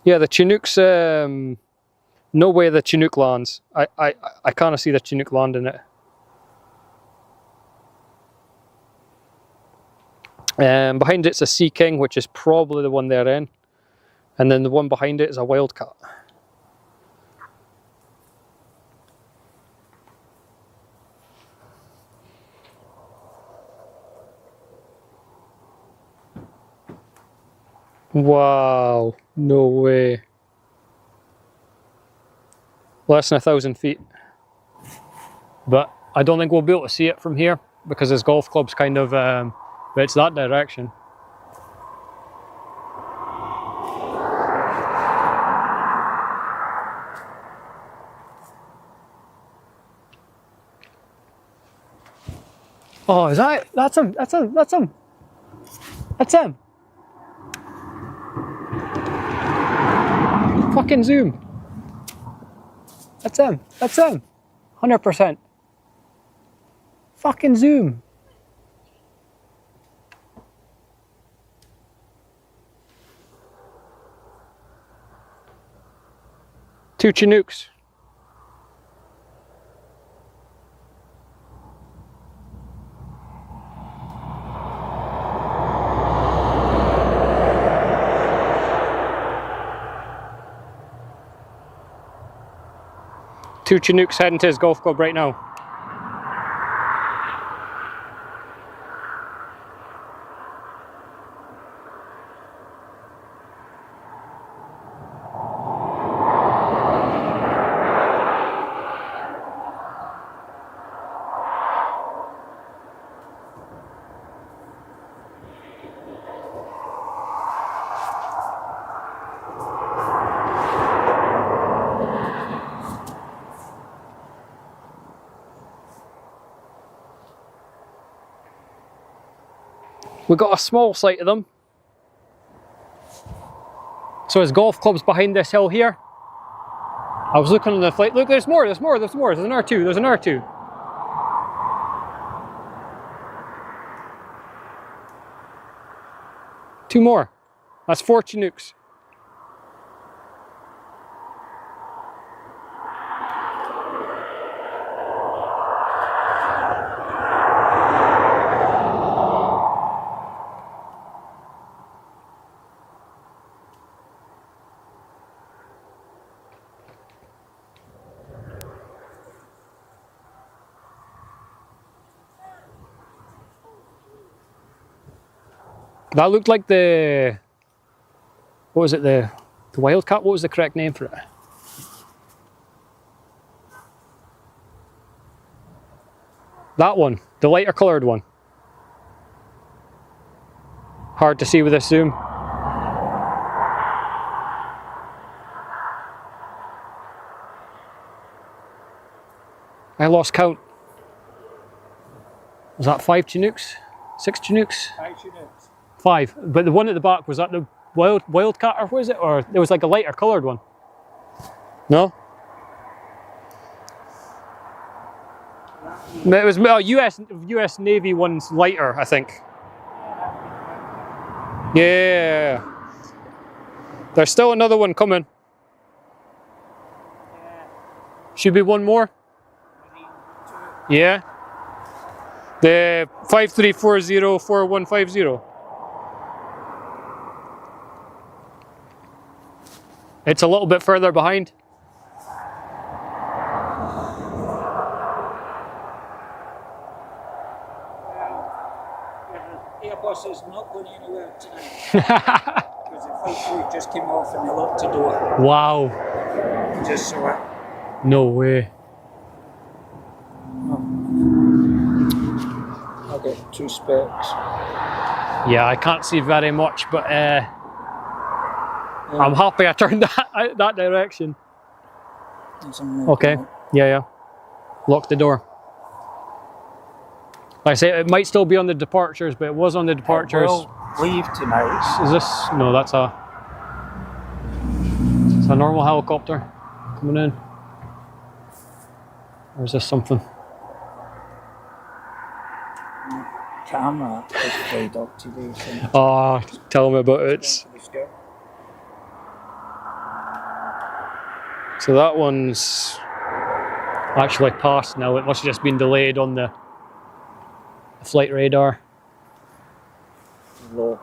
Yeah, the Chinooks. No way the Chinook lands. I can't see the Chinook landing it. Behind it's a Sea King, which is probably the one they're in. And then the one behind it is a Wildcat. Wow, no way. Less than 1,000 feet. But I don't think we'll be able to see it from here because his golf club's kind of, but it's that direction. Oh, is that? That's him. That's him. That's him. That's him. Fucking zoom. That's him. That's him. 100%. Fucking zoom. Two Chinooks. Two Chinooks heading to his golf club right now. We got a small sight of them. So his golf club's behind this hill here. I was looking on the flight. Look, there's more, there's more, there's more. There's an R2, there's an R2. Two more. That's 4 Chinooks. That looked like the, what was it, the wildcat? What was the correct name for it? That one, the lighter coloured one. Hard to see with this zoom. I lost count. Was that 5 Chinooks? 6 Chinooks? 5 Chinooks. 5. But the one at the back, was that the wildcat or was it? Or there was like a lighter coloured one? No? It was US Navy one's lighter, I think. Yeah. There's still another one coming. Should be one more. Yeah. The 53404150. It's a little bit further behind. Airbus is not going anywhere tonight. Because the flight crew just came off and they locked the door. Wow. Just saw it. No way. I'll get 2 specs. Yeah, I can't see very much, but I'm happy I turned that direction. Okay. Yeah. Lock the door. Like I say, it might still be on the departures, but it was on the departures. We'll leave tonight. Is this? No, it's a normal helicopter coming in. Or is this something? Camera is played up today. Oh, tell me about it. So that one's actually passed now. It must have just been delayed on the flight radar. Low.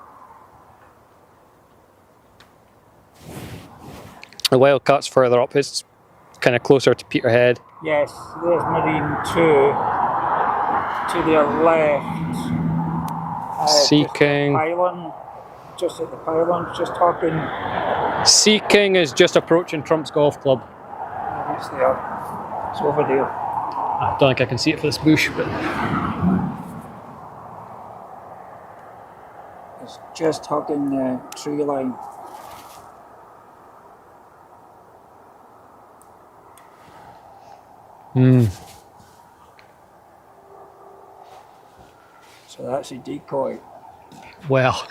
The wildcat's further up. It's kind of closer to Peterhead. Yes, there's Marine 2 to their left. Sea King. Just at the pylon, just talking. Sea King is just approaching Trump's golf club. It's there. It's over there. I don't think I can see it for this bush, but It's just hugging the tree line. So that's a decoy. well.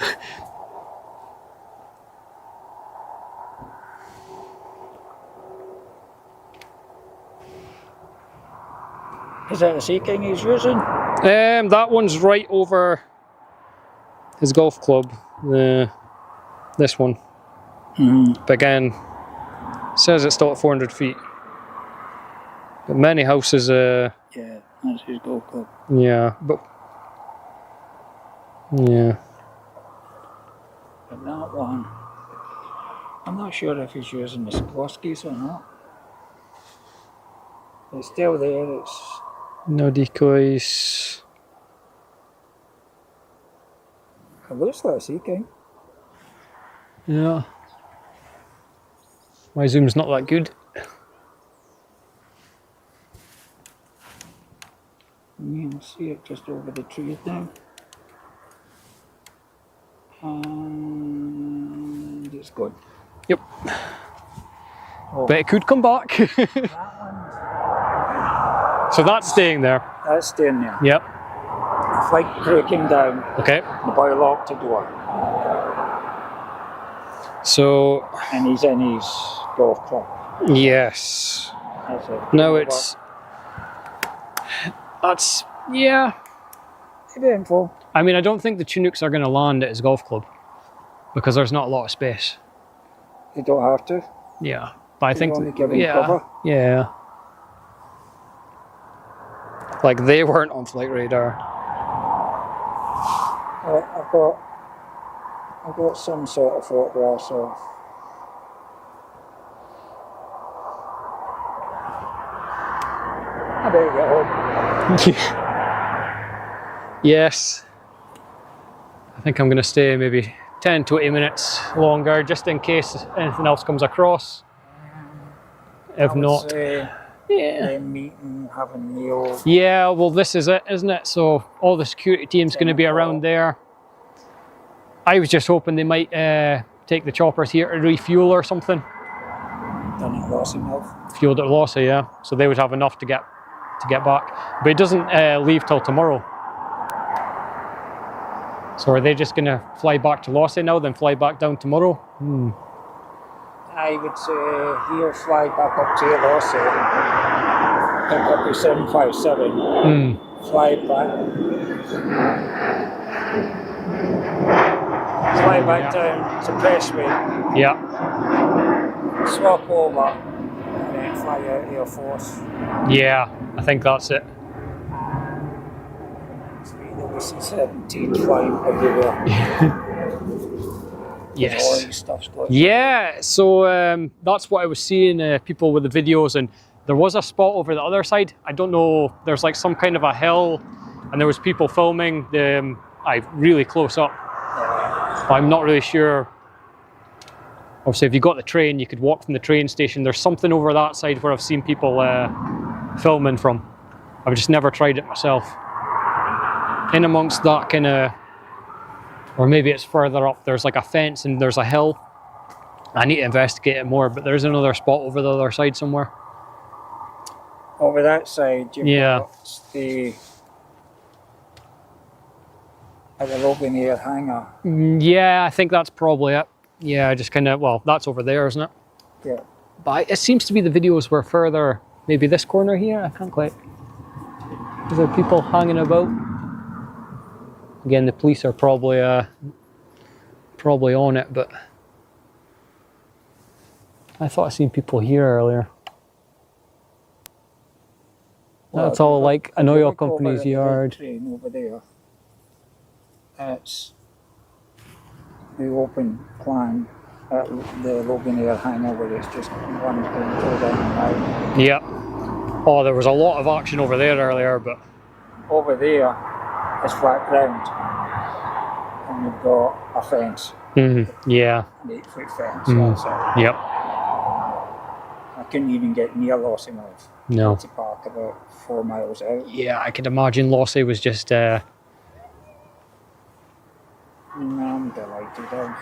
Is that a Sea King he's using? That one's right over his golf club. This one. But again, says it's still at 400 feet. But many houses. Yeah, that's his golf club. Yeah, but yeah. But that one, I'm not sure if he's using the Skowskis or not. It's still there. It's No decoys. it looks like a Sea King. Yeah. My zoom's not that good. You can see it just over the trees now. And it's gone. Yep. Oh, But it could come back. that one, So that's staying there. that's staying there. Yep. flight breaking down. Okay. The boy locked the door. So, And he's in his golf club. yes. That's it. Now it's... That's... Yeah. Eventful. I mean, I don't think the Chinooks are going to land at his golf club because there's not a lot of space. You don't have to. Yeah. But I think... only giving yeah. cover. Yeah. Like, they weren't on flight radar. I've got some sort of photographs of. I better get home. Yes. I think I'm going to stay maybe 10, 20 minutes longer just in case anything else comes across. If not, yeah. Meeting, having meals. Yeah, well, this is it, isn't it? So all the security team's going to be around there. I was just hoping they might take the choppers here to refuel or something. Done it lost enough. Fueled at Lossie, yeah. So they would have enough to get back. But it doesn't leave till tomorrow. So are they just going to fly back to Lossie now, then fly back down tomorrow? I would say he'll fly back up to Lossie, pick up your 757, fly back down to Pressway, Yeah. swap over, and then fly out Air Force. Yeah, I think that's it. The WC-17 flying everywhere. Yes. All these stuff's going. Yeah, so that's what I was seeing, people with the videos, and there was a spot over the other side. I don't know, there's like some kind of a hill, and there was people filming really close up. I'm not really sure. Obviously, if you got the train, you could walk from the train station. There's something over that side where I've seen people filming from. I've just never tried it myself. In amongst that kind of, or maybe it's further up, there's like a fence and there's a hill. I need to investigate it more, but there's another spot over the other side somewhere. Over that side, you've got at the Logan Air hangar. Yeah, I think that's probably it. Yeah, just kind of, well, that's over there, isn't it? Yeah. But it seems to be the videos were further, maybe this corner here, I can't quite. Is there people hanging about? Again, the police are probably on it, but I thought I seen people here earlier. Well, that's all like an oil company's over yard. Train over there. It's the open plan at the Logan Air hangar where it's just one thing go down and out. Yeah. Oh, there was a lot of action over there earlier, but over there is flat ground, and you've got a fence. Yeah. An 8-foot fence. Mm-hmm. That's it. Yep. I couldn't even get near Lossiemouth. No. To park about 4 miles out. Yeah, I could imagine Lossie was just. I'm delighted I've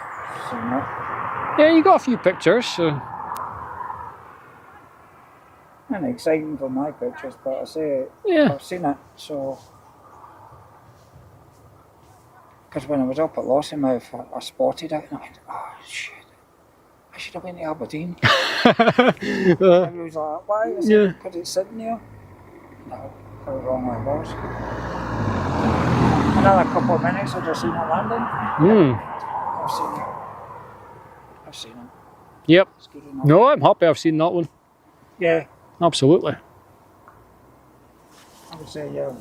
seen it. Yeah, you got a few pictures. So. And exciting for my pictures, but I say Yeah. I've seen it, so. Because when I was up at Lossiemouth, I spotted it and I went, oh shit, I should have went to Aberdeen. And he was like, why? I said, because it's sitting there. No, how wrong I was. Another couple of minutes, I've just seen it landing. I've seen it. Yep. It's good enough. No, I'm happy I've seen that one. Yeah, Absolutely. I would say, yeah.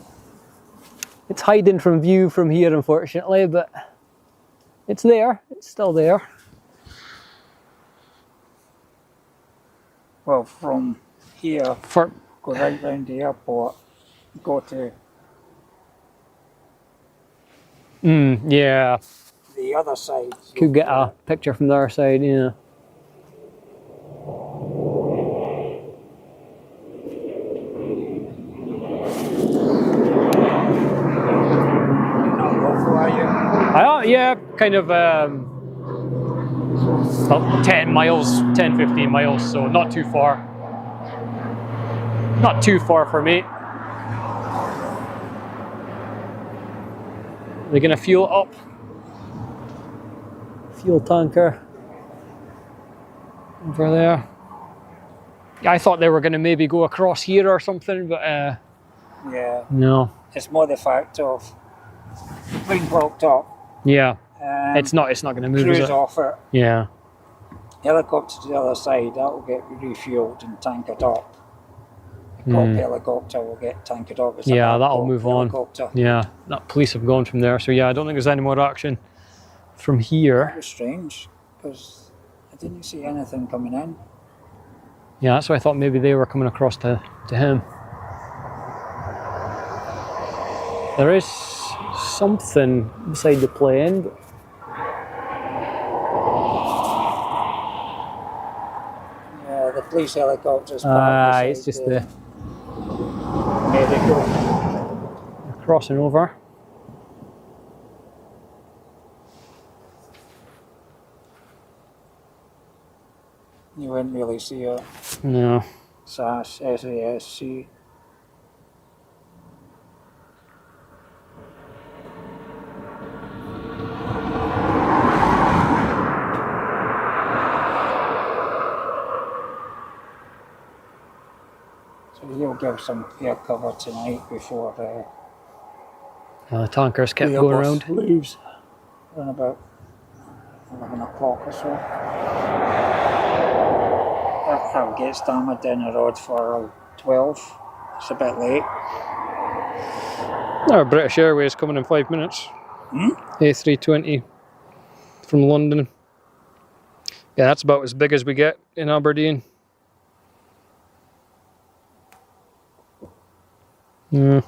It's hiding from view from here, unfortunately, but it's there. It's still there. Well, from here, For go right round the airport, go to yeah. the other side. Could get a picture from the other side, yeah. You're not local, are you? Yeah, kind of about 10 miles, 10, 15 miles, so not too far. Not too far for me. They're going to fuel it up. Fuel tanker over there. I thought they were going to maybe go across here or something, but Yeah, no. it's more the fact of being blocked up. Yeah, Um, it's not going to move, is cruise it? off it. Yeah. Helicopter to the other side, that will get refueled and tankered up. The cop helicopter will get tankered up. It's a Yeah, Babcock that'll move on. helicopter. Yeah, that police have gone from there. So yeah, I don't think there's any more action from here. That was strange, because I didn't see anything coming in. Yeah, that's why I thought maybe they were coming across to him. There is something beside the plane, but Yeah, the police helicopter's it's just the medical. crossing over. You wouldn't really see a No. SAS, SASC. So he'll give some air cover tonight before The tankers kept the going bus around. leaves around about 11 o'clock or so. That gets damaged in the road for 12. It's a bit late. Our British Airways coming in 5 minutes. A320 from London. Yeah, that's about as big as we get in Aberdeen. Yeah.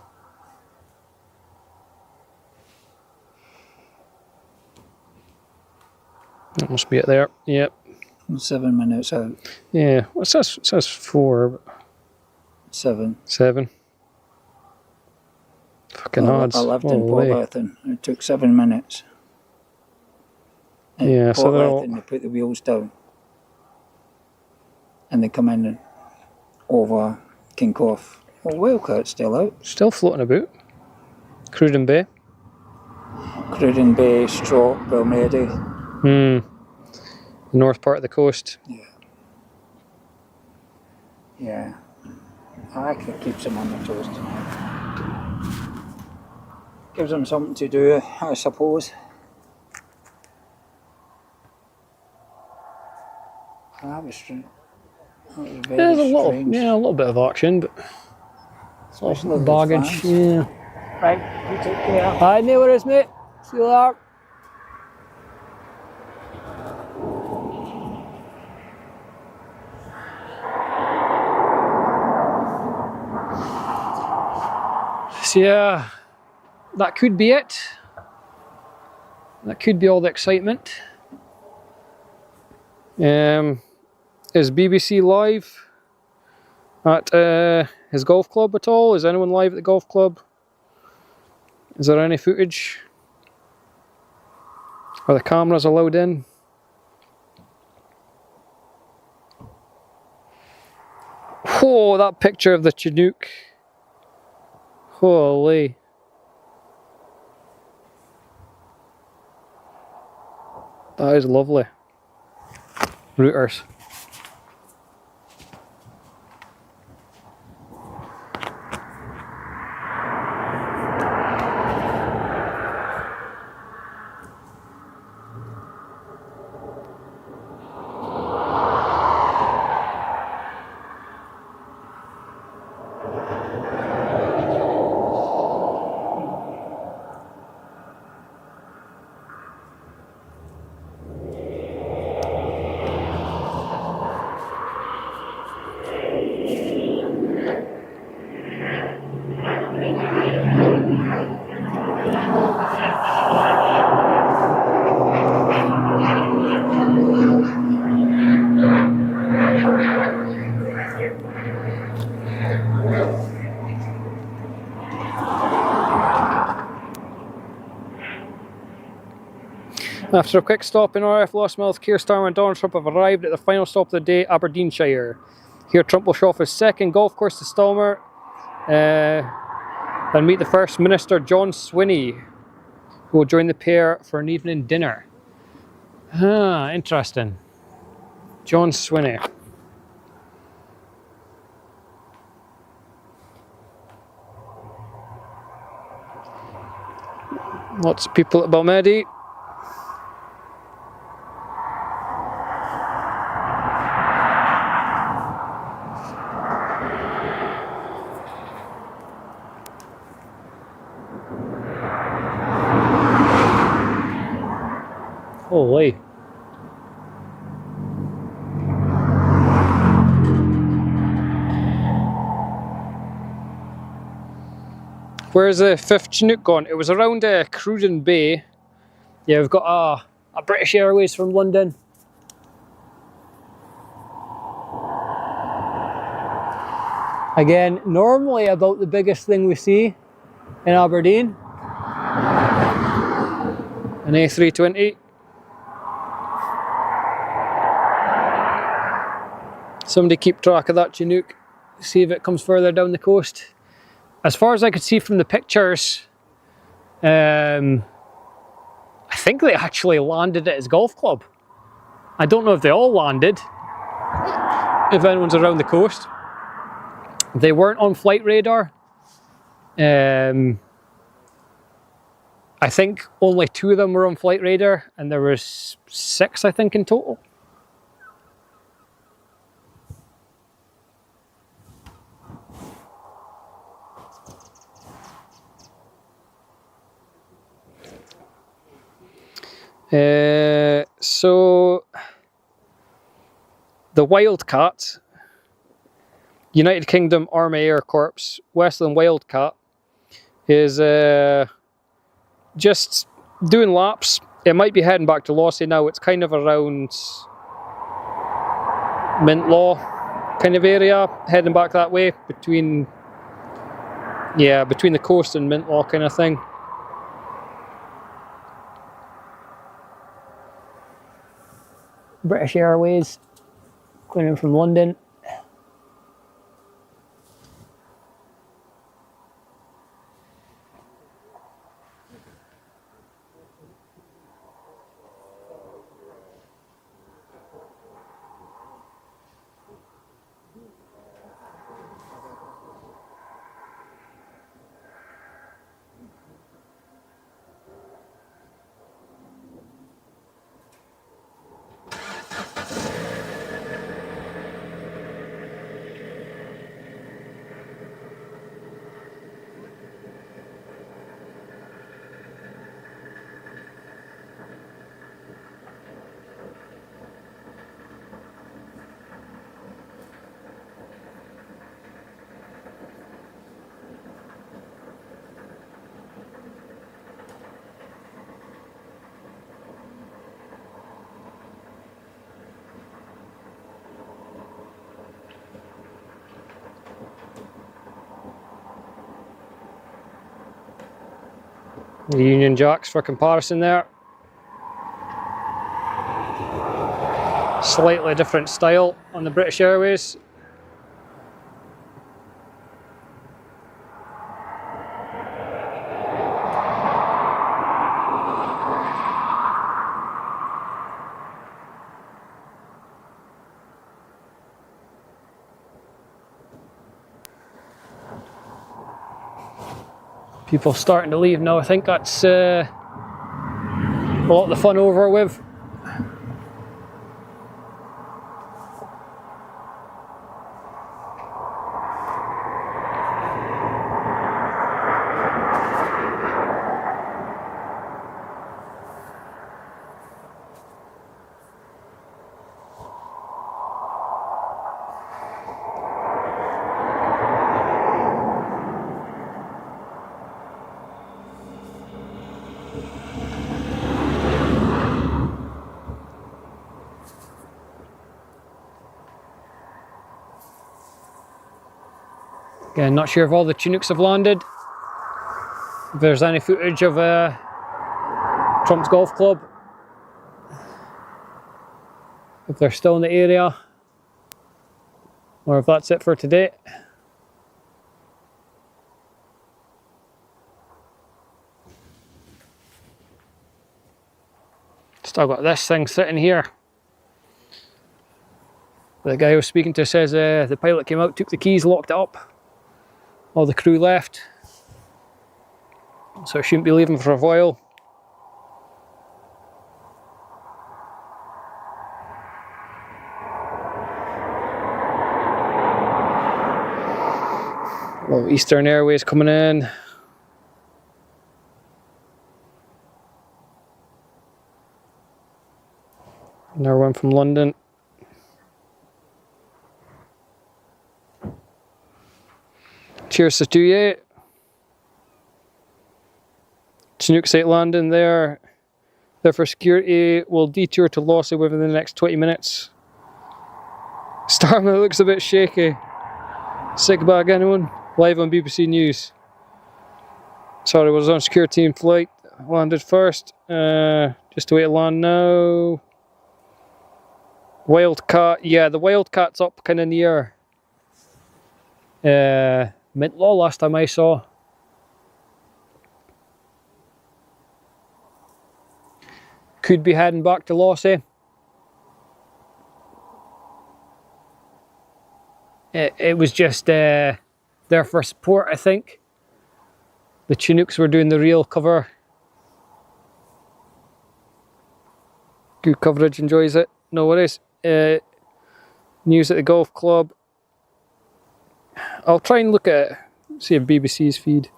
That must be it there. Yep. 7 minutes out. Yeah. Well, it says 4, but 7. 7. Fucking odds. I lived in Holy. Portlethen. It took 7 minutes. Yeah, so they're all- Portlethen, they put the wheels down. And they come in and over Kincoff. Well, Wildcat's still out. Still floating about. Cruden Bay. Cruden Bay, Stroke, Belmedi. The north part of the coast. Yeah. I could keep them on their toes tonight. Gives them something to do, I suppose. That was strange. That was very There's a strange. little bit of action, but Especially the with baggage. fans. Yeah. Right, you take care. Hi, no worries, mate. See you later. So yeah, that could be it. That could be all the excitement. Is BBC live at his golf club at all? Is anyone live at the golf club? Is there any footage? Are the cameras allowed in? Whoa, that picture of the Chinook. Holy. That is lovely. Routers. After a quick stop in RF Lossmouth, Keir Starmer and Donald Trump have arrived at the final stop of the day, Aberdeenshire. Here Trump will show off his second golf course to Starmer and meet the First Minister John Swinney, who will join the pair for an evening dinner. Ah, interesting. John Swinney. Lots of people at Balmedi. Holy. Where's the 5th Chinook gone? It was around Cruden Bay. Yeah, we've got a British Airways from London. Again, normally about the biggest thing we see in Aberdeen. An A320. Somebody keep track of that Chinook, see if it comes further down the coast. As far as I could see from the pictures, I think they actually landed at his golf club. I don't know if they all landed, if anyone's around the coast. They weren't on flight radar. I think only 2 of them were on flight radar, and there was 6, I think, in total. So the Wildcat, United Kingdom Army Air Corps Westland Wildcat, is just doing laps. It might be heading back to Lossy now. It's kind of around Mintlaw kind of area, heading back that way between the coast and Mintlaw kind of thing. British Airways, going in from London. The Union Jacks for comparison there. Slightly different style on the British Airways. People starting to leave now. I think that's a lot of the fun over with. Again, not sure if all the Chinooks have landed. If there's any footage of Trump's Golf Club. If they're still in the area. Or if that's it for today. Still got this thing sitting here. The guy I was speaking to says the pilot came out, took the keys, locked it up. All the crew left. So I shouldn't be leaving for a while. Little Eastern Airways coming in. Another one from London. Cheers to 28. Chinooks 8 landing there. There for security. We'll detour to Lossy within the next 20 minutes. Starman looks a bit shaky. Sick bag anyone? Live on BBC News. Sorry, was on secure team flight. Landed first. Just to wait to land now. Wildcat. Yeah, the Wildcat's up kind of near Mintlaw last time I saw. Could be heading back to Lossy. It was just there for support, I think. The Chinooks were doing the real cover. Good coverage, enjoys it. No worries. News at the golf club. I'll try and look at, see if BBC's feed.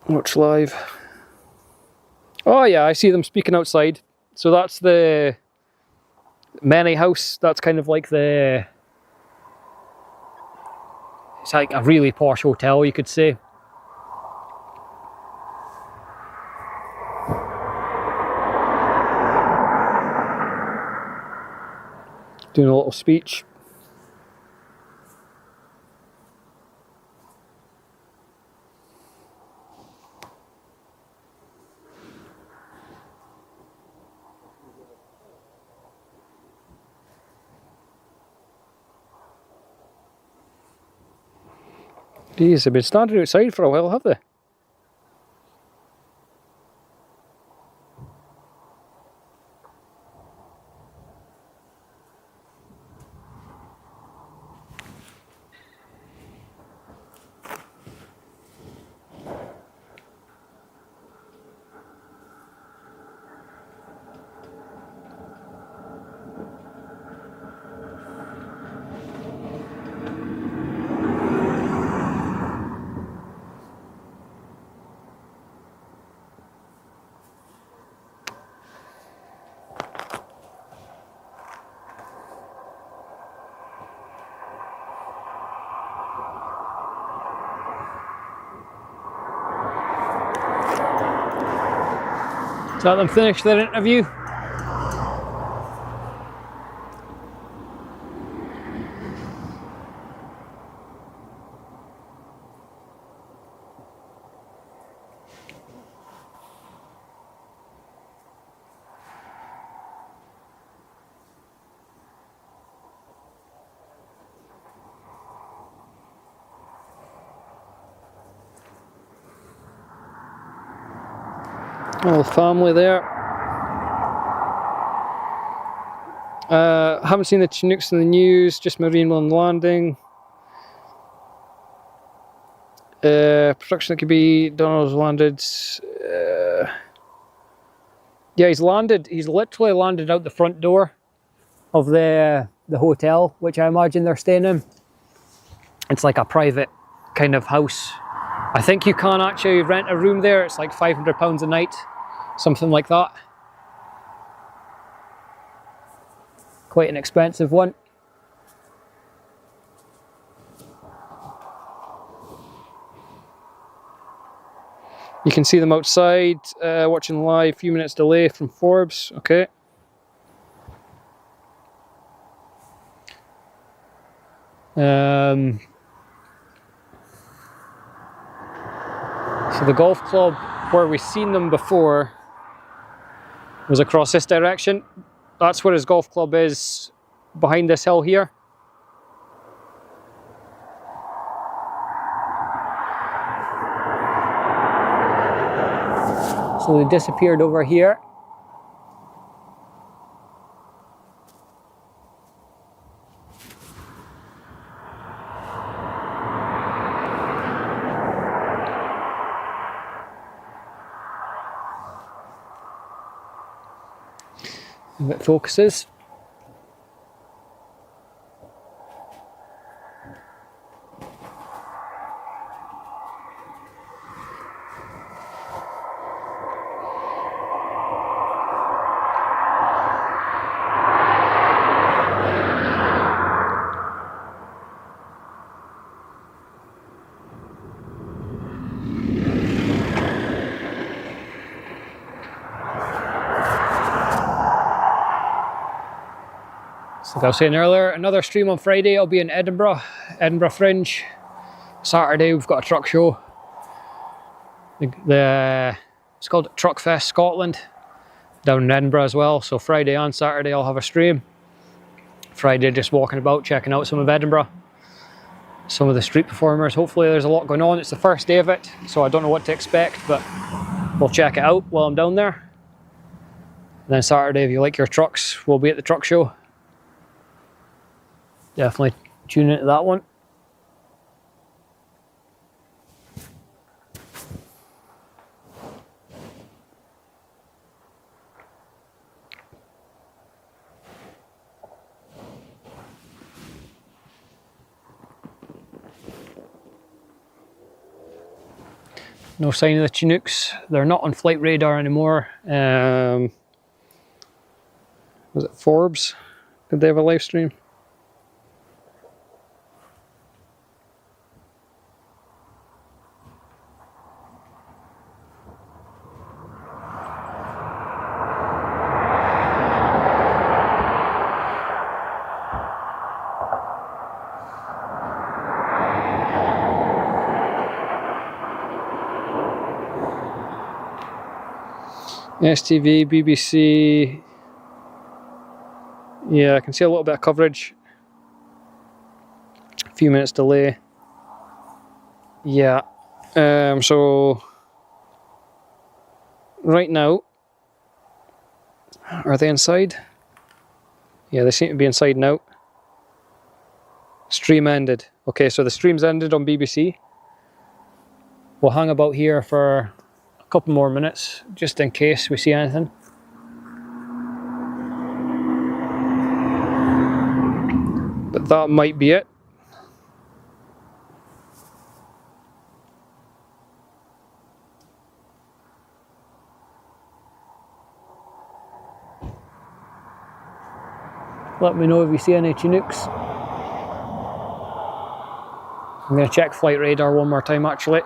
Watch live. Oh yeah, I see them speaking outside. So that's the Many House. That's kind of like the, it's like a really posh hotel, you could say. Doing a little speech. Geez, they've been standing outside for a while, have they? So let them finish their interview. All the family there. Haven't seen the Chinooks in the news, just Marine One landing. Production that could be Donald's landed. Yeah, he's landed. He's literally landed out the front door of the hotel, which I imagine they're staying in. It's like a private kind of house. I think you can actually rent a room there. It's like £500 a night, something like that. Quite an expensive one. You can see them outside, watching live, few minutes delay from Forbes, okay. So the golf club where we've seen them before was across this direction. That's where his golf club is, behind this hill here. So they disappeared over here. If it focuses. Like I was saying earlier, another stream on Friday. I'll be in Edinburgh Fringe. Saturday we've got a truck show. It's called Truck Fest Scotland, down in Edinburgh as well. So Friday and Saturday I'll have a stream. Friday just walking about, checking out some of Edinburgh, some of the street performers. Hopefully there's a lot going on. It's the first day of it, so I don't know what to expect, but we'll check it out while I'm down there. And then Saturday, if you like your trucks, we'll be at the truck show. Definitely tune into that one. No sign of the Chinooks. They're not on flight radar anymore. Was it Forbes? Did they have a live stream? STV, BBC. Yeah, I can see a little bit of coverage. A few minutes delay. Yeah. So right now, are they inside? Yeah, they seem to be inside now. Stream ended. Okay, so the stream's ended on BBC. We'll hang about here for a couple more minutes, just in case we see anything. But that might be it. Let me know if you see any Chinooks. I'm going to check flight radar one more time actually.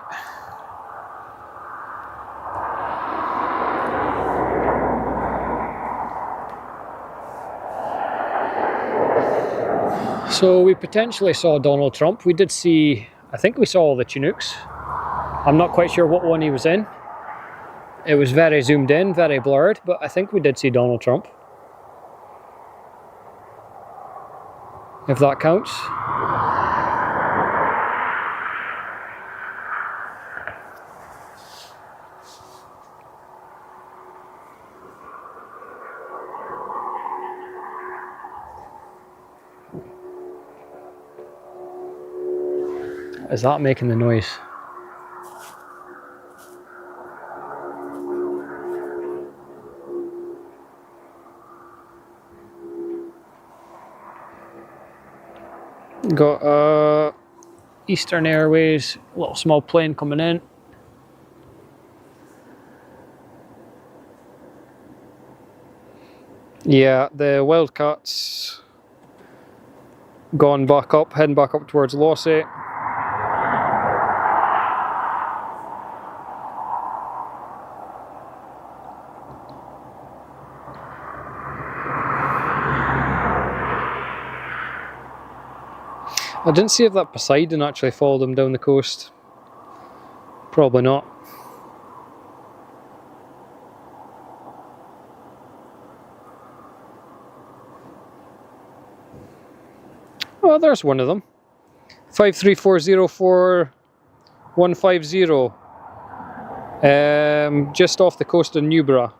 So we potentially saw Donald Trump. We did see, I think we saw all the Chinooks. I'm not quite sure what one he was in. It was very zoomed in, very blurred, but I think we did see Donald Trump. If that counts. Is that making the noise? Got Eastern Airways, a little small plane coming in. Yeah, the Wildcats gone back up, heading back up towards Lossy. I didn't see if that Poseidon actually followed them down the coast. Probably not. Oh, there's one of them. 53404-150. Just off the coast of Newborough.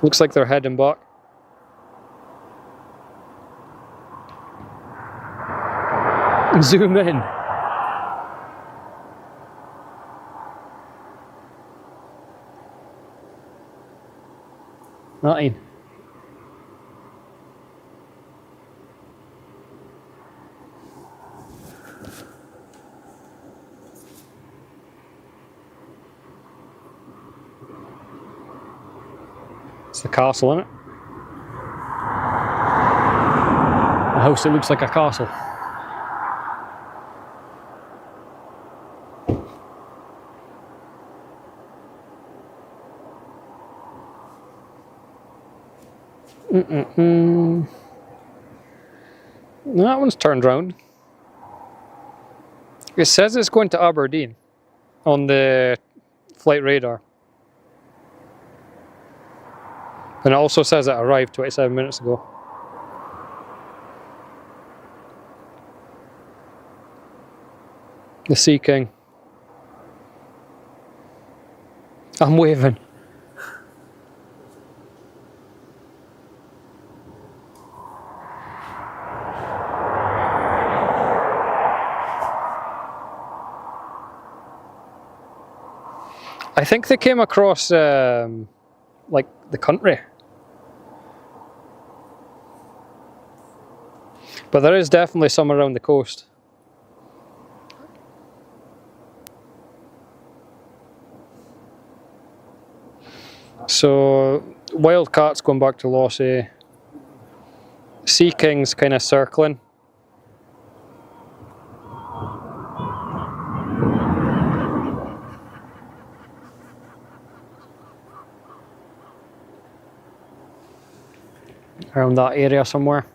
Looks like they're heading back. Zoom in. Nothing. It's the castle, isn't it? A house that looks like a castle. That one's turned round. It says it's going to Aberdeen on the flight radar. And it also says it arrived 27 minutes ago. The Sea King. I'm waving. I think they came across like the country. But there is definitely some around the coast. So Wildcat's going back to Lossy. Sea King's kind of circling. Around that area somewhere.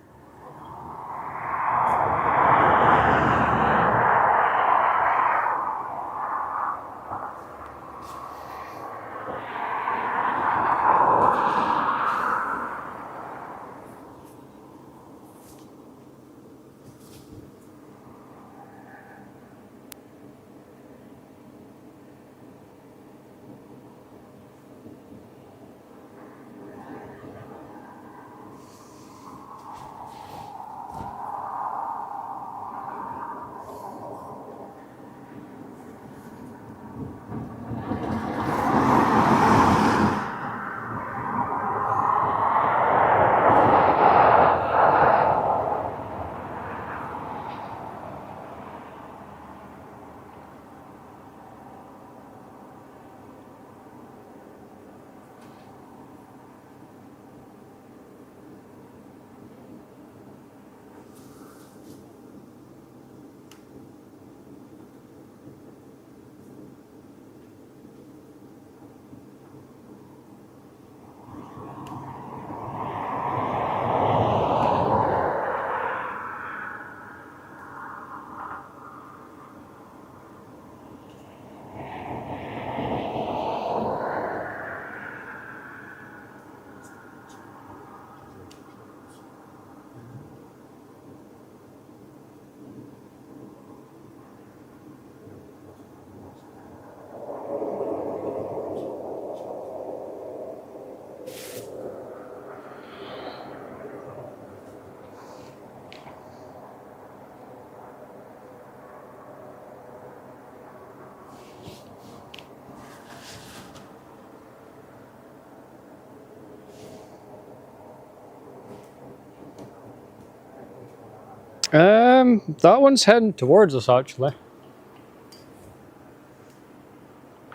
That one's heading towards us actually.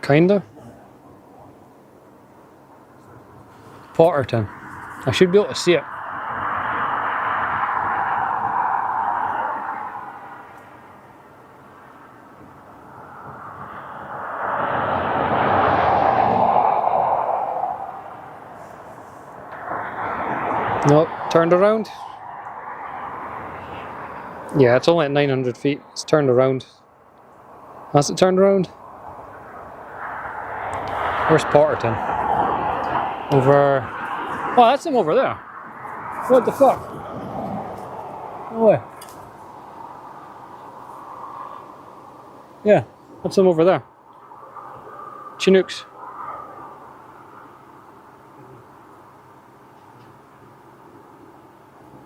Kinda. Potterton. I should be able to see it. Nope, turned around. Yeah, it's only at 900 feet. It's turned around. Has it turned around? Where's Potterton? Over... Oh, that's him over there. What the fuck? No way. Yeah, that's them over there. Chinooks.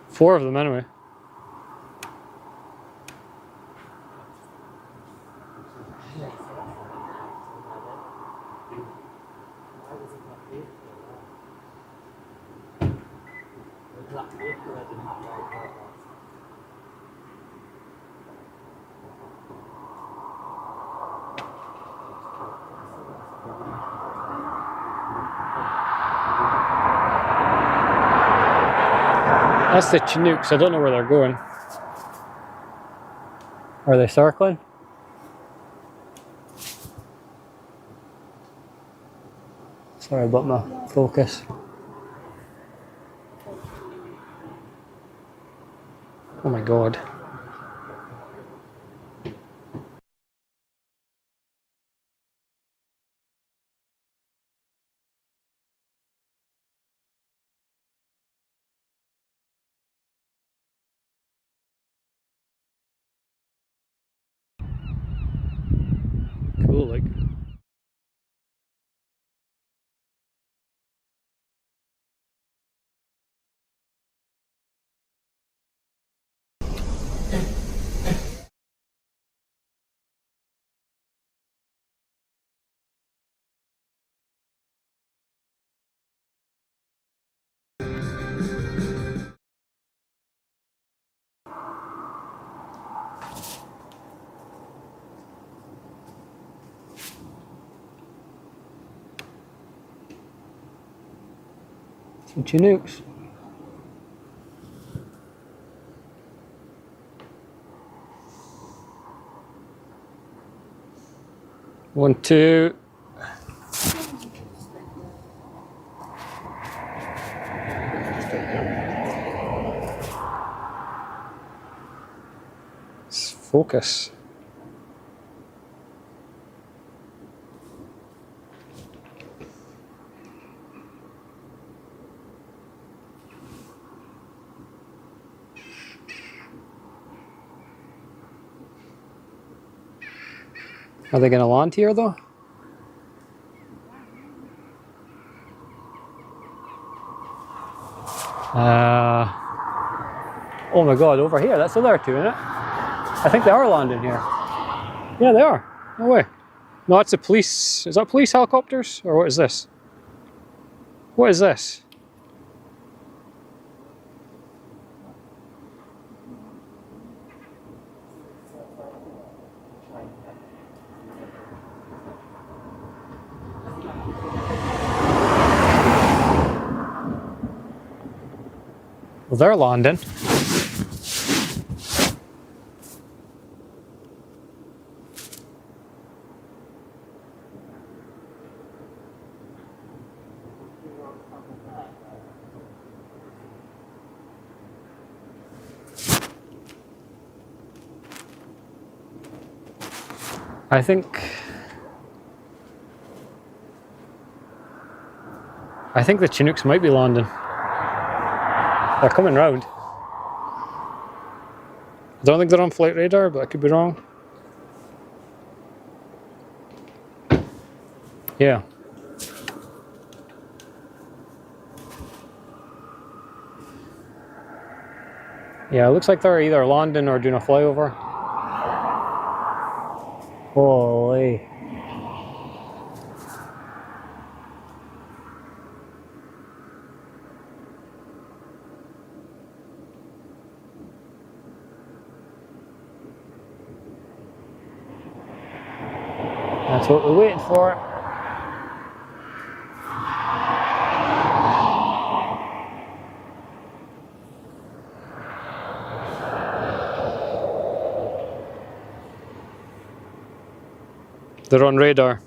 Four of them anyway. That's the Chinooks. I don't know where they're going. Are they circling? Sorry about my focus. Oh my god. Cool, like. Some Chinooks. One, two. Let's focus. Are they going to land here though? Oh my god, over here, that's the other two, isn't it? I think they are landing here. Yeah, they are. No way. No, that's the police. Is that police helicopters? Or what is this? What is this? Well, they're landing. I think the Chinooks might be landing. They're coming round. I don't think they're on flight radar, but I could be wrong. Yeah. Yeah, it looks like they're either landing or doing a flyover. Holy. That's what we're waiting for. They're on radar.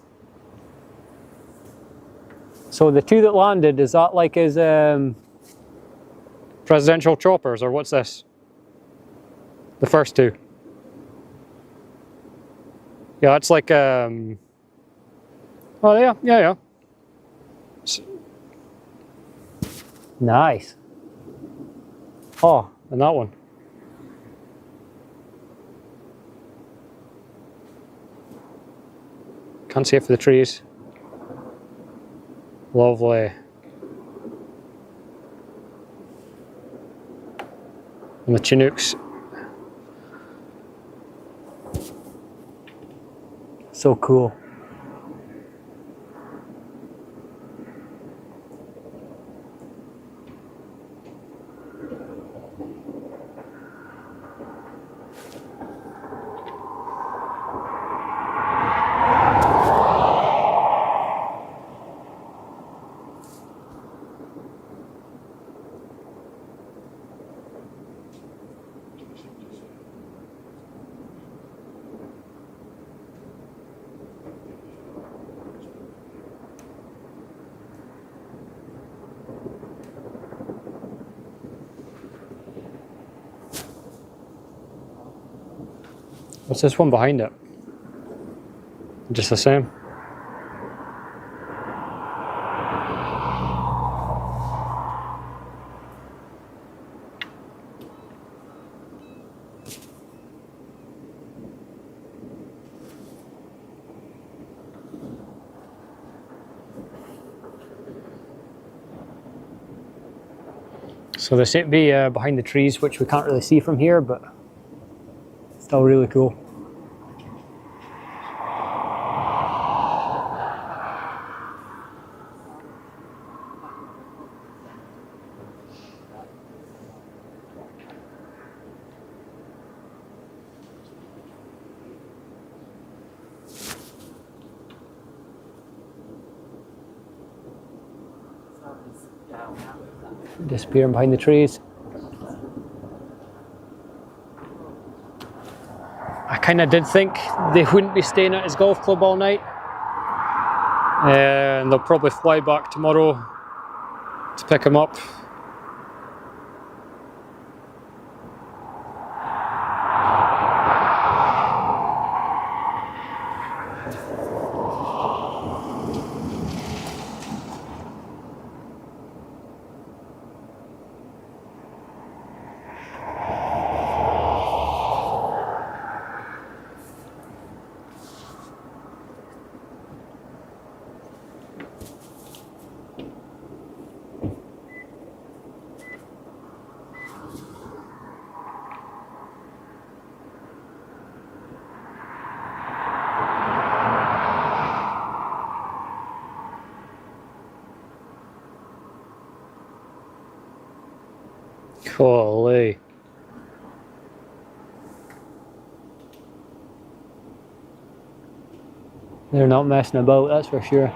So the two that landed, is that like his presidential choppers, or what's this? The first two. Yeah, it's like oh yeah. Nice. Oh, and that one. Can't see it for the trees. Lovely. And the Chinooks. So cool. What's this one behind it? Just the same. So they seem to be behind the trees, which we can't really see from here, but still really cool. Disappearing behind the trees. I kind of did think they wouldn't be staying at his golf club all night, and they'll probably fly back tomorrow to pick him up. Holy. They're not messing about, that's for sure.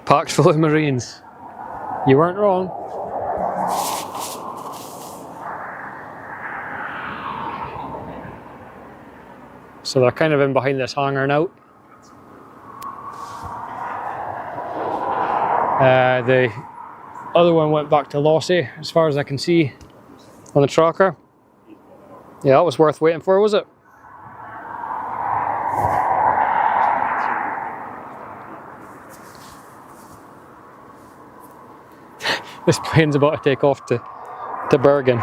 Packed full of Marines. You weren't wrong. So they're kind of in behind this hangar now. The other one went back to Lossy, as far as I can see on the tracker. Yeah, that was worth waiting for, was it? This plane's about to take off to Bergen.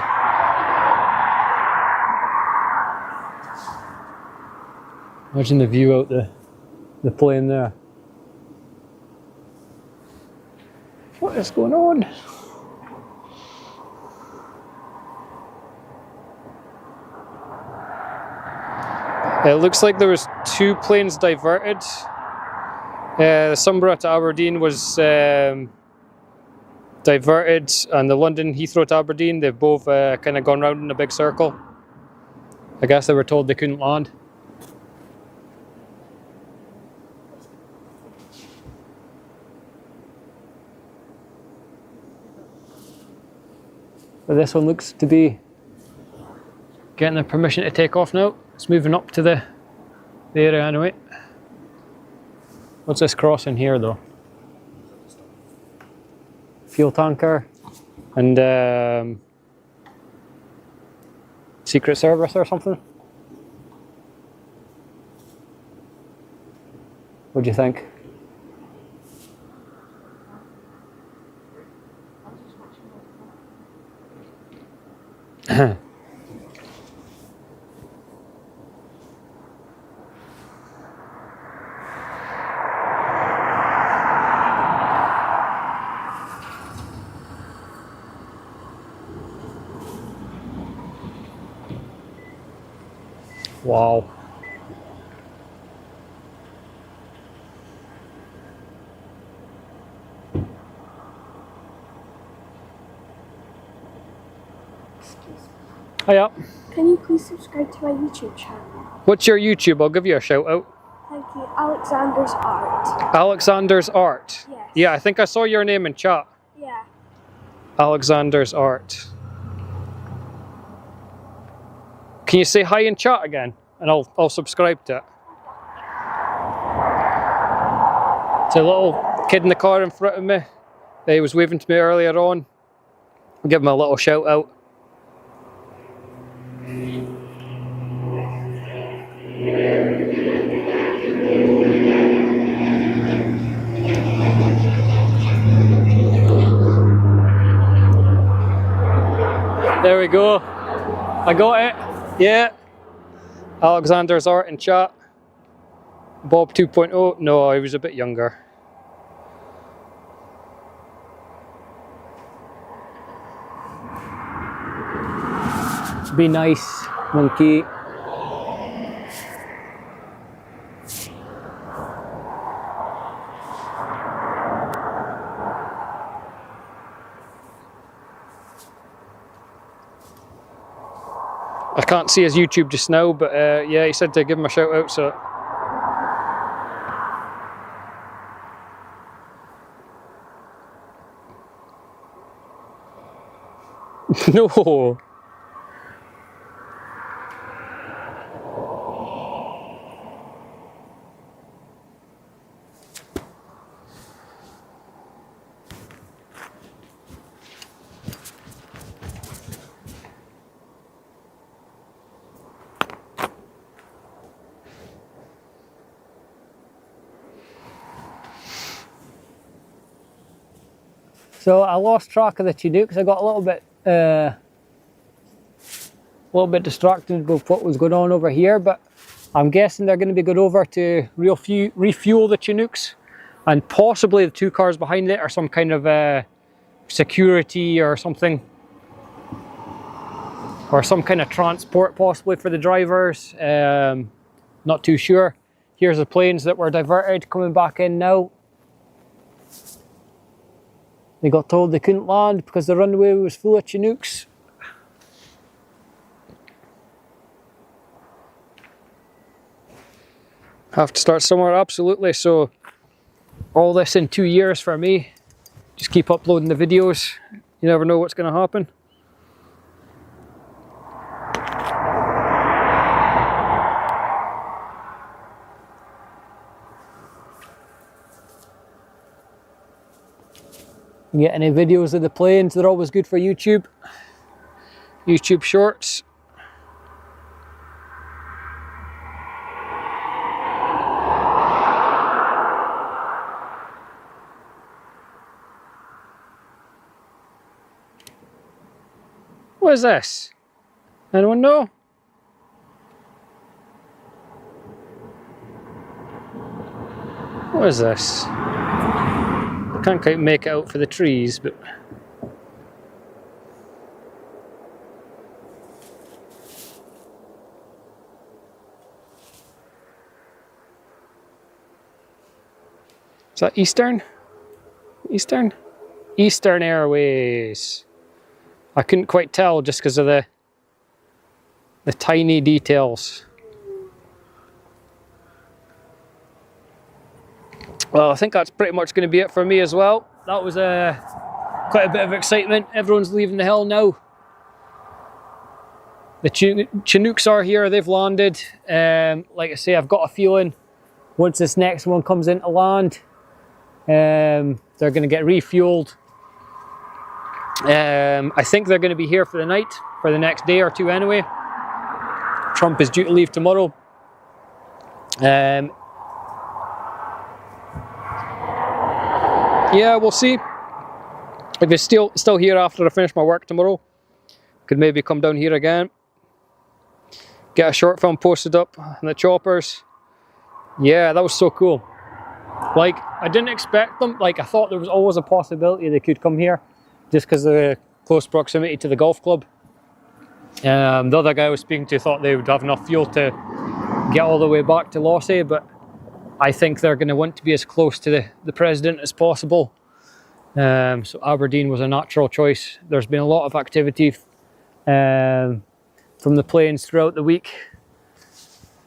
Imagine the view out the plane there. What is going on? It looks like there was 2 planes diverted. The Sunborough to Aberdeen was diverted, and the London Heathrow to Aberdeen, they've both kind of gone round in a big circle. I guess they were told they couldn't land. But this one looks to be Getting the permission to take off now. It's moving up to the area anyway. What's this crossing here though? Fuel tanker and Secret Service or something? What do you think? Wow. Hiya. Can you please subscribe to my YouTube channel? What's your YouTube? I'll give you a shout out. Thank you. Alexander's Art. Alexander's Art. Yes. Yeah, I think I saw your name in chat. Yeah. Alexander's Art. Can you say hi in chat again? And I'll subscribe to it. It's a little kid in the car in front of me. He was waving to me earlier on. I'll give him a little shout out. There we go. I got it. Yeah. Alexander's Art in chat. Bob 2.0. No, he was a bit younger. Be nice, monkey. I can't see his YouTube just now, but yeah, he said to give him a shout out, so. No. So I lost track of the Chinooks. I got a little bit distracted with what was going on over here, but I'm guessing they're going to be going over to refuel the Chinooks, and possibly the two cars behind it are some kind of security or something, or some kind of transport possibly for the drivers. Not too sure. Here's the planes that were diverted coming back in now. They got told they couldn't land because the runway was full of Chinooks. Have to start somewhere, absolutely. So all this in 2 years for me. Just keep uploading the videos. You never know what's going to happen. Get any videos of the planes, they're always good for YouTube. YouTube shorts. What is this? Anyone know? What is this? I can't quite make it out for the trees, but is that Eastern? Eastern? Eastern Airways. I couldn't quite tell just because of the tiny details. Well, I think that's pretty much going to be it for me as well. That was quite a bit of excitement. Everyone's leaving the hill now. The Chinooks are here, they've landed. Like I say, I've got a feeling once this next one comes into land, they're going to get refueled. I think they're going to be here for the night, for the next day or two anyway. Trump is due to leave tomorrow. Yeah, we'll see. If it's still here after I finish my work tomorrow, could maybe come down here again. Get a short film posted up on the choppers. Yeah, that was so cool. Like, I didn't expect them. Like, I thought there was always a possibility they could come here just because of the close proximity to the golf club. The other guy I was speaking to thought they would have enough fuel to get all the way back to Lossy, but I think they're going to want to be as close to the president as possible. So Aberdeen was a natural choice. There's been a lot of activity from the planes throughout the week.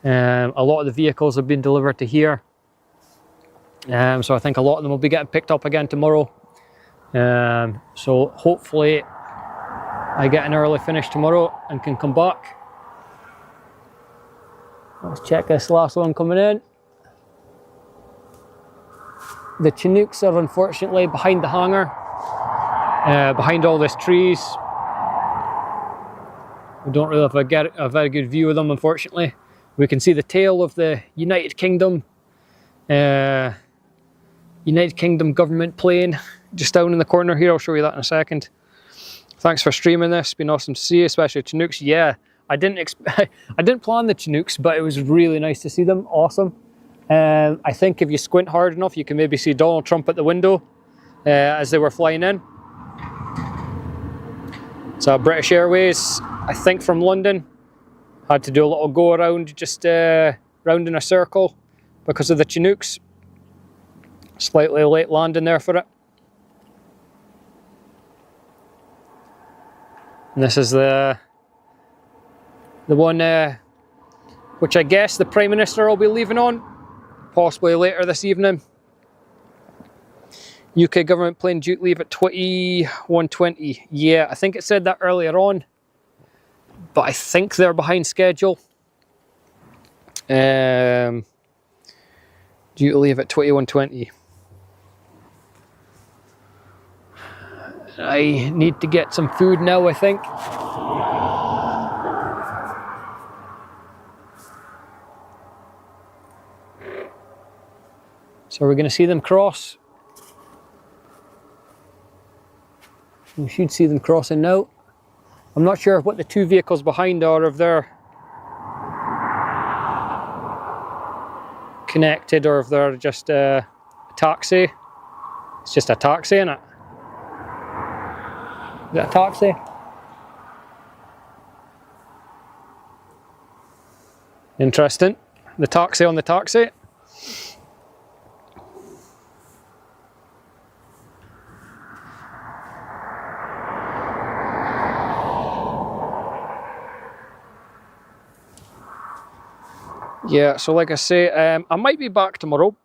A lot of the vehicles have been delivered to here. So I think a lot of them will be getting picked up again tomorrow. So hopefully I get an early finish tomorrow and can come back. Let's check this last one coming in. The Chinooks are unfortunately behind the hangar, behind all these trees. We don't really have a very good view of them, unfortunately. We can see the tail of the United Kingdom government plane just down in the corner here. I'll show you that in a second. Thanks for streaming this. It's been awesome to see you, especially Chinooks. Yeah, I didn't plan the Chinooks, but it was really nice to see them. Awesome. I think if you squint hard enough, you can maybe see Donald Trump at the window as they were flying in. So British Airways, I think from London, had to do a little go around, just round in a circle because of the Chinooks. Slightly late landing there for it. And this is the one which I guess the Prime Minister will be leaving on, possibly later this evening. UK government plane due to leave at 21:20. Yeah, I think it said that earlier on, but I think they're behind schedule. Due to leave at 21:20. I need to get some food now, I think. So we're going to see them cross. We should see them crossing now. I'm not sure what the two vehicles behind are, if they're connected or if they're just a taxi. It's just a taxi, isn't it? Is that a taxi? Interesting. The taxi on the taxi. Yeah, so like I say, I might be back tomorrow.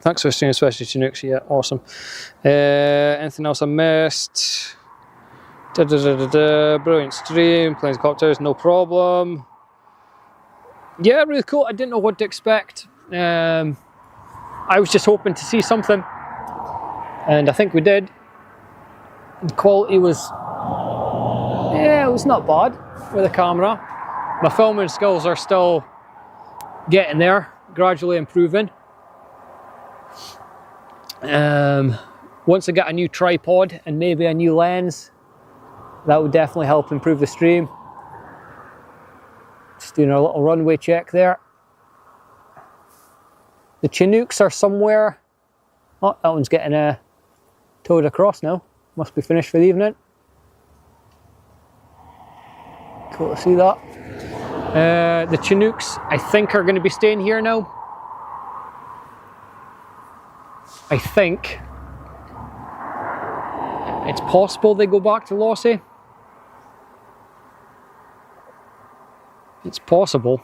Thanks for streaming, especially Chinooks. Yeah, awesome. Anything else I missed? Brilliant stream, planes, copters, no problem. Yeah, really cool. I didn't know what to expect. I was just hoping to see something, and I think we did. The quality was, yeah, it was not bad with the camera. My filming skills are still getting there, gradually improving. Once I get a new tripod and maybe a new lens, that would definitely help improve the stream. Just doing a little runway check there. The Chinooks are somewhere. Oh, that one's getting towed across now. Must be finished for the evening. Cool to see that. The Chinooks, I think, are going to be staying here now. I think it's possible they go back to Lossy. It's possible.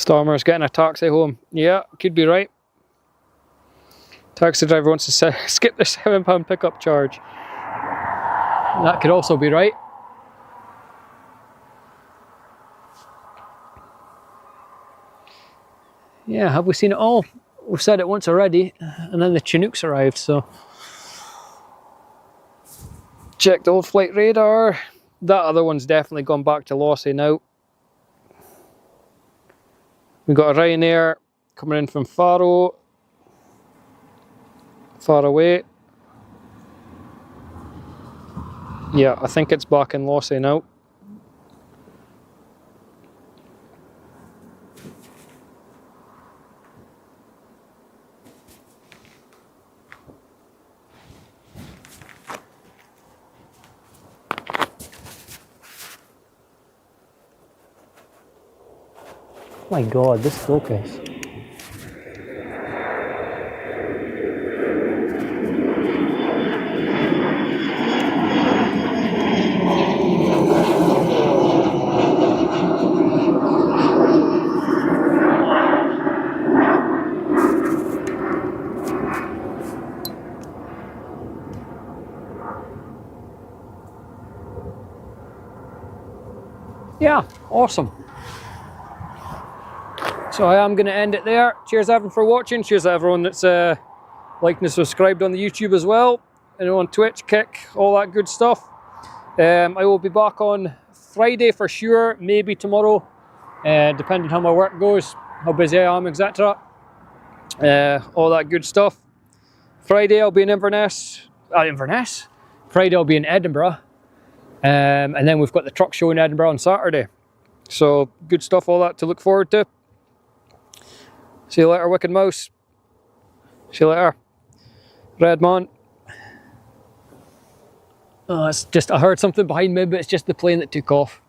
Stormer's getting a taxi home. Yeah, could be right. Taxi driver wants to skip the £7 pickup charge. That could also be right. Yeah, have we seen it all? We've said it once already, and then the Chinooks arrived, so. Check the old flight radar. That other one's definitely gone back to Lossy now. We've got a Ryanair coming in from Faro. Far away. Yeah, I think it's back in Lossy now. My God, this focus. Yeah, awesome. So I am going to end it there. Cheers everyone for watching. Cheers everyone that's liked and subscribed on the YouTube as well. And on Twitch, Kick, all that good stuff. I will be back on Friday for sure, maybe tomorrow, depending how my work goes, how busy I am, etc. All that good stuff. Friday I'll be in Inverness. Friday I'll be in Edinburgh. And then we've got the truck show in Edinburgh on Saturday. So good stuff, all that to look forward to. See you later, Wicked Mouse. See you later, Redmon. Oh, it's just, I heard something behind me, but it's just the plane that took off.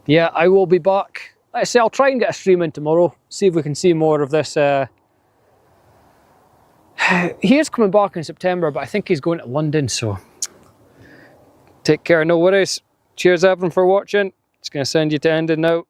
Yeah, I will be back. Like I say, I'll try and get a stream in tomorrow. See if we can see more of this. He is coming back in September, but I think he's going to London, so take care, no worries. Cheers everyone for watching. It's going to send you to ending now.